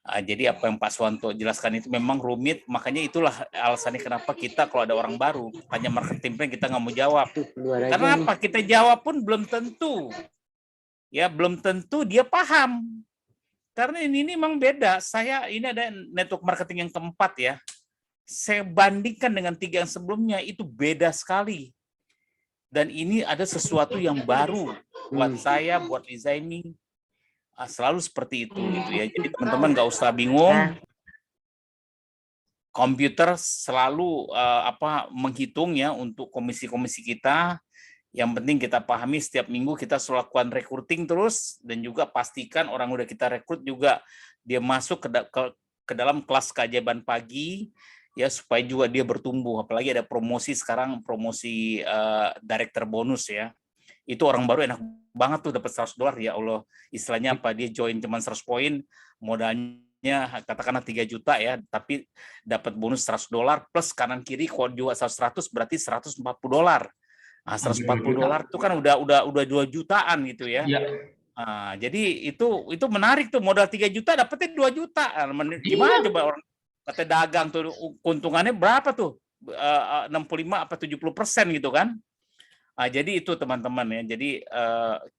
Jadi apa yang Pak Suwanto jelaskan itu memang rumit, makanya itulah alasannya kenapa kita kalau ada orang baru tanya marketing plan kita nggak mau jawab. Karena apa? Kita jawab pun belum tentu, ya belum tentu dia paham. Karena ini memang beda. Ini ada network marketing yang keempat ya. Saya bandingkan dengan 3 yang sebelumnya itu beda sekali. Dan ini ada sesuatu yang baru buat saya, buat Lizaimi. Selalu seperti itu gitu ya. Jadi teman-teman nggak usah bingung. Komputer selalu menghitung ya untuk komisi-komisi kita. Yang penting kita pahami setiap minggu kita selalu lakukan recruiting terus, dan juga pastikan orang udah kita rekrut juga dia masuk ke dalam kelas keajaiban pagi ya, supaya juga dia bertumbuh. Apalagi ada promosi sekarang, promosi director bonus ya. Itu orang baru enak banget tuh dapat $100 ya Allah. Istilahnya apa, dia join cuma 100 poin, modalnya katakanlah 3 juta ya, tapi dapat bonus $100 plus kanan kiri kalau jual 100 berarti $140. $140 itu kan udah 2 jutaan gitu ya. Jadi itu menarik tuh, modal 3 juta dapetnya 2 juta. Gimana coba orang kata dagang tuh keuntungannya berapa tuh? 65 apa 70% gitu kan? Jadi itu teman-teman ya. Jadi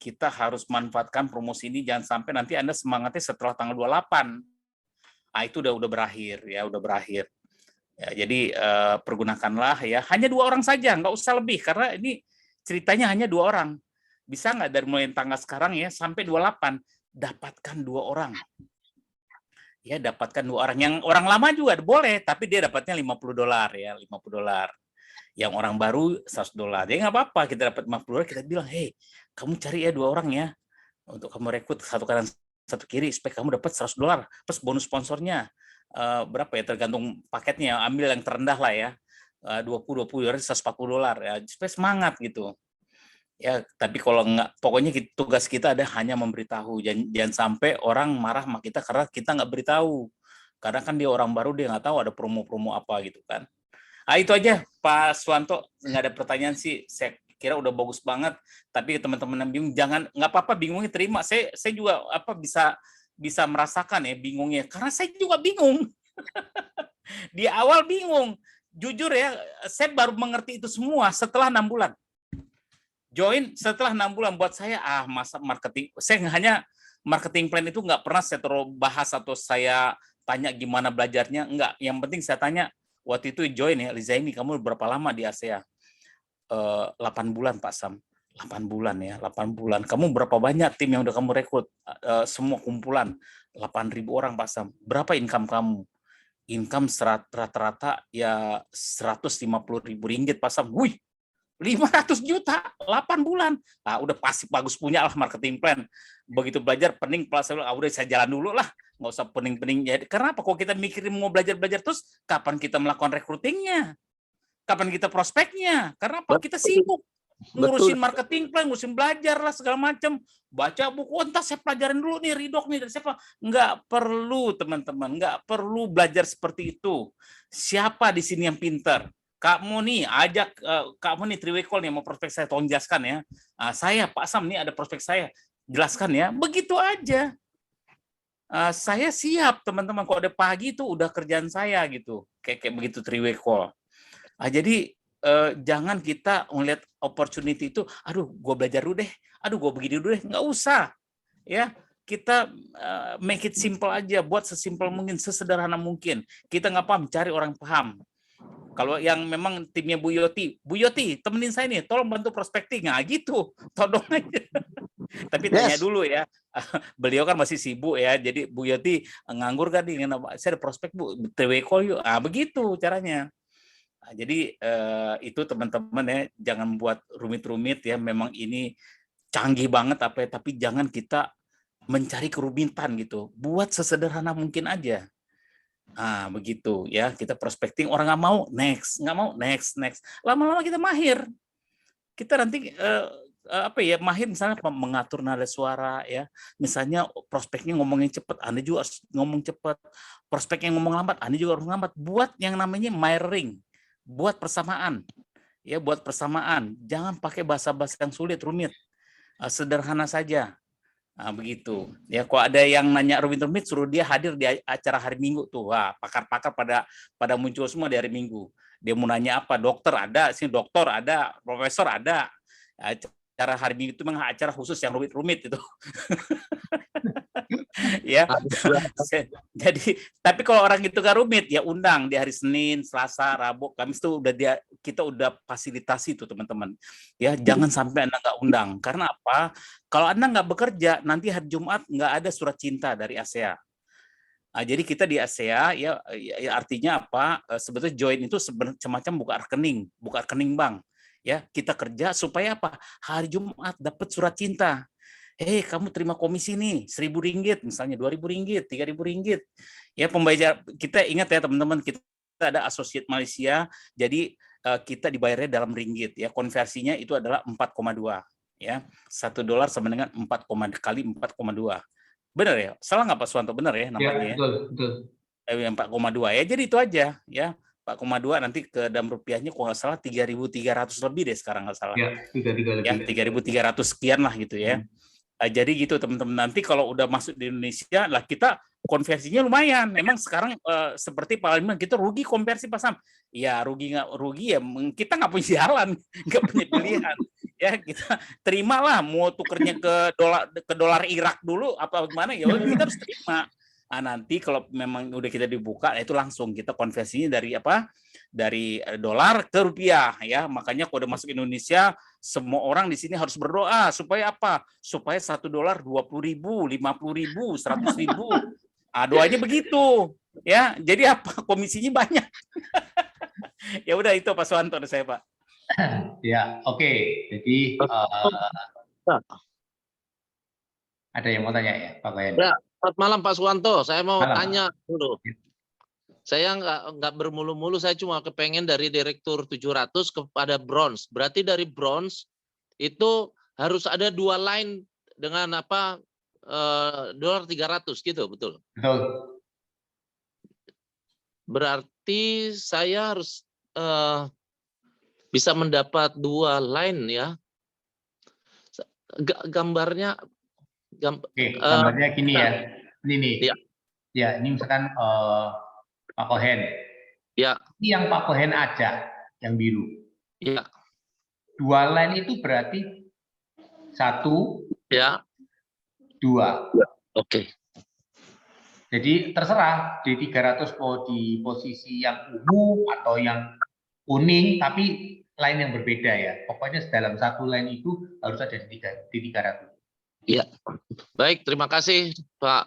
kita harus manfaatkan promosi ini, jangan sampai nanti Anda semangatnya setelah tanggal 28. Itu udah berakhir ya, udah berakhir. Ya, jadi pergunakanlah ya, hanya 2 orang saja, nggak usah lebih, karena ini ceritanya hanya 2 orang. Bisa nggak dari mulai tanggal sekarang ya sampai 28 dapatkan 2 orang. Ya, dapatkan 2 orang. Yang orang lama juga boleh, tapi dia dapatnya $50 ya, $50. Yang orang baru $100. Jadi nggak apa-apa, kita dapat $50, kita bilang, hey, kamu cari ya 2 orang ya, untuk kamu rekrut satu kanan satu kiri supaya kamu dapat $100 plus bonus sponsornya berapa ya, tergantung paketnya, ambil yang terendah lah ya, 20 $140 ya, supaya semangat gitu ya. Tapi kalau nggak, pokoknya tugas kita ada hanya memberitahu, jangan sampai orang marah sama kita karena kita nggak beritahu, karena kan dia orang baru, dia nggak tahu ada promo-promo apa gitu kan. Itu aja Pak Suwanto, nggak ada pertanyaan sih, saya kira udah bagus banget. Tapi teman-teman yang bingung, jangan, nggak apa-apa bingungnya, terima. Saya juga bisa merasakan ya bingungnya, karena saya juga bingung. Di awal bingung, jujur ya, saya baru mengerti itu semua setelah 6 bulan. Join setelah 6 bulan, buat saya masa marketing, saya hanya marketing plan itu nggak pernah saya terus bahas atau saya tanya gimana belajarnya, enggak. Yang penting saya tanya, waktu itu join ya, Liza, ini kamu berapa lama di ASEA? 8 bulan Pak Sam. 8 bulan ya, 8 bulan. Kamu berapa banyak tim yang udah kamu rekrut? Semua kumpulan 8.000 orang Pak Sam. Berapa income kamu? Income rata-rata ya 150.000 ringgit Pak Sam. Wih, 500 juta, 8 bulan. Nah, udah pasti bagus punya lah marketing plan. Begitu belajar pening, plus udah saya jalan dulu lah. Nggak usah pening-pening. Karena apa? Kalau kita mikirin mau belajar-belajar terus, kapan kita melakukan recruitingnya? Kapan kita prospeknya? Karena apa? Kita sibuk ngurusin marketing plan, ngurusin belajar lah segala macam. Baca buku, entah saya pelajarin dulu nih, Ridok nih dari siapa. Nggak perlu teman-teman, nggak perlu belajar seperti itu. Siapa di sini yang pintar? Kamu nih, ajak kamu nih Triwekol nih mau prospek saya, tolong jelaskan ya. Saya Pak Sam nih ada prospek saya, jelaskan ya. Begitu aja. Saya siap teman-teman, kalau ada pagi itu udah kerjaan saya gitu. Kayak begitu Triwekol. Jadi jangan kita melihat opportunity itu, aduh gue belajar dulu deh, aduh gue begini dulu deh, nggak usah. Ya, kita make it simple aja, buat sesimpel mungkin, sesederhana mungkin. Kita nggak paham, cari orang paham. Kalau yang memang timnya Bu Yoti, temenin saya nih, tolong bantu prospecting, nah gitu, tolong aja. Tapi tanya dulu ya, beliau kan masih sibuk ya, jadi Bu Yoti nganggur kan nih, saya ada prospek Bu, Triwekol yuk, begitu caranya. Jadi itu teman-teman ya, jangan buat rumit-rumit ya, memang ini canggih banget tapi jangan kita mencari kerumitan gitu, buat sesederhana mungkin aja. Begitu ya, kita prospecting, orang nggak mau, nggak mau, next. Lama-lama kita mahir. Kita nanti mahir misalnya mengatur nada suara ya. Misalnya prospeknya ngomongin cepat, Anda juga harus ngomong cepat. Prospeknya ngomong lambat, Anda juga harus lambat. Buat yang namanya mirroring, buat persamaan. Ya, buat persamaan. Jangan pakai bahasa-bahasa yang sulit, rumit. Sederhana saja. Begitu ya. Kalau ada yang nanya rumit-rumit, suruh dia hadir di acara hari Minggu tuh. Pakar-pakar pada muncul semua di hari Minggu. Dia mau nanya apa? Dokter ada, sini dokter ada, profesor ada. Acara hari Minggu itu memang acara khusus yang rumit-rumit itu. Ya. Jadi, tapi kalau orang itu gak rumit, ya undang di hari Senin, Selasa, Rabu, Kamis itu kita udah fasilitasi tuh teman-teman. Ya, jangan sampai Anda nggak undang. Karena apa? Kalau Anda nggak bekerja, nanti hari Jumat nggak ada surat cinta dari ASEA. Jadi kita di ASEA ya artinya apa? Sebetulnya join itu semacam buka rekening bank. Ya, kita kerja supaya apa? Hari Jumat dapat surat cinta. Kamu terima komisi nih, 1.000 ringgit, misalnya 2.000 ringgit, 3.000 ringgit. Ya, pembayar kita ingat ya teman-teman, kita ada associate Malaysia, jadi kita dibayarnya dalam ringgit ya. Konversinya itu adalah 4,2 ya. $1 sama dengan 4 kali 4,2. Benar ya? Salah nggak Pak Suwanto? Benar ya namanya? Ya, betul. 4,2 ya. Jadi itu aja ya. 4,2 nanti ke dalam rupiahnya kalau nggak salah 3.300 lebih deh sekarang nggak salah. Ya, 3.300 sekian lah gitu ya. Jadi gitu teman-teman, nanti kalau udah masuk di Indonesia lah kita konversinya lumayan. Memang sekarang seperti Pak Aliman kita rugi konversi Pak Sam. Ya rugi ya kita nggak punya jalan, nggak punya pilihan. Ya kita terimalah, mau tukernya ke dolar Irak dulu apa gimana ya kita harus terima. Nanti kalau memang udah kita dibuka itu langsung kita konversinya dari dolar ke rupiah ya. Makanya kalau udah masuk Indonesia semua orang di sini harus berdoa supaya apa? Supaya $1 20.000, 50.000, 100.000. Doanya begitu ya. Jadi apa? Komisinya banyak. Ya udah itu Pak Suwanto dari saya Pak.
Ya, oke. Jadi ada yang mau tanya ya, Pak Kohen?
Ya, selamat malam Pak Suwanto. Saya mau
Malam.
tanya dulu. Saya nggak bermulu-mulu, saya cuma kepengen dari direktur 700 kepada bronze. Berarti dari bronze itu harus ada 2 line dengan apa $300 gitu, betul?
Betul.
Berarti saya harus bisa mendapat 2 line ya. Gambarnya
Oke, gambarnya gini ya. Ini nih.
Ya.
Ya, ini misalkan Pak Kohen.
Ya.
Ini yang Pak Kohen ajak, yang biru.
Ya.
2 line itu berarti 1,
Ya.
2.
Oke.
Jadi terserah di 300 mau di posisi yang ungu atau yang kuning, tapi line yang berbeda ya. Pokoknya dalam 1 line itu harus ada di 300.
Ya. Baik, terima kasih Pak.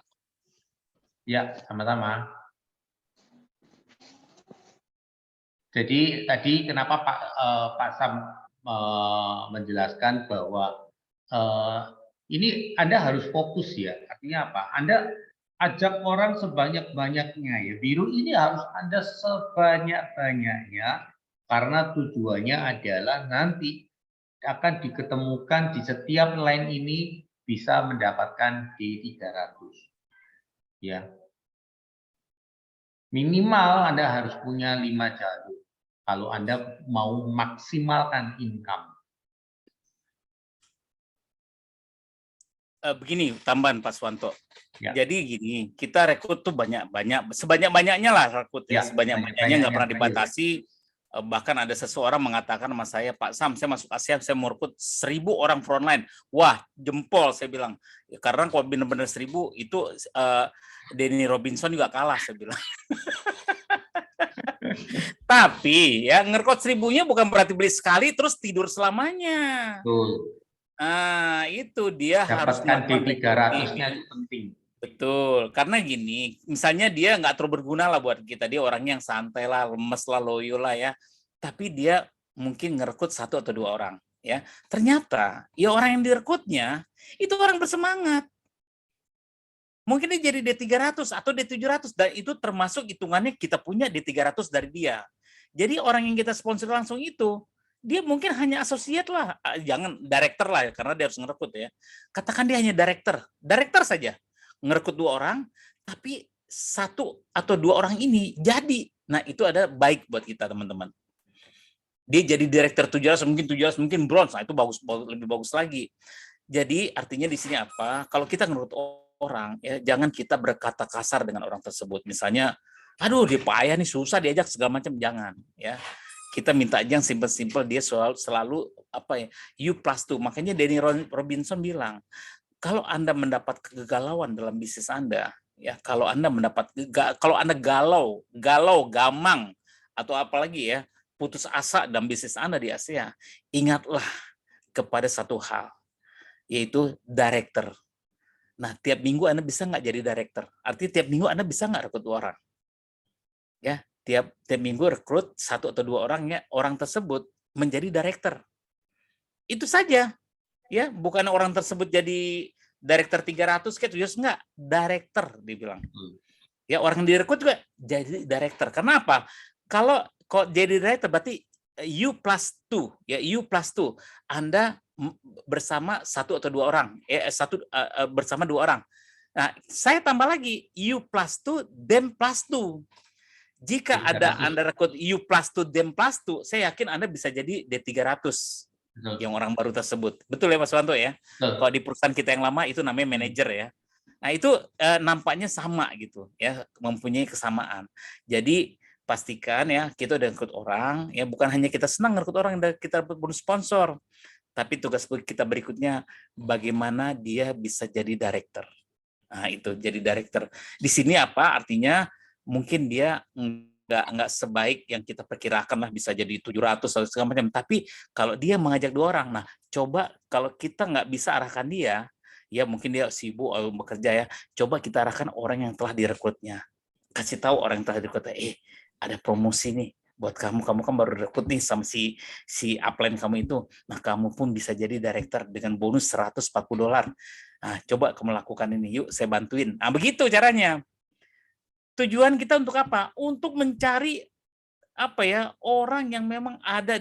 Ya, sama-sama. Jadi tadi kenapa Pak Sam menjelaskan bahwa ini Anda harus fokus ya. Artinya apa? Anda ajak orang sebanyak-banyaknya ya. Biru ini harus Anda sebanyak-banyaknya karena tujuannya adalah nanti akan diketemukan di setiap line ini bisa mendapatkan D300. Ya. Minimal Anda harus punya 5 jalur kalau Anda mau maksimalkan income.
Begini tambahan Pak Suwanto.
Ya.
Jadi gini, kita rekrut tuh banyak-banyak, sebanyak-banyaknya lah rekrut ya,
Ya,
sebanyak-banyaknya nggak pernah dibatasi. Bahkan ada seseorang mengatakan sama saya, Pak Sam, saya masuk ASEAN, saya mau rekrut 1000 orang frontline. Wah, jempol saya bilang. Karena kalau benar-benar 1000 itu Denny Robinson juga kalah saya bilang. Tapi ya ngerekrut 1000-nya bukan berarti beli sekali terus tidur selamanya.
Betul.
Nah, itu dia harus
Dapatkan
melakukan
D300-nya itu penting.
Betul, karena gini, misalnya dia nggak terlalu berguna lah buat kita, dia orangnya yang santai lah, lemes lah, loyo lah ya, tapi dia mungkin ngerekrut 1 atau 2 orang, ya. Ternyata, ya orang yang direkrutnya itu orang bersemangat. Mungkin dia jadi D300 atau D700, dan itu termasuk hitungannya kita punya D300 dari dia. Jadi orang yang kita sponsor langsung itu, dia mungkin hanya associate lah, jangan director lah, karena dia harus ngerekrut ya. Katakan dia hanya director saja. Ngerekrut 2 orang, tapi 1 atau 2 orang ini jadi. Nah, itu ada baik buat kita, teman-teman. Dia jadi direktur 700, mungkin bronze. Nah, itu bagus, lebih bagus lagi. Jadi, artinya di sini apa? Kalau kita ngerekrut orang, ya jangan kita berkata kasar dengan orang tersebut. Misalnya, aduh, dia payah nih, susah diajak segala macam, jangan, ya. Kita minta aja yang simple-simple, dia selalu apa ya? U+2. Makanya Denny Robinson bilang, kalau Anda mendapat kegalauan dalam bisnis Anda, ya, kalau Anda galau, gamang, atau apalagi ya, putus asa dalam bisnis Anda di Asia, ingatlah kepada satu hal, yaitu director. Nah, tiap minggu Anda bisa nggak jadi director? Artinya tiap minggu Anda bisa nggak rekrut 2 orang? Ya, tiap minggu rekrut 1 atau 2 orang, ya, orang tersebut menjadi director. Itu saja. Ya, bukan orang tersebut jadi director 300 kayak terus enggak, director dibilang. Ya, orang direkrut juga jadi director. Kenapa? Kalau jadi director berarti U+2, ya, U+2. Anda bersama 1 atau 2 orang, bersama 2 orang. Nah, saya tambah lagi U+2 dem +2. Jika ada Anda rekrut U+2 dem +2, saya yakin Anda bisa jadi D300.
Betul.
Yang orang baru tersebut. Betul ya Mas Suwanto ya?
Betul.
Kalau di perusahaan kita yang lama itu namanya manajer ya. Nah, itu nampaknya sama gitu ya, mempunyai kesamaan. Jadi pastikan ya kita udah rekrut orang, ya bukan hanya kita senang rekrut orang yang kita bonus sponsor, tapi tugas kita berikutnya bagaimana dia bisa jadi director. Nah, itu jadi director. Di sini apa? Artinya mungkin dia nggak sebaik yang kita perkirakan lah, bisa jadi 700 atau segala macam. Tapi kalau dia mengajak 2 orang, nah coba kalau kita nggak bisa arahkan dia, ya mungkin dia sibuk bekerja ya, coba kita arahkan orang yang telah direkrutnya. Kasih tahu orang yang telah direkrutnya, ada promosi nih, buat kamu kan baru rekrut nih sama si upline kamu itu. Nah, kamu pun bisa jadi director dengan bonus $140. Nah, coba kamu lakukan ini, yuk saya bantuin. Nah, begitu caranya. Tujuan kita untuk apa? Untuk mencari apa ya, orang yang memang ada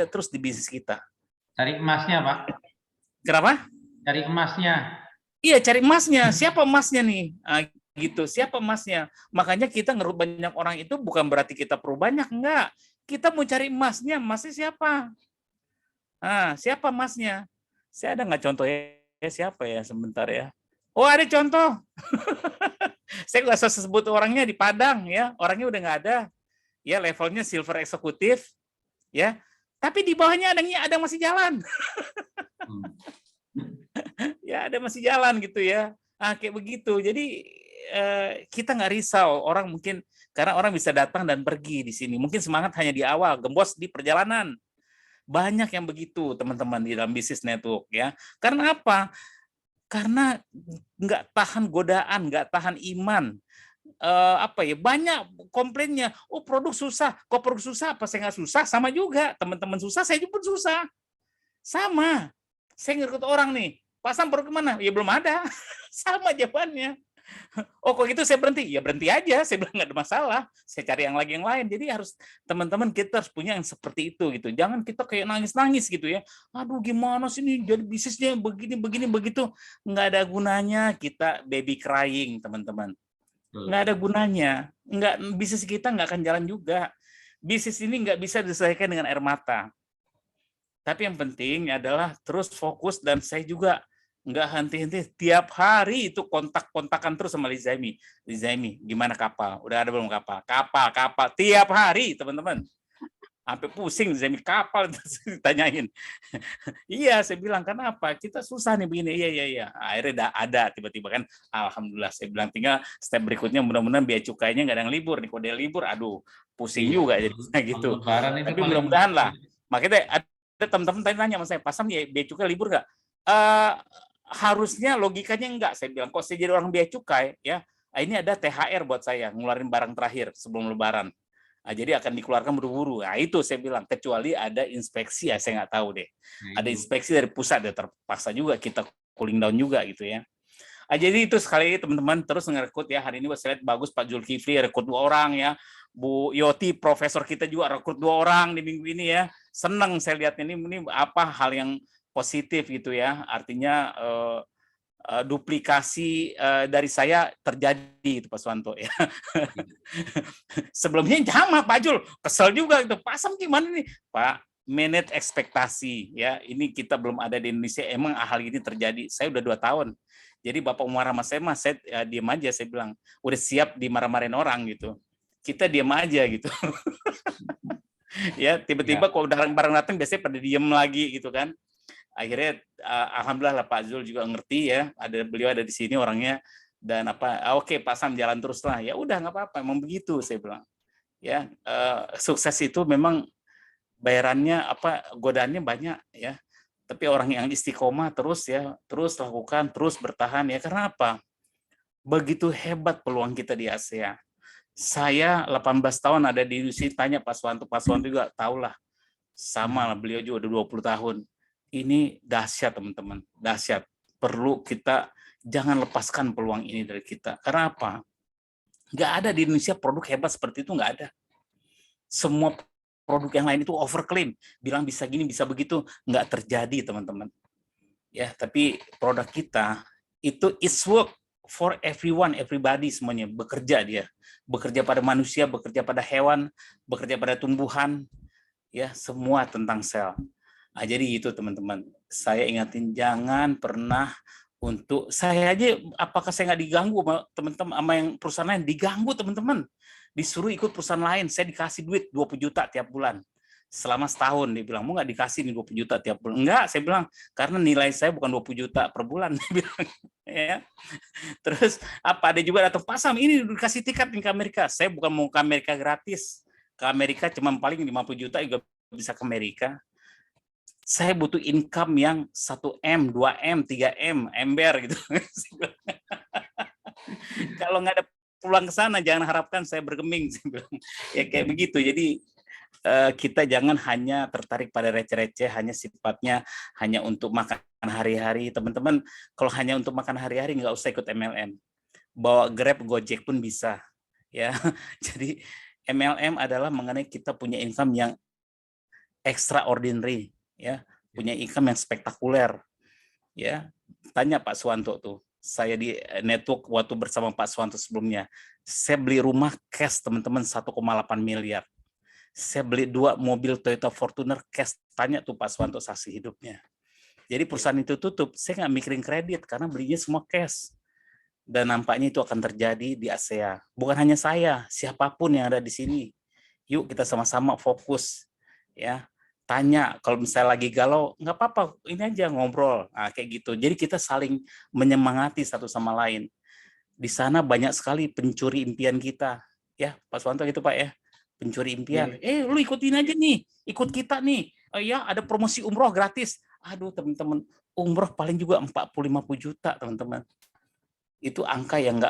terus di bisnis kita.
Cari emasnya, Pak.
Kenapa?
Cari emasnya.
Iya, cari emasnya. Siapa emasnya nih? Nah, gitu. Siapa emasnya? Makanya kita ngerut banyak orang itu bukan berarti kita perlu banyak, enggak. Kita mau cari emasnya. Emasnya siapa? Nah, siapa emasnya? Saya ada nggak contohnya? Siapa ya? Sebentar ya. Oh, ada contoh. Saya nggak usah sebut orangnya di Padang ya. Orangnya udah nggak ada. Ya, levelnya silver eksekutif. Ya. Tapi di bawahnya ada masih jalan. Ya, ada masih jalan gitu ya. Kayak begitu. Jadi kita nggak risau. Orang mungkin karena orang bisa datang dan pergi di sini. Mungkin semangat hanya di awal, gembos di perjalanan. Banyak yang begitu, teman-teman, di dalam bisnis network ya. Karena apa? Karena nggak tahan godaan, nggak tahan iman. Banyak komplainnya. Oh, produk susah. Kok produk susah? Apa saya nggak susah? Sama juga. Teman-teman susah, saya pun susah. Sama. Saya ngerekrut orang nih. Pak Sam, produk kemana? Ya belum ada. Sama jawabannya. Oh, kok gitu saya berhenti? Ya berhenti aja. Saya bilang nggak ada masalah. Saya cari yang lain. Jadi harus teman-teman kita harus punya yang seperti itu gitu. Jangan kita kayak nangis-nangis gitu ya. Aduh, gimana sih ini jadi bisnisnya begini begitu. Nggak ada gunanya kita baby crying, teman-teman. Nggak ada gunanya. Bisnis kita nggak akan jalan juga. Bisnis ini nggak bisa diselesaikan dengan air mata. Tapi yang penting adalah terus fokus, dan saya juga nggak henti-henti. Tiap hari itu kontak-kontakan terus sama Lizaimi. Lizaimi, gimana kapal? Udah ada belum kapal? Kapal. Tiap hari, teman-teman. Sampai pusing Lizaimi, kapal ditanyain. Iya, saya bilang, kenapa? Kita susah nih begini. Iya. Akhirnya ada tiba-tiba kan. Alhamdulillah, saya bilang tinggal step berikutnya mudah-mudahan biaya cukainya nggak ada yang libur. Nih, kode libur, aduh, pusing juga jadinya gitu. Tapi mudah-mudahan lah. Makanya ada teman-teman tanya sama saya, Pak Sam, biaya cukai libur nggak? Harusnya logikanya enggak. Saya bilang, kok saya jadi orang biaya cukai ya, ini ada THR buat saya, ngeluarin barang terakhir sebelum Lebaran. Jadi akan dikeluarkan buru-buru. Nah, itu saya bilang, kecuali ada inspeksi ya, saya nggak tahu deh. Ada inspeksi dari pusat, ya terpaksa juga kita cooling down juga gitu ya. Jadi itu sekali teman-teman terus ngerekrut ya. Hari ini saya lihat bagus, Pak Zulkifli rekrut 2 orang ya. Bu Yoti profesor kita juga rekrut 2 orang di minggu ini ya. Senang saya lihat ini apa hal yang positif gitu ya. Artinya duplikasi dari saya terjadi itu Pak Suwanto ya. Sebelumnya sama Pak Jul, kesel juga itu. Pak Sam gimana nih? Pak, manage ekspektasi ya. Ini kita belum ada di Indonesia, emang hal ini terjadi. Saya udah 2 tahun. Jadi Bapak marah sama saya, Mas, saya diam aja, saya bilang. Udah siap dimarah-marahin orang gitu. Kita diam aja gitu. Ya, tiba-tiba kalau barang datang biasanya pada diem lagi gitu kan. Akhirnya alhamdulillah lah Pak Zul juga ngerti ya, beliau ada di sini orangnya, dan oke Pak Sam jalan terus lah. Ya udah nggak apa-apa, emang begitu saya bilang. Ya, sukses itu memang bayarannya godaannya banyak ya. Tapi orang yang istiqomah terus ya, terus lakukan, terus bertahan ya. Karena apa? Begitu hebat peluang kita di ASEAN. Saya 18 tahun ada di Indonesia, tanya Pak Suwanto juga tahulah. Sama lah, beliau juga udah 20 tahun. Ini dahsyat teman-teman, dahsyat. Perlu kita jangan lepaskan peluang ini dari kita. Karena apa? Nggak ada di Indonesia produk hebat seperti itu, nggak ada. Semua produk yang lain itu overclaim, bilang bisa gini, bisa begitu, nggak terjadi teman-teman. Ya, tapi produk kita itu it's work for everyone, everybody, semuanya bekerja dia. Bekerja pada manusia, bekerja pada hewan, bekerja pada tumbuhan, ya semua tentang sel. Jadi itu teman-teman, saya ingatin jangan pernah untuk saya aja, apakah saya nggak diganggu teman-teman sama yang perusahaan lain? Diganggu teman-teman, disuruh ikut perusahaan lain, saya dikasih duit 20 juta tiap bulan selama setahun. Dia bilang, mau nggak dikasih nih 20 juta tiap bulan? Enggak, saya bilang, karena nilai saya bukan 20 juta per bulan. Dia bilang, ya. Terus ada juga datang, Pak Sam, ini dikasih tiket ke Amerika. Saya bukan mau ke Amerika gratis, ke Amerika cuma paling 50 juta juga bisa ke Amerika. Saya butuh income yang 1M, 2M, 3M, ember gitu. Kalau nggak ada pulang ke sana, jangan harapkan saya bergeming. Ya kayak begitu. Jadi kita jangan hanya tertarik pada receh-receh, hanya sifatnya hanya untuk makan hari-hari. Teman-teman, kalau hanya untuk makan hari-hari nggak usah ikut MLM. Bawa Grab, Gojek pun bisa, ya. Jadi MLM adalah mengenai kita punya income yang extraordinary, ya, punya income yang spektakuler, ya. Tanya Pak Suwanto tuh, saya di network waktu bersama Pak Suwanto sebelumnya, saya beli rumah cash teman-teman 1,8 miliar. Saya beli 2 mobil Toyota Fortuner cash, tanya tuh Pak Suwanto saksi hidupnya. Jadi perusahaan itu tutup, saya nggak mikirin kredit karena belinya semua cash. Dan nampaknya itu akan terjadi di ASEA. Bukan hanya saya, siapapun yang ada di sini. Yuk kita sama-sama fokus, ya. Tanya kalau misalnya lagi galau, nggak apa-apa, ini aja ngobrol. Nah, kayak gitu. Jadi kita saling menyemangati satu sama lain. Di sana banyak sekali pencuri impian kita, ya Pak Suwanto gitu Pak ya. Pencuri impian. Lu ikutin aja nih, ikut kita nih. Ya ada promosi umroh gratis. Aduh teman-teman, umroh paling juga 40-50 juta teman-teman. Itu angka yang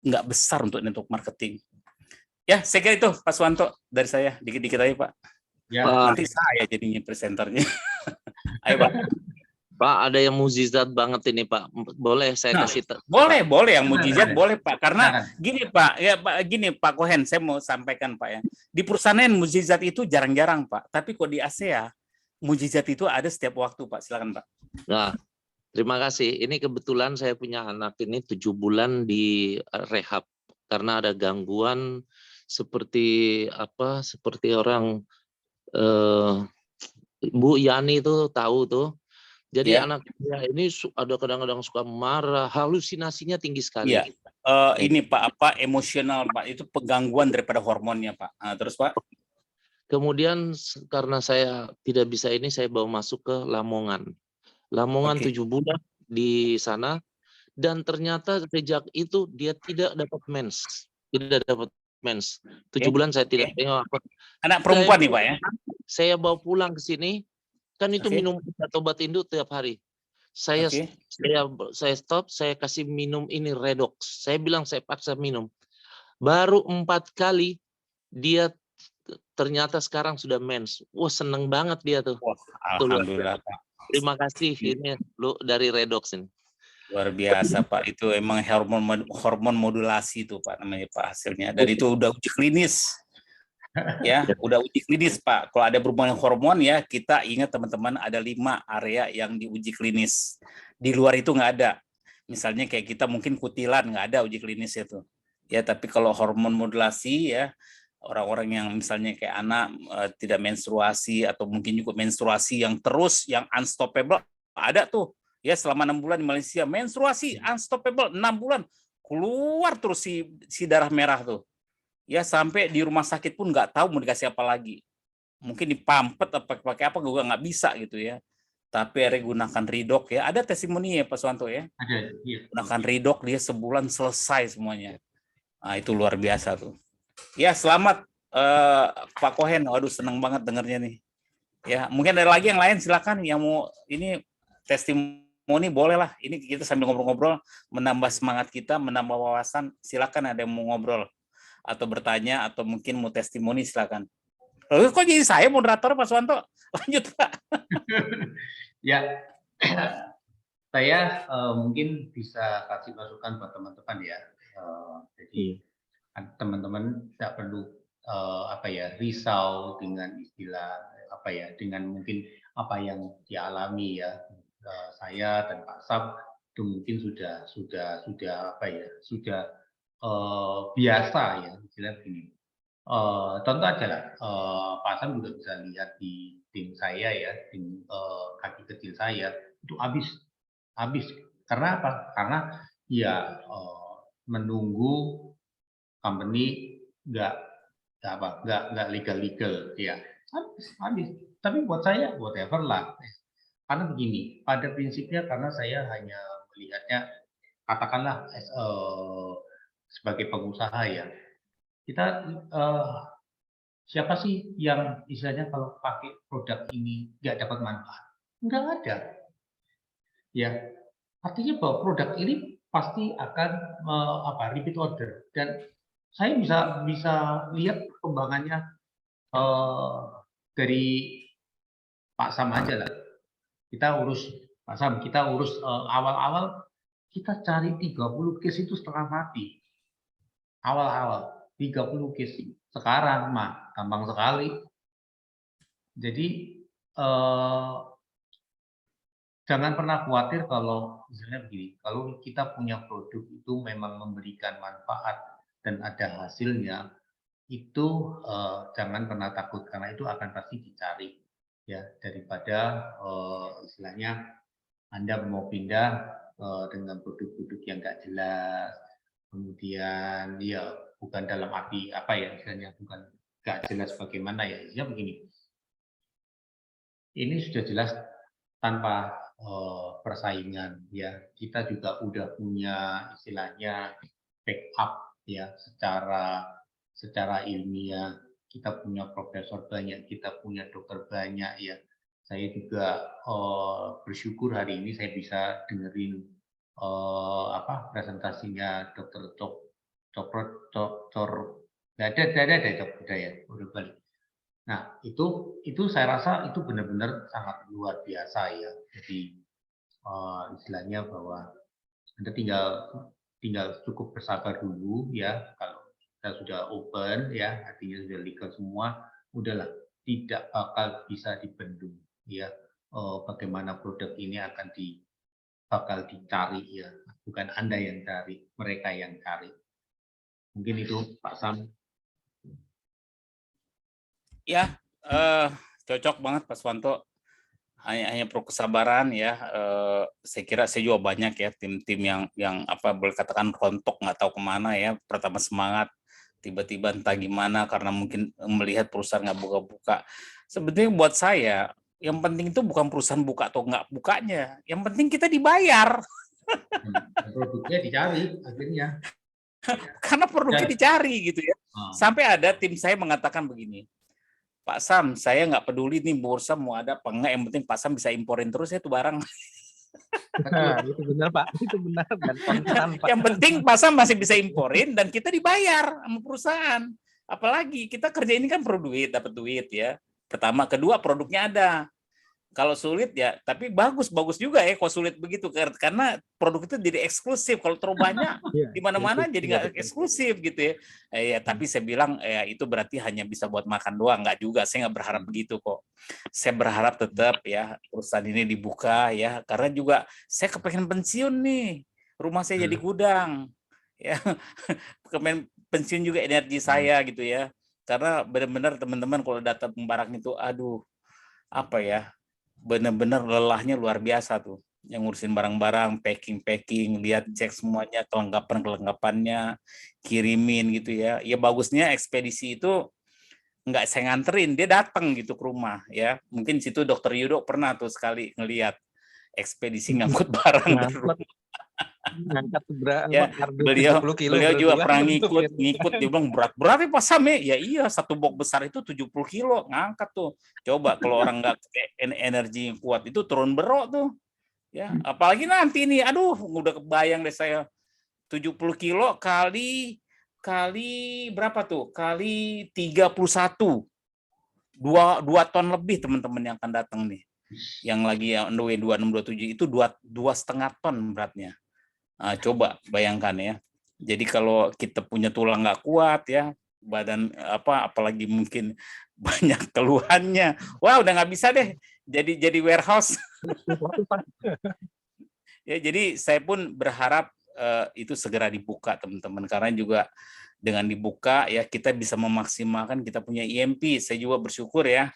nggak besar untuk network marketing. Ya, saya kira itu Pak Suwanto dari saya, dikit-dikit aja Pak.
Ya,
Nanti saya jadinya presenternya. Ayo Pak.
Pak, ada yang mukjizat banget ini Pak. Boleh saya kasih
Boleh yang mukjizat boleh Pak. Karena gini Pak, ya Pak, gini Pak Cohen, saya mau sampaikan Pak ya. Di perusahaan mukjizat itu jarang-jarang Pak. Tapi kok di ASEA mukjizat itu ada setiap waktu Pak. Silakan Pak.
Nah, terima kasih. Ini kebetulan saya punya anak ini 7 bulan di rehab karena ada gangguan seperti apa? Seperti orang Bu Yani itu tahu tuh. Jadi anak saya ini ada kadang-kadang suka marah, halusinasinya tinggi sekali.
Iya. Ini Pak apa emosional Pak, itu penggangguan daripada hormonnya Pak. Terus Pak.
Kemudian karena saya tidak bisa ini, saya bawa masuk ke Lamongan. Lamongan 7 bulan di sana, dan ternyata sejak itu dia tidak dapat mens. Tidak dapat mens. 7 bulan saya tidak tengok.
Anak perempuan nih Pak ya?
Saya bawa pulang ke sini, kan itu minum obat induk tiap hari. Saya stop, saya kasih minum ini Redox. Saya bilang saya paksa minum. Baru 4 kali dia ternyata sekarang sudah mens. Wah, seneng banget dia tuh.
Wah, alhamdulillah Pak.
Terima kasih ini lu dari Redox ini.
Luar biasa Pak, itu emang hormon modulasi itu Pak namanya Pak hasilnya. Dan itu udah uji klinis. Ya, udah uji klinis Pak. Kalau ada berhubungan hormon ya, kita ingat teman-teman ada 5 area yang diuji klinis. Di luar itu nggak ada. Misalnya kayak kita mungkin kutilan nggak ada uji klinis itu. Ya, tapi kalau hormon modulasi ya, orang-orang yang misalnya kayak anak tidak menstruasi atau mungkin juga menstruasi yang terus yang unstoppable ada tuh. Ya, selama 6 bulan di Malaysia menstruasi unstoppable 6 bulan keluar terus si darah merah tuh. Ya sampai di rumah sakit pun nggak tahu mau dikasih apa lagi. Mungkin dipampet apa pakai apa juga nggak bisa gitu ya. Tapi akhirnya gunakan Ridok ya. Ada testimoni ya Pak Suwanto ya?
Ada. Iya.
Gunakan Ridok dia sebulan selesai semuanya. Nah itu luar biasa tuh. Ya selamat Pak Cohen. Waduh seneng banget dengarnya nih. Ya mungkin ada lagi yang lain silakan yang mau ini testimoni boleh lah. Ini kita sambil ngobrol-ngobrol menambah semangat kita, menambah wawasan. Silakan ada yang mau ngobrol atau bertanya atau mungkin mau testimoni silakan. Lalu kok jadi saya moderator Pak Suwanto? Lanjut Pak.
Ya, saya mungkin bisa kasih masukan buat teman-teman ya. Jadi teman-teman tidak perlu risau dengan istilah dengan mungkin apa yang dialami ya saya dan Pak Sam itu mungkin sudah biasa ya, istilah begini. Contoh aja lah, Pak Sam juga bisa lihat di tim saya ya, tim kaki kecil saya itu habis. Karena apa? Karena ya menunggu company nggak legal ya, habis. Tapi buat saya whatever lah. Karena begini, pada prinsipnya karena saya hanya melihatnya katakanlah sebagai pengusaha ya, kita siapa sih yang istilahnya kalau pakai produk ini nggak dapat manfaat? Nggak ada. Ya, artinya bahwa produk ini pasti akan repeat order, dan saya bisa lihat perkembangannya dari Pak Sam aja lah. Kita urus Pak Sam, kita urus awal-awal kita cari 30 case itu setengah mati. Awal-awal 30 case. Sekarang mah gampang sekali. Jadi jangan pernah khawatir kalau misalnya begini, kalau kita punya produk itu memang memberikan manfaat dan ada hasilnya, itu jangan pernah takut karena itu akan pasti dicari ya, daripada istilahnya Anda mau pindah dengan produk-produk yang nggak jelas, kemudian ya bukan dalam arti apa ya istilahnya, bukan nggak jelas bagaimana ya, istilahnya begini, ini sudah jelas tanpa persaingan ya, kita juga udah punya istilahnya backup ya, secara ilmiah, kita punya profesor banyak, kita punya dokter banyak ya. Saya juga bersyukur hari ini saya bisa dengerin presentasinya Dokter udah balik. Nah, itu saya rasa itu benar-benar sangat luar biasa ya. Jadi istilahnya bahwa Anda tinggal cukup bersabar dulu ya. Kalau kita sudah open ya, artinya sudah legal semua, udahlah, tidak bakal bisa dibendung ya. Bagaimana produk ini bakal dicari ya. Bukan Anda yang cari, mereka yang cari. Mungkin itu Pak Sam.
Ya, cocok banget Pak Swanto. Hanya perlu kesabaran ya. Saya kira saya juga banyak ya tim-tim yang apa boleh katakan rontok, nggak tahu kemana ya. Pertama semangat, tiba-tiba entah gimana karena mungkin melihat perusahaan nggak buka-buka. Sebetulnya buat saya yang penting itu bukan perusahaan buka atau nggak bukanya. Yang penting kita dibayar.
Produknya dicari akhirnya.
Karena produknya dicari gitu ya. Sampai ada tim saya mengatakan begini, Pak Sam, saya nggak peduli nih bursa mau ada apa enggak, yang penting Pak Sam bisa imporin terus ya itu barang.
Nah, itu benar Pak, itu benar dan konstan Pak.
Yang penting Pak Sam masih bisa imporin dan kita dibayar sama perusahaan. Apalagi kita kerja ini kan perlu duit, dapat duit ya. Pertama, kedua produknya ada. Kalau sulit ya, tapi bagus juga ya kalau sulit begitu karena produk itu jadi eksklusif. Kalau terlalu banyak di mana-mana jadi nggak eksklusif gitu ya. Ya tapi saya bilang ya itu berarti hanya bisa buat makan doang, nggak juga. Saya nggak berharap begitu kok. Saya berharap tetap ya perusahaan ini dibuka ya, karena juga saya kepengen pensiun nih. Rumah saya jadi gudang ya. Kepengen pensiun juga energi saya gitu ya. Karena benar-benar teman-teman kalau datang pembarak itu aduh apa ya, benar-benar lelahnya luar biasa tuh, yang ngurusin barang-barang, packing, lihat cek semuanya, kelengkapannya, kirimin gitu ya. Ya bagusnya ekspedisi itu nggak saya nganterin, dia datang gitu ke rumah ya. Mungkin situ Dokter Yudo pernah tuh sekali ngelihat ekspedisi ngangkut barang ke rumah.
Ngangkat
Ya, beliau juga pernah ngikut dia bilang berat ya Pak Sam ya iya, satu box besar itu 70 kilo ngangkat tuh. Coba kalau orang nggak energi yang kuat itu turun berok tuh ya, apalagi nanti nih aduh udah kebayang deh saya 70 kilo kali berapa tuh kali 31 2 ton lebih teman-teman yang akan datang nih, yang lagi yang W2627 itu 2,5 ton beratnya. Nah, coba bayangkan ya. Jadi kalau kita punya tulang nggak kuat ya, badan apalagi mungkin banyak keluhannya, wah udah nggak bisa deh jadi warehouse. Ya, jadi saya pun berharap itu segera dibuka teman-teman, karena juga dengan dibuka ya kita bisa memaksimalkan kita punya IMP. Saya juga bersyukur ya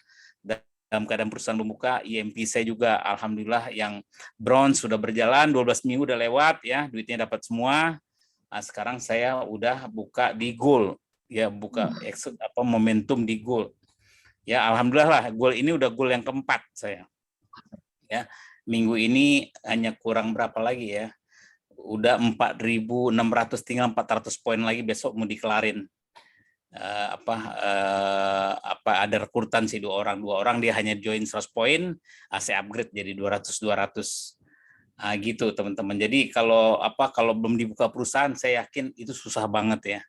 dalam keadaan perusahaan membuka, IMP saya juga alhamdulillah yang bronze sudah berjalan 12 minggu udah lewat ya, duitnya dapat semua. Nah, sekarang saya udah buka di gold ya, buka momentum di gold. Ya alhamdulillah lah, gold ini udah gold yang keempat saya. Ya, minggu ini hanya kurang berapa lagi ya? Udah 4.600, tinggal 400 poin lagi besok mau dikelarin. Ada rekrutan sih dua orang dia hanya join 100 poin, saya upgrade jadi 200 gitu teman-teman. Jadi kalau belum dibuka perusahaan saya yakin itu susah banget ya.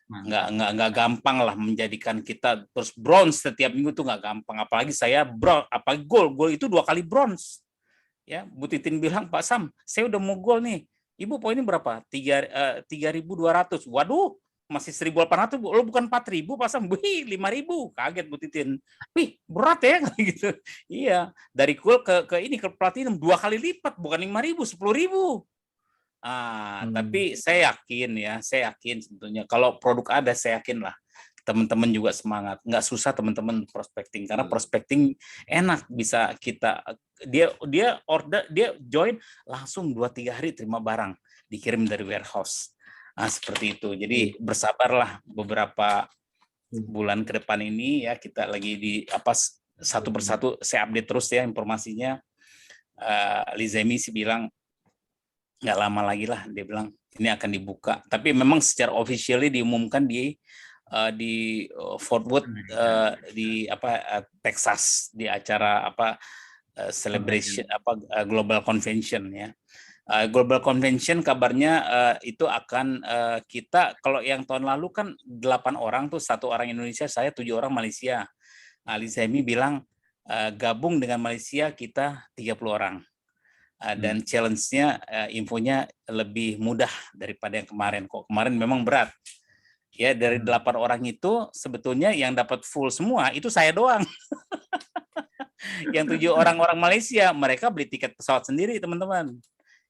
nggak gampang lah menjadikan kita terus bronze setiap minggu tuh nggak gampang, apalagi saya apalagi gol itu 2 kali bronze ya. Bu Titin bilang, Pak Sam, saya udah mau gol nih, Ibu poinnya berapa? 3.200. Waduh, masih 1.800, lo bukan 4.000 Pak Sam. Wih, 5.000. Kaget Bu Titin. Wih, berat ya gitu. Iya, dari gol ke platinum 2 kali lipat, bukan 5.000, 10.000. Tapi saya yakin sebetulnya kalau produk ada, saya yakin lah teman-teman juga semangat. Nggak susah teman-teman prospecting, karena prospecting enak, bisa kita dia order, dia join langsung 2-3 hari terima barang dikirim dari warehouse. Seperti itu. Jadi bersabarlah beberapa bulan ke depan ini ya, kita lagi di satu persatu saya update terus ya informasinya. Lizemi sih bilang nggak lama lagi lah, dia bilang ini akan dibuka, tapi memang secara officially diumumkan di Fort Worth, di Texas, di acara celebration Global Convention ya. Global Convention kabarnya itu akan kita, kalau yang tahun lalu kan 8 orang tuh, 1 orang Indonesia, saya 7 orang Malaysia. Lizemi bilang gabung dengan Malaysia kita 30 orang. Dan challenge-nya, infonya lebih mudah daripada yang kemarin. Kok kemarin memang berat. Ya, dari 8 orang itu sebetulnya yang dapat full semua itu saya doang. Yang 7 orang Malaysia, mereka beli tiket pesawat sendiri, teman-teman.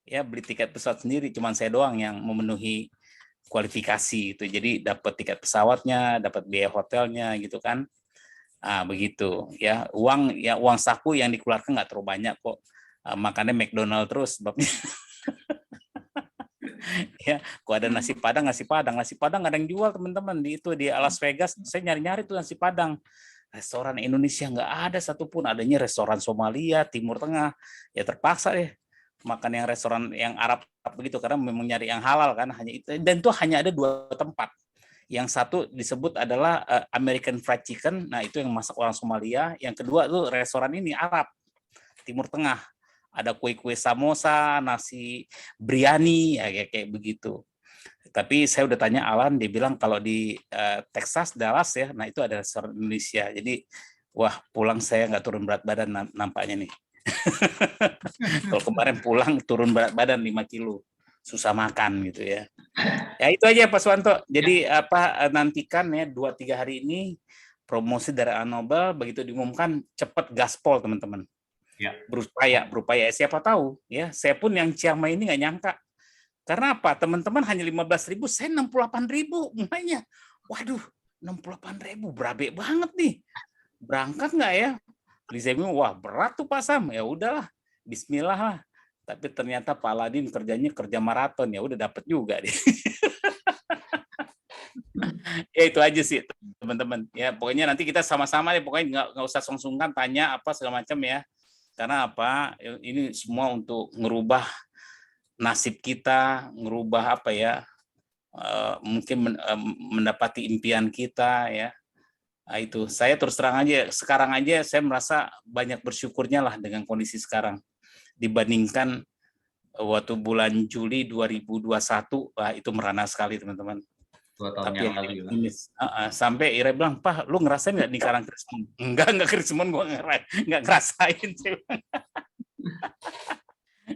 Ya, beli tiket pesawat sendiri, cuman saya doang yang memenuhi kualifikasi itu. Jadi dapat tiket pesawatnya, dapat biaya hotelnya gitu kan. Begitu ya. Uang saku yang dikeluarkan nggak terlalu banyak kok. Makannya McDonald terus sebabnya. Ya, kok ada nasi padang ada yang jual, teman-teman, di Las Vegas. Saya nyari-nyari tuh nasi padang. Restoran Indonesia nggak ada satupun, adanya restoran Somalia, Timur Tengah. Ya terpaksa deh makan yang restoran yang Arab begitu, karena memang nyari yang halal kan, hanya itu. Dan itu hanya ada 2 tempat. Yang satu disebut adalah American Fried Chicken. Nah, itu yang masak orang Somalia. Yang kedua tuh restoran ini Arab, Timur Tengah. Ada kue-kue samosa, nasi biryani, ya kayak begitu. Tapi saya udah tanya Alan, dia bilang kalau di Texas, Dallas ya, nah itu ada restoran Indonesia. Jadi, wah, pulang saya nggak turun berat badan nampaknya nih. Kalau kemarin pulang turun berat badan 5 kilo, susah makan gitu ya. Ya itu aja Pak Suwanto. Jadi nantikan ya 2-3 hari ini promosi dari Anobel, begitu diumumkan cepat gaspol teman-teman.
Ya.
Berupaya. Siapa tahu ya, saya pun yang Chiang Mai ini nggak nyangka. Karena apa? Teman-teman hanya 15.000, saya 68.000 mulainya. Waduh, 68.000 berabe banget nih. Berangkat nggak ya? Lizemi, wah berat tuh Pak Sam. Ya udahlah, bismillah lah. Tapi ternyata Pak Aladin kerja maraton, ya udah dapat juga deh. Ya itu aja sih teman-teman. Ya pokoknya nanti kita sama-sama deh, pokoknya nggak usah sungkan tanya apa segala macam ya. Karena apa? Ini semua untuk ngerubah nasib kita, ngerubah apa ya? Mungkin mendapati impian kita ya. Nah, itu saya terus terang aja, sekarang aja saya merasa banyak bersyukurnya lah dengan kondisi sekarang dibandingkan waktu bulan Juli 2021. Wah, itu merana sekali teman-teman.
2 tahun
Tapi
yang lalu.
sampai Ira bilang, Pak, lu ngerasain nggak di Karang Krismon? Enggak Krismon, gue nggak ngerasain.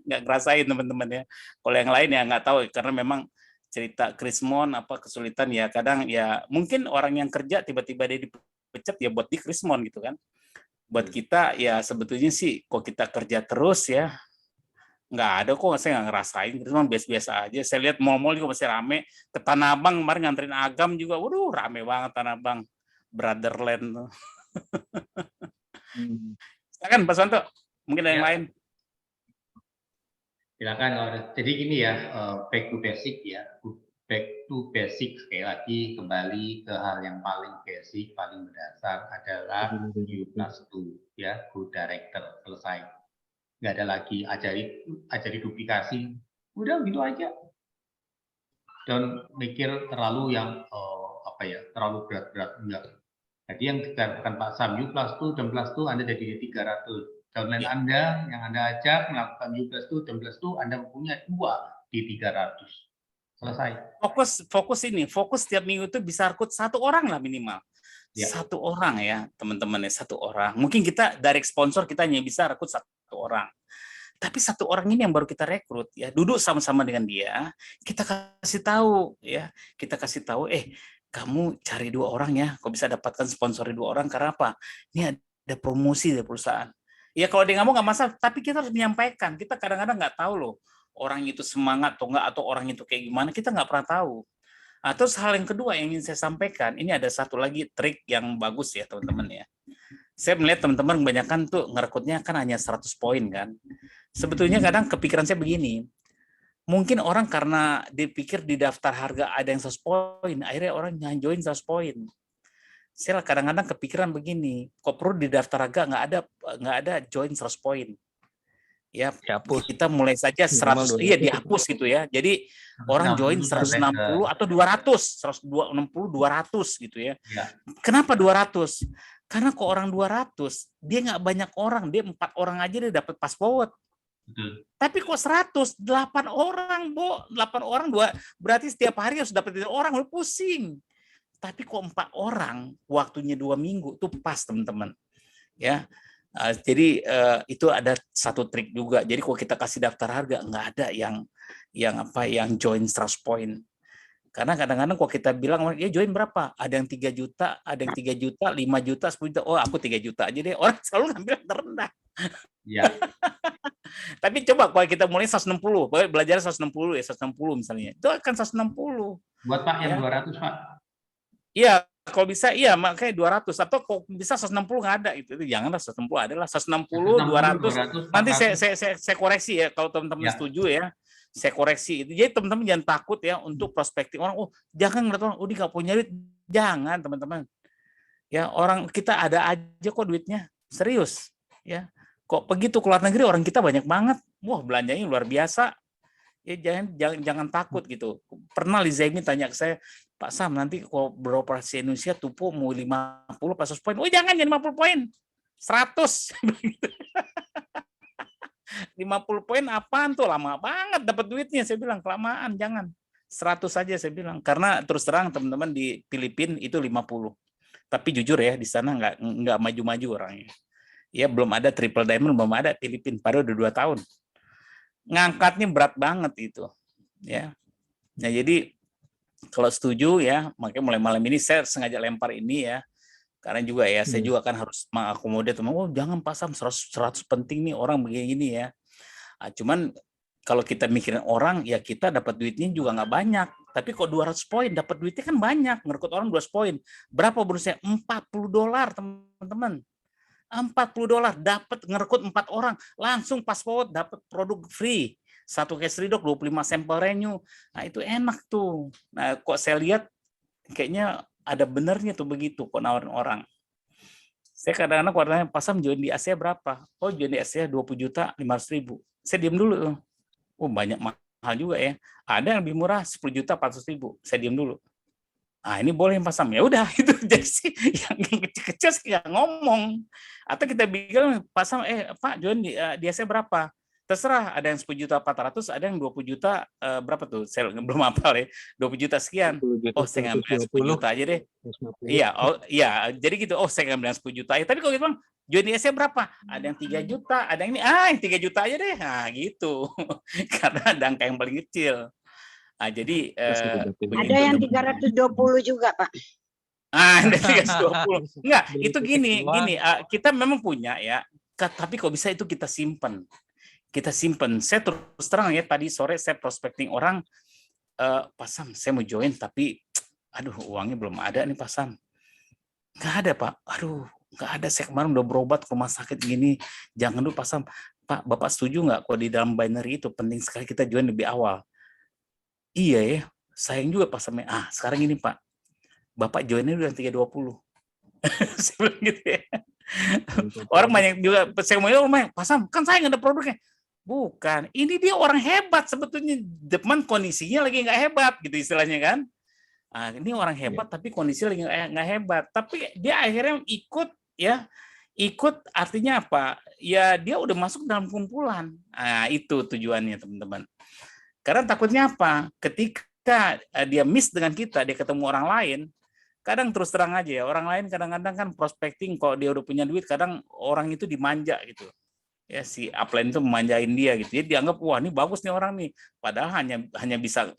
Nggak ngerasain teman-teman ya. Kalau yang lain ya nggak tahu, karena memang cerita Krismon kesulitan ya, kadang ya mungkin orang yang kerja tiba-tiba dia dipecat ya buat di Krismon gitu kan. Buat kita ya sebetulnya sih kok kita kerja terus ya, nggak ada kok, saya nggak ngerasain, Krismon biasa-biasa aja. Saya lihat mall-mall juga masih rame. Ke Tanah Abang kemarin nganterin Agam juga, waduh rame banget Tanah Abang, Brotherland. Silakan Pak Santo, mungkin ada yang lain.
Silakan. Jadi gini ya, back to basic ya. Back to basic, sekali lagi kembali ke hal yang paling basic, paling mendasar adalah U+2 ya, Go Director, selesai. Nggak ada lagi ajari duplikasi, udah gitu aja. Dan mikir terlalu yang terlalu berat-berat, enggak. Jadi yang dikatakan Pak Sam, U+2 dan +2 Anda jadi 300. Downline Anda yang Anda ajak melakukan U+2 dan +2 Anda mempunyai 2 di 300. selesai.
Fokus setiap minggu itu bisa rekrut 1 orang lah minimal.
Ya.
1 orang ya teman-teman ya, 1 orang. Mungkin kita direct sponsor kita hanya bisa rekrut 1 orang. Tapi 1 orang ini yang baru kita rekrut ya, duduk sama-sama dengan dia, kita kasih tahu ya, kamu cari 2 orang ya, kok bisa dapatkan sponsor 2 orang karena apa? Ini ada promosi dari perusahaan. Ya kalau dia nggak mau nggak masalah, tapi kita harus menyampaikan. Kita kadang-kadang nggak tahu loh orang itu semangat atau enggak, atau orang itu kayak gimana, kita nggak pernah tahu. Terus hal yang kedua yang ingin saya sampaikan, ini ada 1 lagi trik yang bagus ya teman-teman ya. Saya melihat teman-teman kebanyakan tuh ngerekrutnya kan hanya 100 poin kan. Sebetulnya kadang kepikiran saya begini, mungkin orang karena dipikir di daftar harga ada yang 100 poin, akhirnya orang join 100 poin. Saya kadang-kadang kepikiran begini, kok perlu di daftar harga nggak ada join 100 poin. Ya,
Dihapus.
kita mulai saja 100, iya dihapus gitu ya. Jadi orang join 160 atau 200, 160, 200 gitu ya. Kenapa 200? Karena kok orang 200, dia nggak banyak orang, dia 4 orang aja dia dapat pass forward. Tapi kok 100, 8 orang, Bo. 8 orang, berarti setiap hari harus dapat 1 orang, lu pusing. Tapi kok 4 orang, waktunya 2 minggu, tuh pas teman-teman. Ya, jadi itu ada 1 trik juga. Jadi kalau kita kasih daftar harga, nggak ada yang join 100 poin. Karena kadang-kadang kalau kita bilang, ya join berapa? Ada yang 3 juta, ada yang 3 juta, 5 juta, 10 juta. Oh, aku 3 juta aja deh. Orang selalu ngambil yang terendah.
Ya.
Tapi coba kalau kita mulai 160, belajar 160 ya, 160 misalnya. Itu akan 160.
Buat Pak yang
Ya.
200, Pak.
Iya, kalau bisa iya makanya 200 atau kalau bisa 160 nggak ada itu janganlah 160 adalah 160 200 nanti saya koreksi ya kalau teman-teman setuju ya. Saya koreksi itu. Jadi teman-teman jangan takut ya untuk prospecting orang. Oh, jangan ngeliat orang, oh dia nggak punya duit. Jangan, teman-teman. Ya, orang kita ada aja kok duitnya. Serius, ya. Kok begitu ke luar negeri orang kita banyak banget. Wah, belanjanya luar biasa. Ya jangan takut gitu. Pernah Lizaimi tanya ke saya, Pak Sam, nanti kalau beroperasi Indonesia Tupo mau 50 pas 100 poin. Oh, jangan 50 poin. 100. 50 poin apaan tuh, lama banget dapat duitnya. Saya bilang kelamaan, jangan. 100 saja saya bilang. Karena terus terang teman-teman di Filipina itu 50. Tapi jujur ya di sana nggak maju-maju orangnya. Ya belum ada triple diamond, belum ada Filipina. Padahal udah 2 tahun. Ngangkatnya berat banget itu. Ya. Nah jadi kalau setuju ya, makanya mulai malam ini saya sengaja lempar ini ya. Karena juga ya, saya juga kan harus mengakomodir teman. Oh, jangan pasang 100 penting nih orang begini ya. Cuman kalau kita mikirin orang, ya kita dapat duitnya juga nggak banyak. Tapi kok 200 poin dapat duitnya kan banyak. Ngerekrut orang 200 poin. Berapa bonusnya? $40 teman-teman. $40 dapat ngerekrut 4 orang. Langsung pas forward dapat produk free. 1 case redox 25 sampel renew. Nah itu enak tuh. Nah kok saya lihat kayaknya ada benernya tuh begitu kok nawarin orang. Saya kadang-kadang warnanya pasang join di Asia berapa? Oh join di Asia 20.500.000. Saya diam dulu tuh. Oh banyak mahal juga ya. Ada yang lebih murah 10.400.000. Saya diam dulu. Ah ini boleh yang pasang. Ya udah itu jadi sih yang kecil-kecil nggak ngomong. Atau kita bilang pasang Pak join di Asia berapa? Terserah, ada yang 10.400.000, ada yang 20 juta, berapa tuh? Saya belum hafal ya. 20 juta sekian. Oh, saya ngambil 10 juta aja deh. Iya, iya, jadi gitu. Oh, saya ngambil 10 juta aja. Tapi kalau gitu, Bang, join di Asia berapa? Ada yang 3 juta, ada yang ini, yang 3 juta aja deh. Nah, gitu. Karena ada angka yang paling kecil. Nah, jadi
ada yang 320 juga, Pak.
Ada 320. Enggak, itu gini, kita memang punya ya. Tapi kok bisa itu kita simpen. Saya terus terang ya, tadi sore saya prospecting orang, Pak Sam, saya mau join tapi aduh uangnya belum ada nih Pak Sam. Nggak ada Pak, aduh nggak ada, saya kemarin udah berobat ke rumah sakit gini, jangan dulu Pak Sam. Pak, Bapak setuju nggak kalau di dalam binary itu penting sekali kita join lebih awal? Iya ya, sayang juga Pak Sam. Sekarang ini Pak, Bapak joinnya udah 320. Saya bilang gitu ya. Orang banyak juga, saya mau Pak Sam, kan saya nggak ada produknya. Bukan, ini dia orang hebat sebetulnya, teman kondisinya lagi nggak hebat gitu istilahnya kan. Ini orang hebat tapi kondisinya lagi nggak hebat, tapi dia akhirnya ikut artinya apa? Ya dia udah masuk dalam kumpulan. Itu tujuannya teman-teman. Karena takutnya apa? Ketika ketika dia miss dengan kita, dia ketemu orang lain, kadang terus terang aja ya, orang lain kadang-kadang kan prospecting, kalau dia udah punya duit, kadang orang itu dimanja gitu. Ya, si upline itu memanjain dia gitu. Dia dianggap, wah ini bagus nih orang nih. Padahal hanya bisa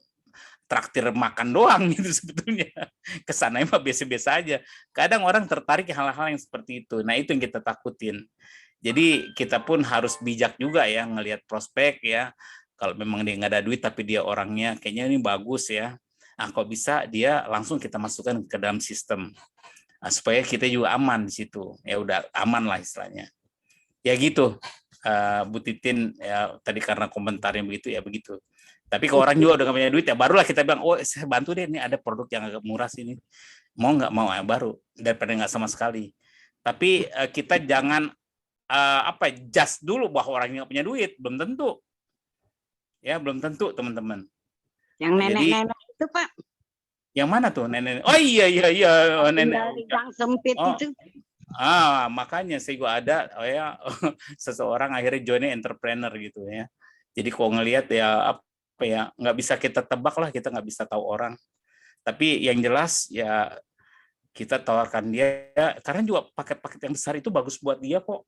traktir makan doang gitu sebetulnya. Kesananya mah biasa-biasa aja. Kadang orang tertarik hal-hal yang seperti itu. Nah, itu yang kita takutin. Jadi kita pun harus bijak juga ya ngelihat prospek ya. Kalau memang dia nggak ada duit tapi dia orangnya kayaknya ini bagus ya. Nah, kok bisa dia langsung kita masukkan ke dalam sistem. Nah, supaya kita juga aman di situ. Ya udah aman lah istilahnya. Ya gitu, Bu Titin, ya tadi karena komentarnya begitu ya begitu. Tapi kalau orang juga udah nggak punya duit ya barulah kita bilang, oh saya bantu deh, ini ada produk yang agak murah sini. Mau nggak mau ya baru, daripada nggak sama sekali. Tapi kita jangan just dulu bahwa orang nggak punya duit, belum tentu. Ya belum tentu teman-teman.
Yang nenek-nenek itu Pak.
Yang mana tuh nenek? Oh iya nenek.
Yang sempit itu.
Makanya saya juga ada seseorang akhirnya join entrepreneur gitu ya. Jadi kalau ngelihat ya apa ya, nggak bisa kita tebak lah, kita nggak bisa tahu orang. Tapi yang jelas ya kita tawarkan dia karena juga paket-paket yang besar itu bagus buat dia kok.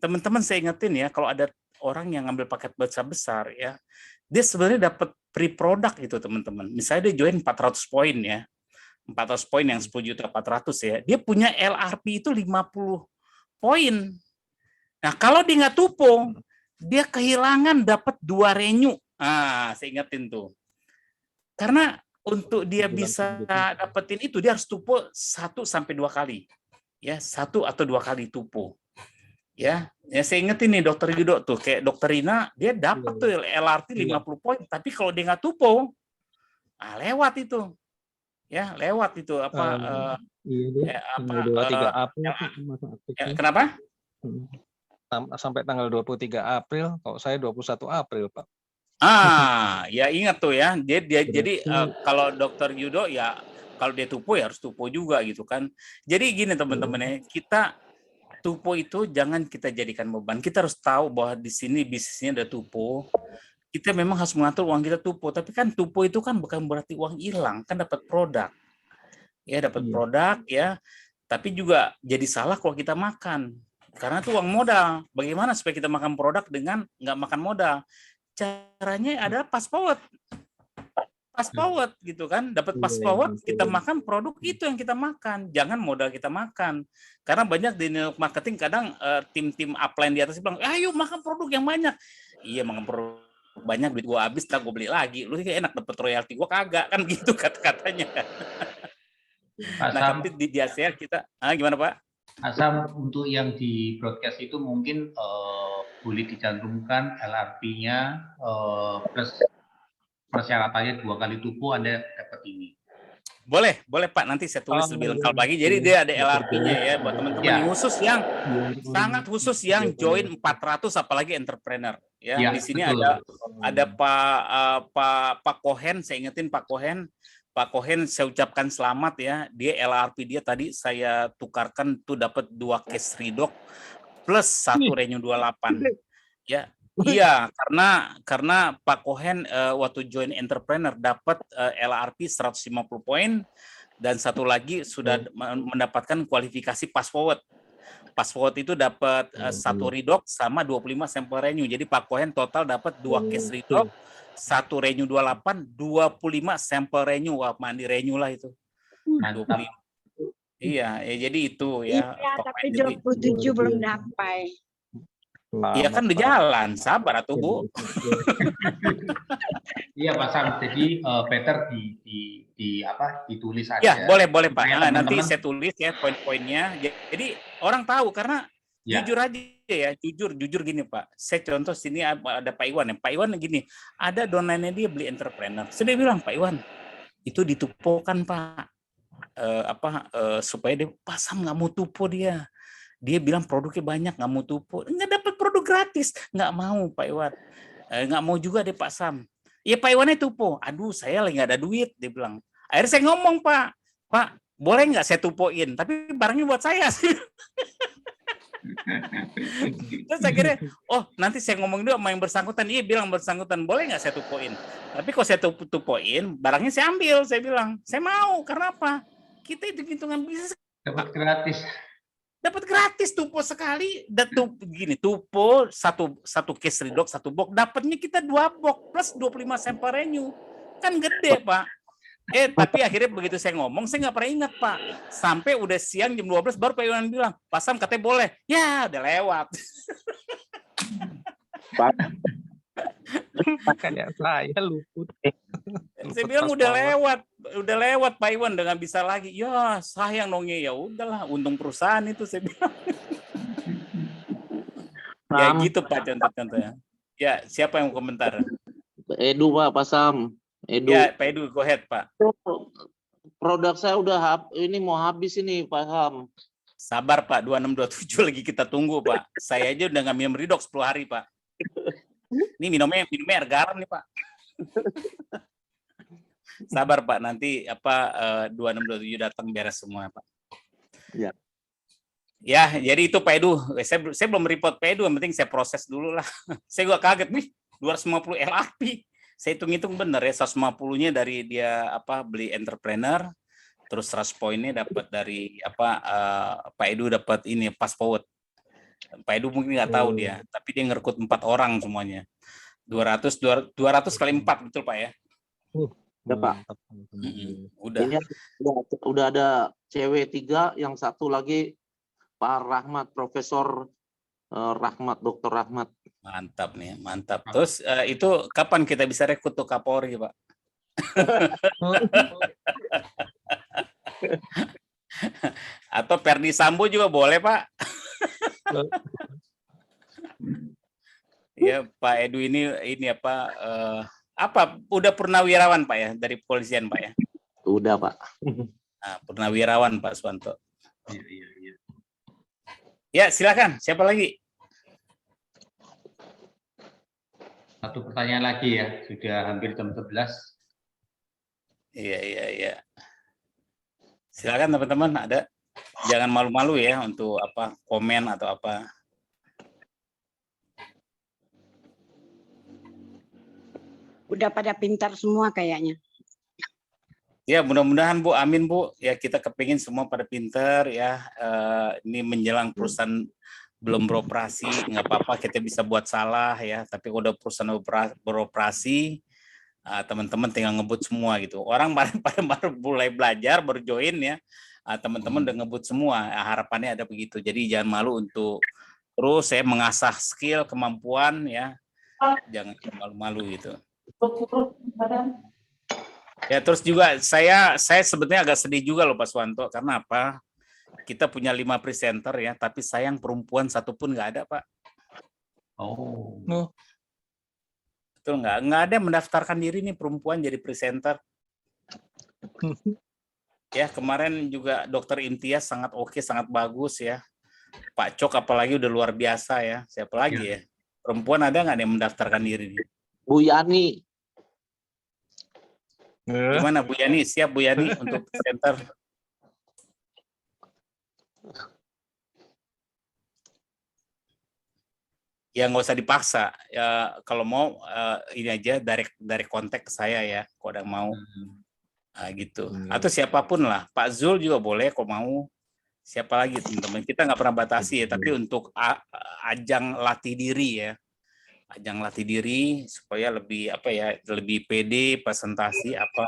Teman-teman saya ingetin ya, kalau ada orang yang ngambil paket besar-besar ya, dia sebenarnya dapat free product gitu teman-teman. Misalnya dia join 400 poin ya. 400 poin yang 10.400.000 ya, dia punya LRP itu 50 poin. Nah, kalau dia nggak tupo, dia kehilangan dapat 2 renew. Saya ingetin tuh. Karena untuk dia bisa dapetin itu, dia harus tupo 1 sampai 2 kali. Ya, 1 atau 2 kali tupo. Ya saya ingetin nih Dokter Yudo tuh, kayak Dokter Rina, dia dapat tuh LRP 50 poin, tapi kalau dia nggak tupo, lewat itu. Ya lewat itu
tanggal 23 April
kenapa?
Sampai tanggal 23 April, kalau saya 21 April Pak.
Ya ingat tuh ya, jadi kalau Dokter Yudo ya kalau dia tupo ya harus tupo juga gitu kan. Jadi gini teman-teman ya, kita tupo itu jangan kita jadikan beban. Kita harus tahu bahwa di sini bisnisnya ada tupo. Kita memang harus mengatur uang kita tupo, tapi kan tupo itu kan bukan berarti uang hilang, kan dapat produk. Ya dapat produk ya, tapi juga jadi salah kalau kita makan. Karena itu uang modal. Bagaimana supaya kita makan produk dengan nggak makan modal? Caranya adalah fast forward. Fast forward gitu kan, dapat fast forward, kita makan produk itu yang kita makan, jangan modal kita makan. Karena banyak di marketing kadang tim-tim upline di atas bilang, ayo makan produk yang banyak. Iya makan produk banyak, duit gua habis, tak gua beli lagi. Lu kayak enak dapat royalti, gua kagak kan gitu kata-katanya. Nah, tapi di ASEAN kita gimana Pak?
Asam untuk yang di broadcast itu mungkin boleh dicantumkan LRP-nya plus persyaratannya 2 kali tupo Anda dapat ini.
Boleh Pak, nanti saya tulis lebih lengkap lagi. Jadi dia ada LRP-nya ya buat teman-teman yang khusus, yang sangat khusus, yang join 400 apalagi entrepreneur. Ya, di sini betul. ada Pak Kohen, saya ingetin Pak Kohen. Pak Kohen saya ucapkan selamat ya. Dia LRP dia tadi saya tukarkan tuh dapat 2 cash redox plus 1 renew 28. Ya. Iya, karena Pak Kohen waktu join entrepreneur dapat LRP 150 poin dan satu lagi sudah mendapatkan kualifikasi pass forward. Pass forward itu dapat 1 redox sama 25 sampel renew. Jadi Pak Kohen total dapat 2 case redox, 1 renew 28, 25 sampel renew. Wah, mandi renew lah itu. 25. Iya, jadi itu ya.
Iya, tapi 27 belum dapat.
Iya kan udah jalan, sabar atuh Bu.
Iya Pak Sam, jadi Peter ditulis aja.
Ya boleh Pak. Nanti saya tulis ya poin-poinnya. Jadi orang tahu karena jujur aja ya, jujur gini Pak. Saya contoh sini ada Pak Iwan ya. Pak Iwan gini, ada donainnya dia beli entrepreneur. Saya bilang Pak Iwan itu ditupokan Pak, supaya dia Pak Sam nggak mau tupo dia. Dia bilang produknya banyak, nggak mau tupo, nggak dapat produk gratis, nggak mau Pak Iwan, nggak mau juga deh Pak Sam. Ya Pak Iwannya tupo, aduh saya lagi nggak ada duit, dia bilang. Akhirnya saya ngomong Pak boleh nggak saya tupoin, tapi barangnya buat saya sih. Terus akhirnya, oh nanti saya ngomong dulu sama yang bersangkutan, iya bilang bersangkutan, boleh nggak saya tupoin? Tapi kalau saya tupoin, barangnya saya ambil, saya bilang, saya mau, karena apa? Kita hitung-hitungan bisnis.
Dapat gratis.
Dapat gratis tupo sekali, gini tupo satu case redox, satu box, dapatnya kita 2 box plus 25 sampel renew, kan gede Pak. Tapi akhirnya begitu saya ngomong, saya nggak pernah ingat Pak. Sampai udah siang jam 12 baru Pak Iwan bilang, Pak Sam katanya boleh. Ya udah lewat.
Makanya saya luput.
Saya bilang udah lewat Pak Iwan, udah nggak bisa lagi. Ya sayang dong, ya udahlah, untung perusahaan itu saya bilang. Ya gitu Pak contoh-contohnya. Ya siapa yang mau komentar?
Edu Pak Sam. Edu.
Ya Pak Edu, go ahead Pak.
Produk saya udah ini mau habis ini Pak Sam.
Sabar Pak, 2627 lagi kita tunggu Pak. Saya aja udah nggak minum redox 10 hari Pak. Ini minumnya air garam nih Pak. Sabar Pak, nanti 2627 datang beres semua Pak.
Ya.
Ya, jadi itu Pak Edu. Saya belum report Pak Edu, yang penting saya proses dulu lah. Saya juga kaget nih, 250 LRP. Saya hitung-hitung bener ya, 150-nya dari dia beli entrepreneur, terus 100 poinnya dapat dari Pak Edu dapat ini fast forward. Pak Edu mungkin nggak tahu dia, tapi dia ngerekrut 4 orang semuanya. 200 kali 4, betul Pak ya?
Ya Pak. Udah ada cewek 3, yang satu lagi Pak Rahmat, Profesor Rahmat, Dr. Rahmat.
Mantap nih, mantap. Terus itu kapan kita bisa rekrut tuh Kapolri Pak? Atau Perdi Sambo juga boleh Pak? Ya Pak Edu ini udah purnawirawan Pak ya dari kepolisian Pak ya?
Udah Pak.
Nah, purnawirawan Pak Suwanto. Ya silakan, siapa lagi?
Satu pertanyaan lagi ya, sudah hampir jam 11.
Iya. Silakan teman-teman, ada. Jangan malu-malu ya untuk komen atau apa.
Udah pada pintar semua kayaknya.
Ya mudah-mudahan Bu, amin Bu. Ya kita kepingin semua pada pintar ya. Ini menjelang perusahaan belum beroperasi, nggak apa-apa kita bisa buat salah ya. Tapi udah perusahaan beroperasi, teman-teman tinggal ngebut semua gitu. Orang baru mulai belajar, baru join ya. Teman-teman udah ngebut semua. Harapannya ada begitu. Jadi jangan malu untuk terus saya mengasah skill, kemampuan ya. Jangan malu-malu gitu. Ya terus juga saya sebetulnya agak sedih juga loh Pak Suwanto, karena apa? Kita punya 5 presenter ya, tapi sayang perempuan satu pun nggak ada Pak.
Oh.
Betul nggak ada yang mendaftarkan diri nih perempuan jadi presenter. Ya kemarin juga Dokter Imtiaz sangat oke, sangat bagus ya. Pak Cok apalagi udah luar biasa ya. Siapa lagi ya? Perempuan ada nggak yang mendaftarkan diri?
Bu Yani.
Gimana Bu Yani? Siap Bu Yani untuk presenter? Ya nggak usah dipaksa. Ya kalau mau ini aja dari kontak ke saya ya. Kalau ada mau gitu. Atau siapapun lah. Pak Zul juga boleh kalau mau. Siapa lagi teman-teman? Kita nggak pernah batasi ya. Tapi untuk ajang latih diri ya. Ajang latih diri supaya lebih lebih pede presentasi apa.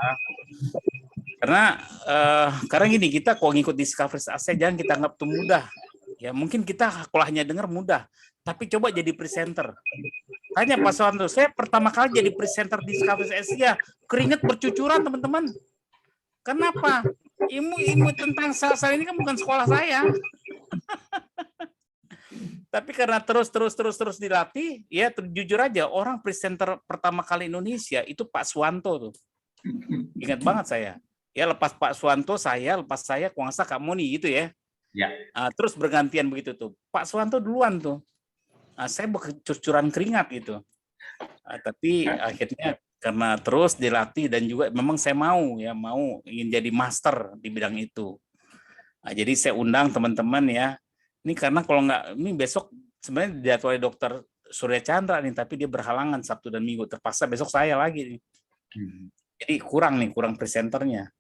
Karena gini, kita kalau ngikut Discovery Asia jangan kita anggap itu mudah. Ya mungkin kita kalau hanya dengar mudah, tapi coba jadi presenter. Tanya Pak Suwanto, saya pertama kali jadi presenter Discovery Asia, keringat bercucuran teman-teman. Kenapa? Ilmu tentang sel-sel ini kan bukan sekolah saya. Tapi karena terus dilatih, ya jujur aja orang presenter pertama kali Indonesia itu Pak Suwanto tuh. Ingat banget saya. Ya lepas Pak Suwanto lepas saya kuasa Kak Moni gitu ya.
Ya.
Terus bergantian begitu tuh. Pak Suwanto duluan tuh. Saya bercucuran keringat gitu. Tapi akhirnya karena terus dilatih dan juga memang saya mau ingin jadi master di bidang itu. Jadi saya undang teman-teman ya. Ini karena kalau nggak, ini besok sebenarnya dijadwalin dokter Surya Chandra nih, tapi dia berhalangan Sabtu dan Minggu. Terpaksa besok saya lagi nih. Jadi kurang presenternya.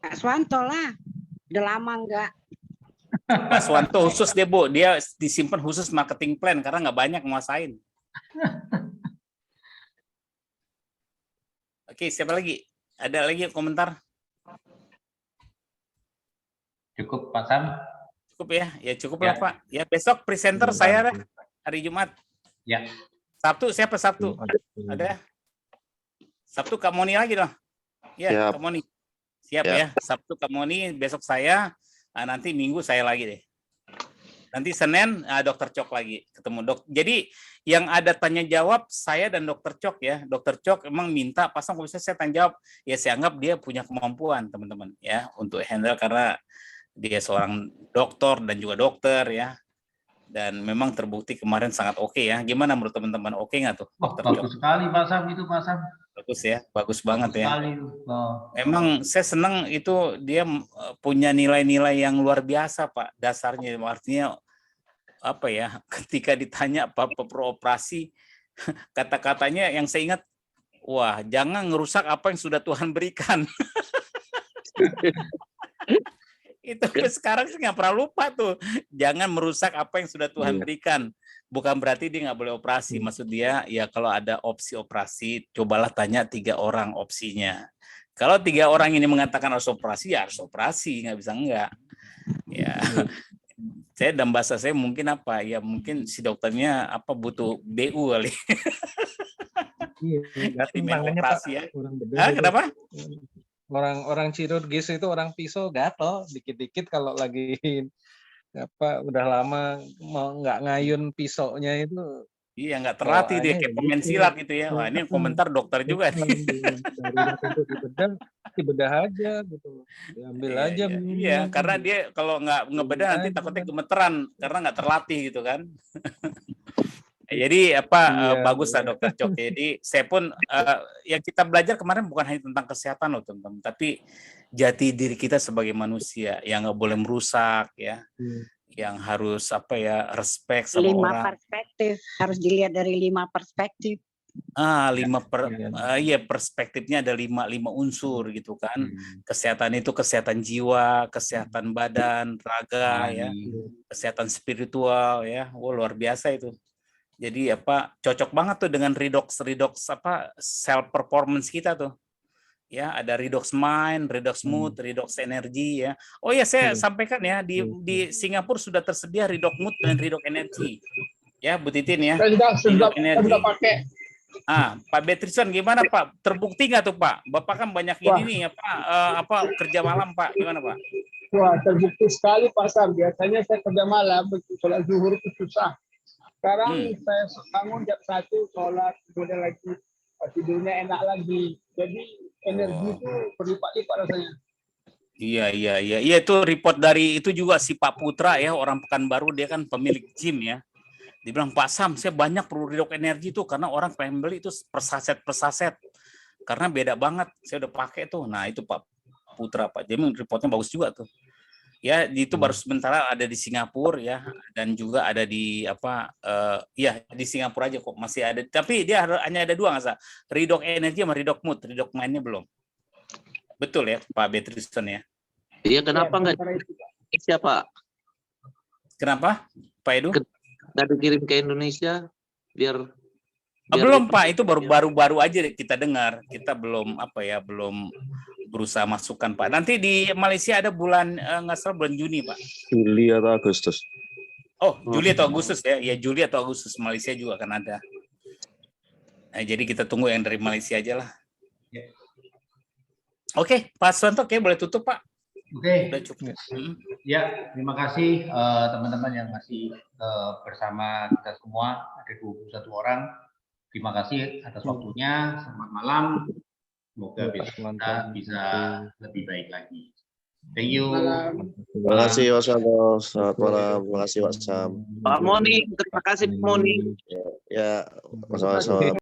Pak Swanto lah. Udah lama enggak.
Pak Swanto khusus dia, Bu. Dia disimpan khusus marketing plan karena nggak banyak nguasain. Oke, siapa lagi? Ada lagi komentar?
Cukup Pak Sam?
Cukup ya? Ya cukup lah Pak. Ya besok presenter saya lah, hari Jumat.
Ya.
Sabtu siapa Sabtu? Ada? Sabtu Kak Moni lagi dong? Ya, Kak Moni. Siap ya. Sabtu Kak Moni, besok saya, nanti Minggu saya lagi deh. Nanti Senin Dokter Cok lagi ketemu dok. Jadi yang ada tanya jawab saya dan Dokter Cok ya. Dokter Cok emang minta pasang kalau bisa saya tanya jawab. Ya saya anggap dia punya kemampuan teman-teman ya untuk handle karena dia seorang dokter dan juga dokter ya. Dan memang terbukti kemarin sangat oke ya. Gimana menurut teman-teman? Oke nggak tuh?
Oh, bagus sekali Pak Sam itu Pak Sam.
Bagus ya, bagus banget ya.
Sekali.
Emang saya senang itu dia punya nilai-nilai yang luar biasa Pak. Dasarnya artinya apa ya? Ketika ditanya apa operasi, kata-katanya yang saya ingat, wah jangan ngerusak apa yang sudah Tuhan berikan. Itu sekarang sih nggak pernah lupa tuh. Jangan merusak apa yang sudah Tuhan berikan. Bukan berarti dia nggak boleh operasi. Maksud dia ya kalau ada opsi operasi, cobalah tanya 3 orang opsinya. Kalau 3 orang ini mengatakan harus operasi, ya harus operasi, nggak bisa enggak. Ya, saya dalam bahasa saya mungkin apa? Ya mungkin si dokternya apa butuh BU kali.
Iya,
Jadi main operasi ya.
Kenapa?
Kenapa?
Orang chirurgis itu orang pisau gatel dikit-dikit kalau lagi apa udah lama mau nggak ngayun pisaunya itu.
Iya nggak terlatih dia kayak pemain silat gitu ya. Wah ini komentar dokter juga nih.
Dibedah aja gitu. Diambil aja.
Iya karena dia kalau nggak ngebedah nanti takutnya gemeteran karena nggak terlatih gitu kan. Jadi bagus lah Dokter Cok. Jadi saya pun yang kita belajar kemarin bukan hanya tentang kesehatan loh teman-teman, tapi jati diri kita sebagai manusia yang nggak boleh merusak ya, yang harus respect sama
5
orang.
perspektif harus dilihat dari 5 perspektif.
Perspektifnya ada 5 unsur gitu kan. Kesehatan itu kesehatan jiwa, kesehatan badan, raga ya, kesehatan spiritual ya. Wah luar biasa itu. Jadi cocok banget tuh dengan redox self performance kita tuh. Ya, ada redox mind, redox mood, redox energi ya. Oh ya, saya sampaikan ya di Singapura sudah tersedia redox mood dan redox energi. Ya, Bu Titin ya.
Sudah pakai.
Pak Betrison gimana Pak? Terbukti nggak tuh Pak? Bapak kan banyak ini nih kerja malam Pak. Gimana Pak?
Wah, terbukti sekali Pak Sam. Biasanya saya kerja malam, begitu sholat zuhur itu susah. Sekarang saya bangun jam 1 sholat, kemudian lagi tidurnya enak lagi. Jadi energi itu berlipat-lipat rasanya.
Iya itu report dari itu juga si Pak Putra ya, orang Pekanbaru, dia kan pemilik gym ya. Dia bilang Pak Sam, saya banyak perlu redox energi tuh karena orang pengen beli itu per saset karena beda banget. Saya udah pakai tuh. Nah itu Pak Putra Pak, jadi reportnya bagus juga tuh. Ya itu baru sementara ada di Singapura ya, dan juga ada di di Singapura aja kok masih ada, tapi dia hanya ada 2 nggak salah, redox energi sama redox mood, redox mind-nya belum. Betul ya Pak Betrison ya?
Iya kenapa nggak siapa?
Kenapa Pak Edu?
Nggak dikirim ke Indonesia biar
belum Pak, itu baru aja kita dengar, kita belum belum berusaha masukkan Pak. Nanti di Malaysia ada bulan nggak salah bulan Juni Pak.
Juli atau Agustus.
Oh Juli atau Agustus ya? Ya Juli atau Agustus, Malaysia juga akan ada. Nah, jadi kita tunggu yang dari Malaysia aja lah. Oke, Pak Swanto, boleh tutup Pak?
Oke.
Udah cukup.
Ya, terima kasih teman-teman yang masih bersama kita semua, ada 21 orang. Terima kasih atas waktunya. Selamat malam. Semoga besok kita bisa lebih baik lagi. Thank you.
Terima kasih Mas Santo. Selamat malam. Terima kasih Pak Sam.
Pak Moni, terima kasih Pak Moni.
Ya, sama-sama.